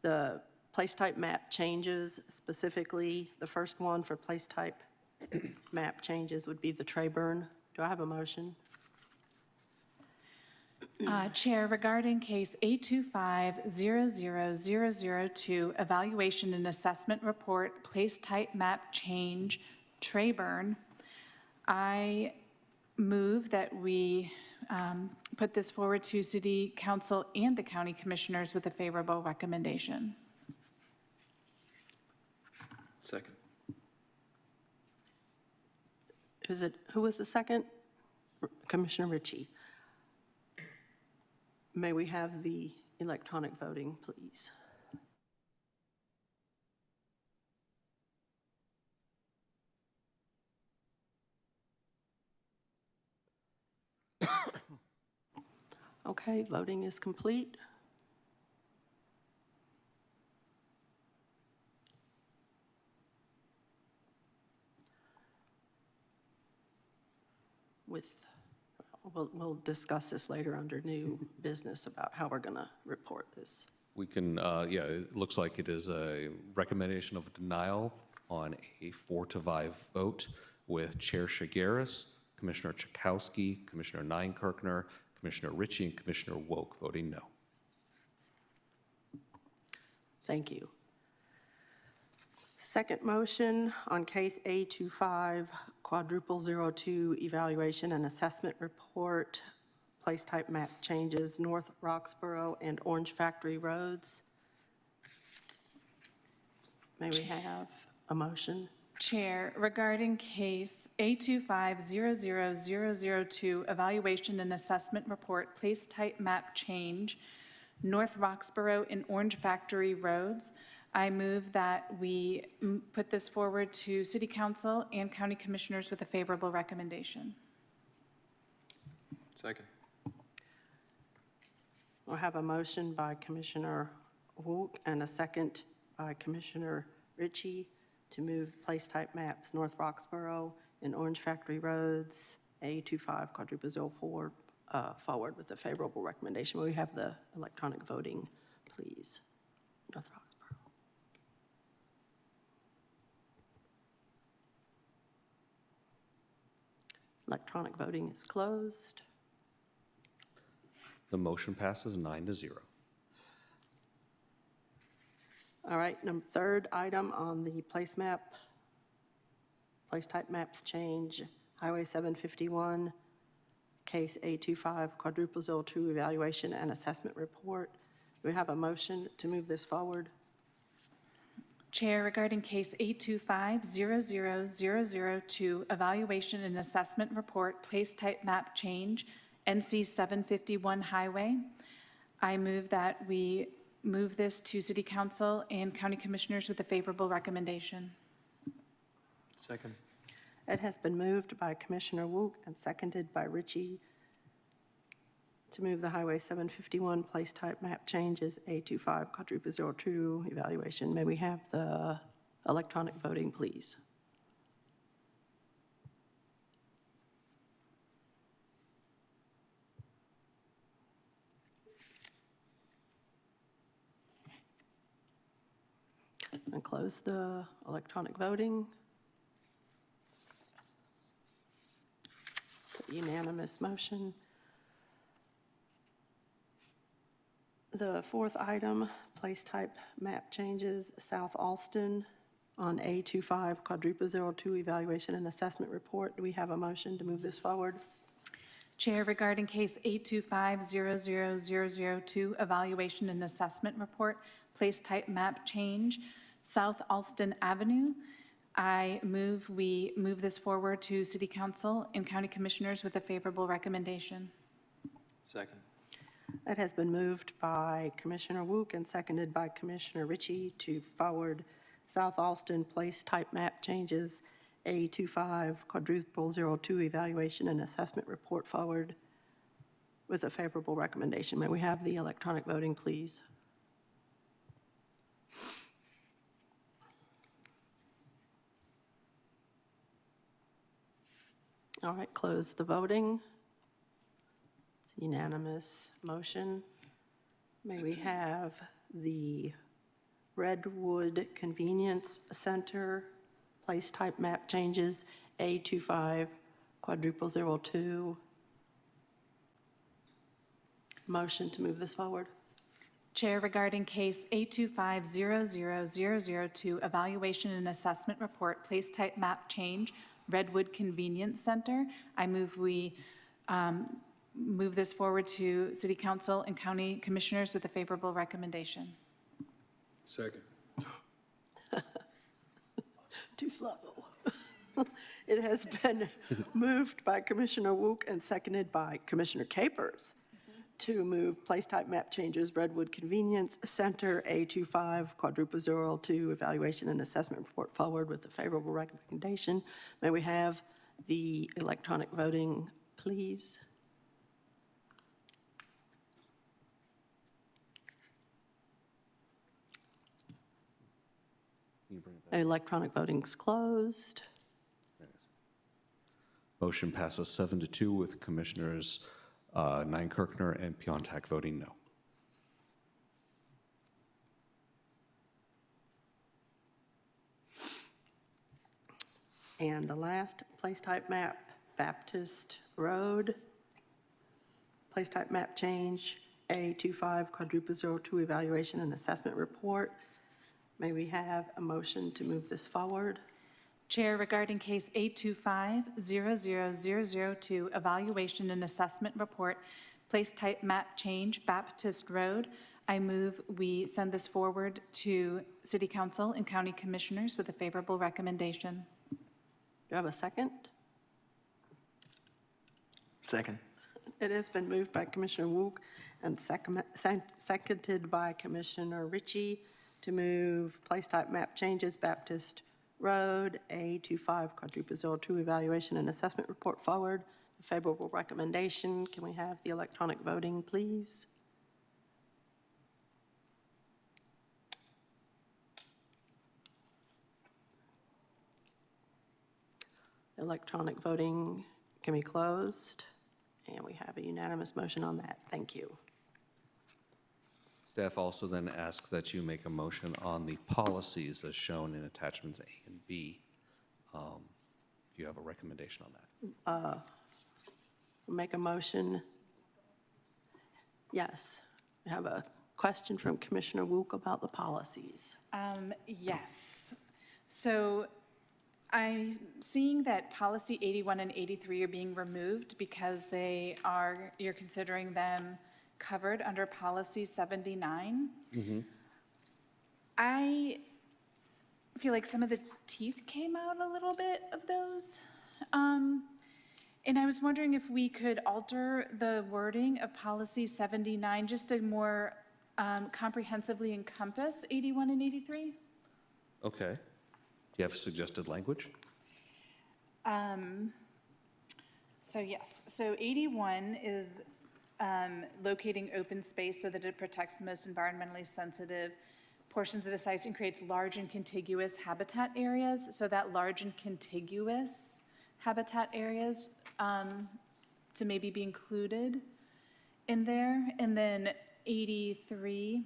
The place type map changes, specifically the first one for place type map changes would be the Trayburn. Do I have a motion? Chair, regarding case 825-00002, evaluation and assessment report, place type map change, Trayburn, I move that we put this forward to City Council and the County Commissioners with a favorable recommendation. Second. Who was the second? Commissioner Ritchie. May we have the electronic voting, please? Okay, voting is complete. We'll discuss this later under new business about how we're going to report this. We can, yeah, it looks like it is a recommendation of denial on a 4-5 vote with Chair Shigaris, Commissioner Chakowski, Commissioner Neinkirkner, Commissioner Ritchie, and Commissioner Woke voting no. Thank you. Second motion on case A25 quadruple 02 evaluation and assessment report, place type map changes, North Roxborough and Orange Factory Roads. May we have a motion? Chair, regarding case A25-00002, evaluation and assessment report, place type map change, North Roxborough and Orange Factory Roads, I move that we put this forward to City Council and County Commissioners with a favorable recommendation. Second. We'll have a motion by Commissioner Wook and a second by Commissioner Ritchie to move place type maps North Roxborough and Orange Factory Roads, A25 quadruple 04 forward with a favorable recommendation. Will we have the electronic voting, please? North Roxborough. Electronic voting is closed. The motion passes 9-0. All right, third item on the place type maps change, Highway 751, case A25-02 evaluation and assessment report. Do we have a motion to move this forward? Chair, regarding case 825-00002, evaluation and assessment report, place type map change, NC 751 highway, I move that we move this to City Council and County Commissioners with a favorable recommendation. Second. It has been moved by Commissioner Wook and seconded by Ritchie to move the Highway 751 place type map changes A25-02 evaluation. May we have the electronic voting, please? And close the electronic voting. Unanimous motion. The fourth item, place type map changes, South Alston on A25-02 evaluation and assessment report. Do we have a motion to move this forward? Chair, regarding case 825-00002, evaluation and assessment report, place type map change, South Alston Avenue, I move we move this forward to City Council and County Commissioners with a favorable recommendation. Second. It has been moved by Commissioner Wook and seconded by Commissioner Ritchie to forward South Alston place type map changes A25-02 evaluation and assessment report forward with a favorable recommendation. May we have the electronic voting, please? All right, close the voting. It's a unanimous motion. May we have the Redwood Convenience Center place type map changes A25-02. Motion to move this forward. Chair, regarding case 825-00002, evaluation and assessment report, place type map change, Redwood Convenience Center, I move we move this forward to City Council and County Commissioners with a favorable recommendation. Second. Too slow. It has been moved by Commissioner Wook and seconded by Commissioner Capers to move place type map changes Redwood Convenience Center A25-02 evaluation and assessment report forward with a favorable recommendation. May we have the electronic voting, please? Electronic voting's closed. Motion passes 7-2 with Commissioners Nine-Kirkner and Piontek voting no. And the last place type map, Baptist Road. Place type map change, A25-02 evaluation and assessment report. May we have a motion to move this forward? Chair, regarding case 825-00002, evaluation and assessment report, place type map change, Baptist Road, I move we send this forward to City Council and County Commissioners with a favorable recommendation. Do I have a second? Second. It has been moved by Commissioner Wook and seconded by Commissioner Ritchie to move place type map changes Baptist Road A25-02 evaluation and assessment report forward. A favorable recommendation. Can we have the electronic voting, please? Electronic voting can be closed. And we have a unanimous motion on that. Thank you. Staff also then asks that you make a motion on the policies as shown in attachments A and B. If you have a recommendation on that. Make a motion. Yes. I have a question from Commissioner Wook about the policies. Yes. So I'm seeing that policy 81 and 83 are being removed because you're considering them covered under policy 79. I feel like some of the teeth came out a little bit of those. And I was wondering if we could alter the wording of policy 79 just to more comprehensively encompass 81 and 83. Okay. Do you have suggested language? So yes, so 81 is locating open space so that it protects the most environmentally sensitive portions of the sites and creates large and contiguous habitat areas. So that large and contiguous habitat areas to maybe be included in there. And then 83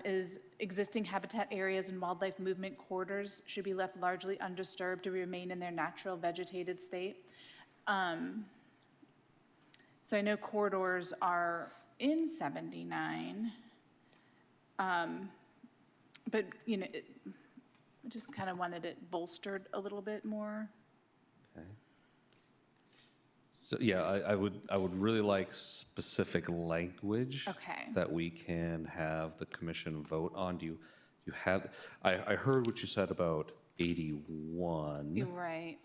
is existing habitat areas and wildlife movement corridors should be left largely undisturbed to remain in their natural vegetated state. So I know corridors are in 79, but you know, I just kind of wanted it bolstered a little bit more. Okay. So yeah, I would really like specific language that we can have the commission vote on. Do you have? I heard what you said about 81. You're right.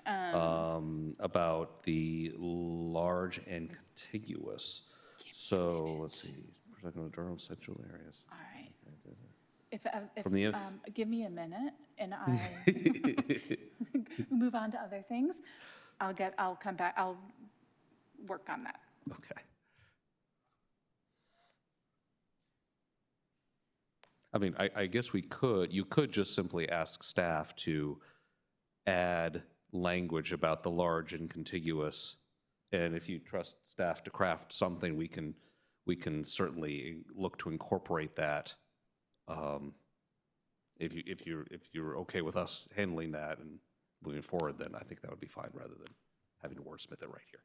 About the large and contiguous. So let's see, protecting the Durham central areas. All right. Okay. If give me a minute and I move on to other things, I'll come back. I'll work on that. Okay. I mean, I guess you could just simply ask staff to add language about the large and contiguous. And if you trust staff to craft something, we can certainly look to incorporate that. If you're okay with us handling that and moving forward, then I think that would be fine rather than having to wordsmith it right here.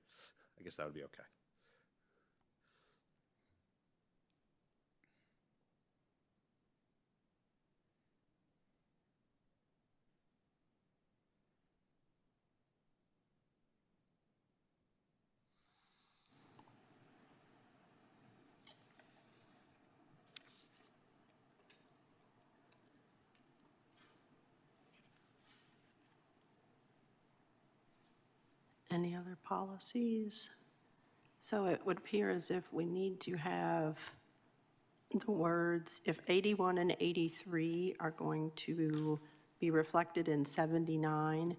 I guess that would be okay. Any other policies? So it would appear as if we need to have the words, if 81 and 83 are going to be reflected in 79,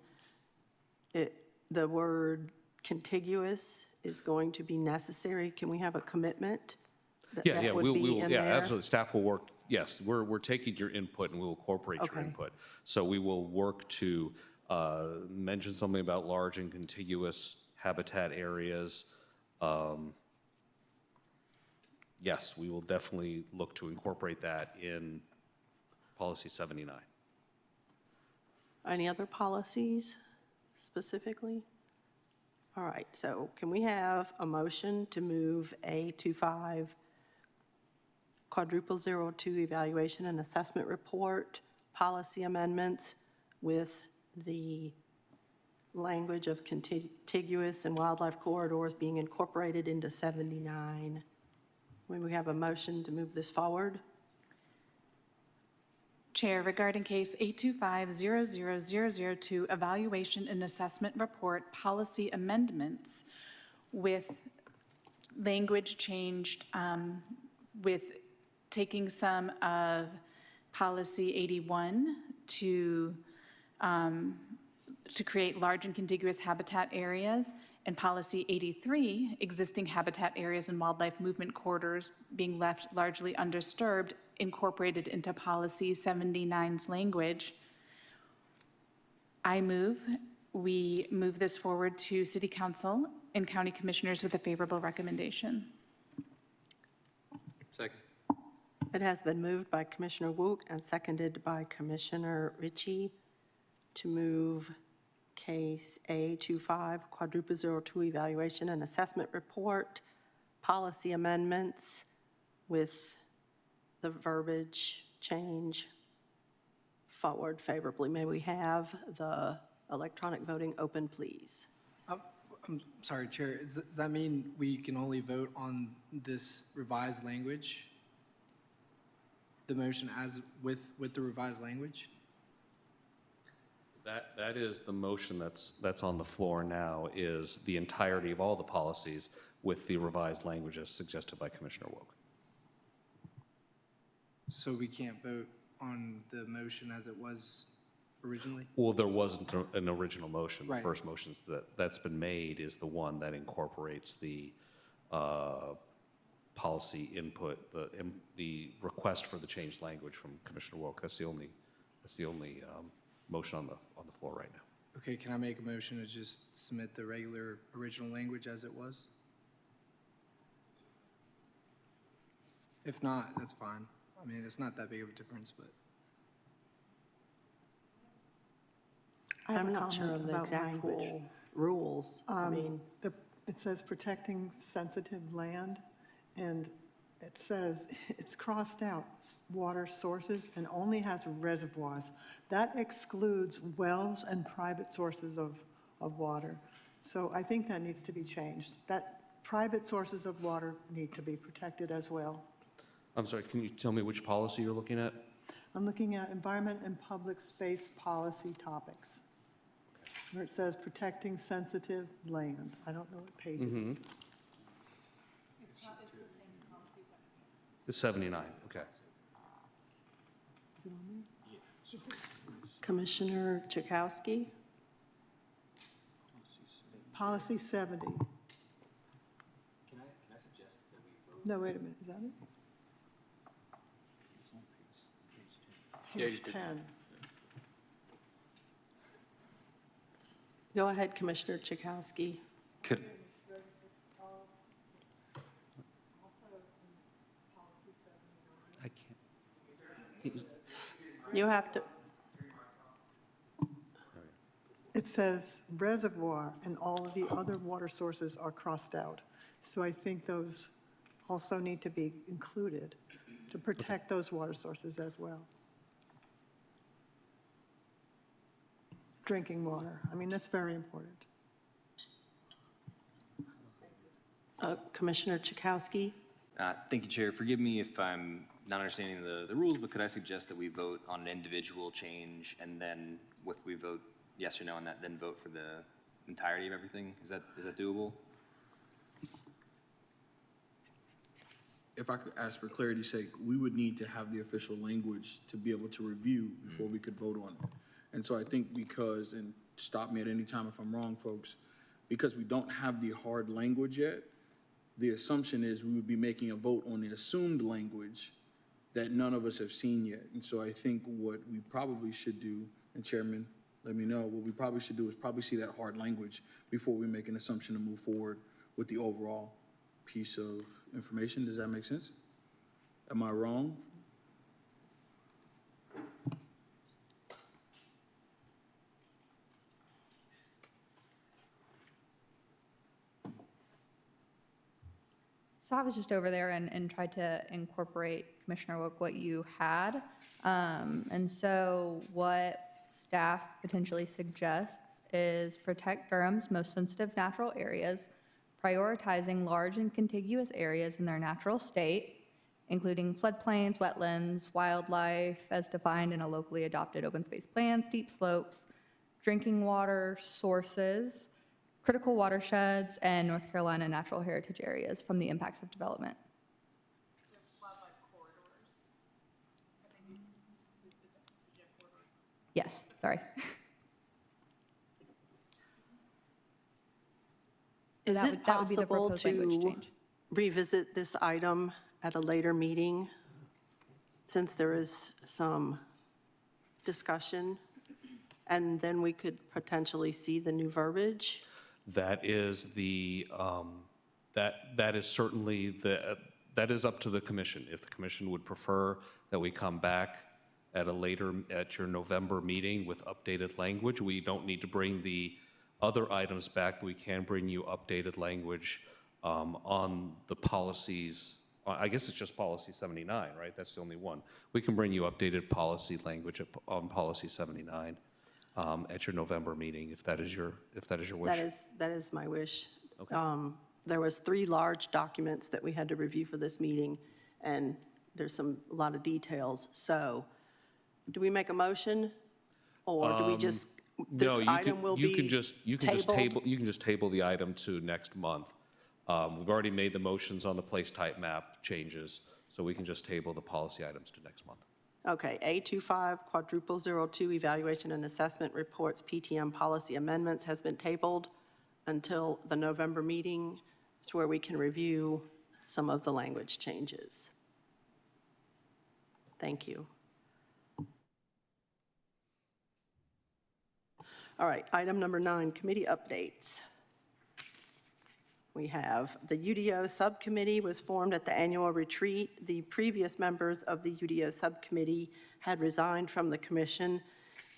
the word contiguous is going to be necessary. Can we have a commitment that Yeah, that would be in there? absolutely. Staff will work, yes, we're taking your input and we'll incorporate your input. So we will work to mention something about large and contiguous habitat areas. Yes, we will definitely look to incorporate that in policy 79. Any other policies specifically? All right, so can we have a motion to move A25 quadruple 02 evaluation and assessment report policy amendments with the language of contiguous and wildlife corridors being incorporated into 79? When we have a motion to move this forward? Chair, regarding case 825-00002, evaluation and assessment report policy amendments with language changed with taking some of policy 81 to create large and contiguous habitat areas, and policy 83, existing habitat areas and wildlife movement corridors being left largely undisturbed, incorporated into policy 79's language. We move this forward to City Council and County Commissioners with a favorable recommendation. Second. It has been moved by Commissioner Wook and seconded by Commissioner Ritchie to move case A25 quadruple 02 evaluation and assessment report, policy amendments with the verbiage change forward favorably. May we have the electronic voting open, please? I'm sorry, Chair, does that mean we can only vote on this revised language? The motion as with the revised language? That is the motion that's on the floor now, is the entirety of all the policies with the revised language as suggested by Commissioner Woke. So we can't vote on the motion as it was originally? Well, there wasn't an original motion. The Right. first motion that's been made is the one that incorporates the policy input, the request for the changed language from Commissioner Woke. That's the only motion on the floor right now. Okay, can I make a motion to just submit the regular original language as it was? If not, that's fine. I mean, it's not that big of a difference, but. I have a I'm not sure comment of the about exact language. rules. I mean, It says protecting sensitive land, and it says, it's crossed out, water sources, and only has reservoirs. That excludes wells and private sources of water. So I think that needs to be changed. That private sources of water need to be protected as well. I'm sorry, can you tell me which policy you're looking at? I'm looking at environment and public space policy topics, where it says protecting sensitive land. I don't know what page it is. It's 79, okay. Is it on there? Commissioner Chakowski? Policy 70. Can I suggest that we vote? No, wait a minute, is that it? Yeah, you Page did. 10. Go ahead, Commissioner Chakowski. Could, I can't. You have to, It says reservoir, and all of the other water sources are crossed out. So I think those also need to be included to protect those water sources as well. Drinking water, I mean, that's very important. Commissioner Chakowski? Thank you, Chair. Forgive me if I'm not understanding the rules, but could I suggest that we vote on an individual change and then if we vote yes or no on that, then vote for the entirety of everything? Is that doable? If I could ask for clarity's sake, we would need to have the official language to be able to review before we could vote on it. And so I think because, and stop me at any time if I'm wrong, folks, because we don't have the hard language yet, the assumption is we would be making a vote on the assumed language that none of us have seen yet. And so I think what we probably should do, and Chairman, let me know, what we probably should do is probably see that hard language before we make an assumption to move forward with the overall piece of information. Does that make sense? Am I wrong? So I was just over there and tried to incorporate, Commissioner Wook, what you had. And so what staff potentially suggests is protect Durham's most sensitive natural areas, prioritizing large and contiguous areas in their natural state, including floodplains, wetlands, wildlife, as defined in a locally adopted open space plan, steep slopes, drinking water sources, critical watersheds, and North Carolina natural heritage areas from the impacts of development. Yes, sorry. Is That it would be the possible proposed language to change. revisit this item at a later meeting, since there is some discussion, and then we could potentially see the new verbiage? That is that is certainly That is up to the commission. If the commission would prefer that we come back at your November meeting with updated language, we don't need to bring the other items back, but we can bring you updated language on the policies. I guess it's just policy 79, right? That's the only one. We can bring you updated policy language on policy 79 at your November meeting, if that is your wish. That is my wish. Okay. There was 3 large documents that we had to review for this meeting, and there's a lot of details. So do we make a motion, or do we just, No, this item will be you can just table the item to next month. We've already made the motions on the place type map changes, so we can just table the policy items to next month. Okay, A25-02 evaluation and assessment reports PTM policy amendments has been tabled until the November meeting, to where we can review some of the language changes. Thank you. All right, item number 9, committee updates. We have the UDO subcommittee was formed at the annual retreat. The previous members of the UDO subcommittee had resigned from the commission.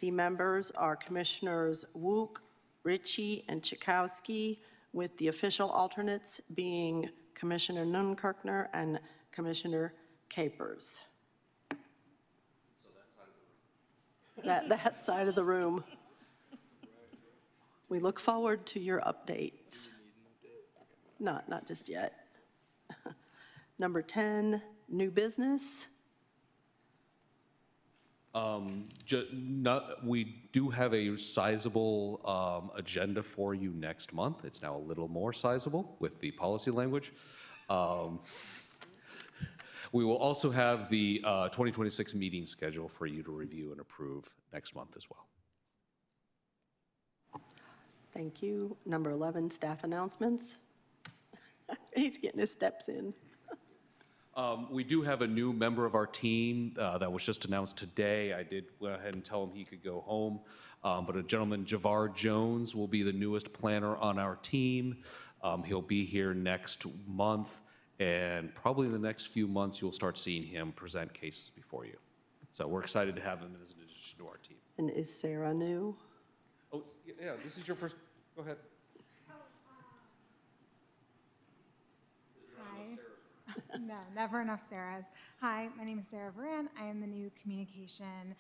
The members are Commissioners Wook, Ritchie, and Chakowski, with the official alternates being Commissioner Nunnkirkner and Commissioner Capers. That side of the room. We look forward to your updates. Not just yet. Number 10, new business. We do have a sizable agenda for you next month. It's now a little more sizable with the policy language. We will also have the 2026 meeting schedule for you to review and approve next month as well. Thank you. Number 11, staff announcements. He's getting his steps in. We do have a new member of our team that was just announced today. I did go ahead and tell him he could go home. But a gentleman, Javar Jones, will be the newest planner on our team. He'll be here next month, and probably in the next few months, you'll start seeing him present cases before you. So we're excited to have him as an addition to our team. And is Sarah new? Oh, yeah, this is your first, go ahead. Hi. No, never enough Sarahs. Hi, my name is Sarah Varan. I am the new communication,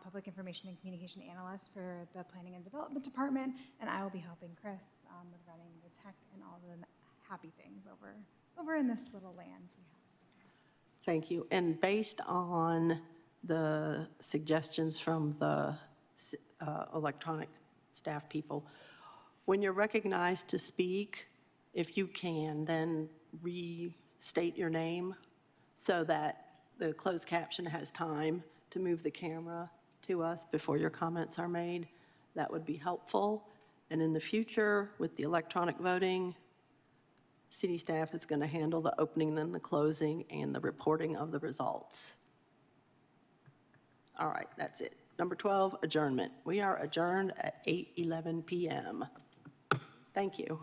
public information and communication analyst for the Planning and Development Department, and I will be helping Chris with running the tech and all the happy things over in this little land we have. Thank you. And based on the suggestions from the electronic staff people, when you're recognized to speak, if you can, then restate your name so that the closed caption has time to move the camera to us before your comments are made. That would be helpful. And in the future, with the electronic voting, city staff is going to handle the opening and the closing and the reporting of the results. All right, that's it. Number 12, adjournment. We are adjourned at 8:11 p.m. Thank you.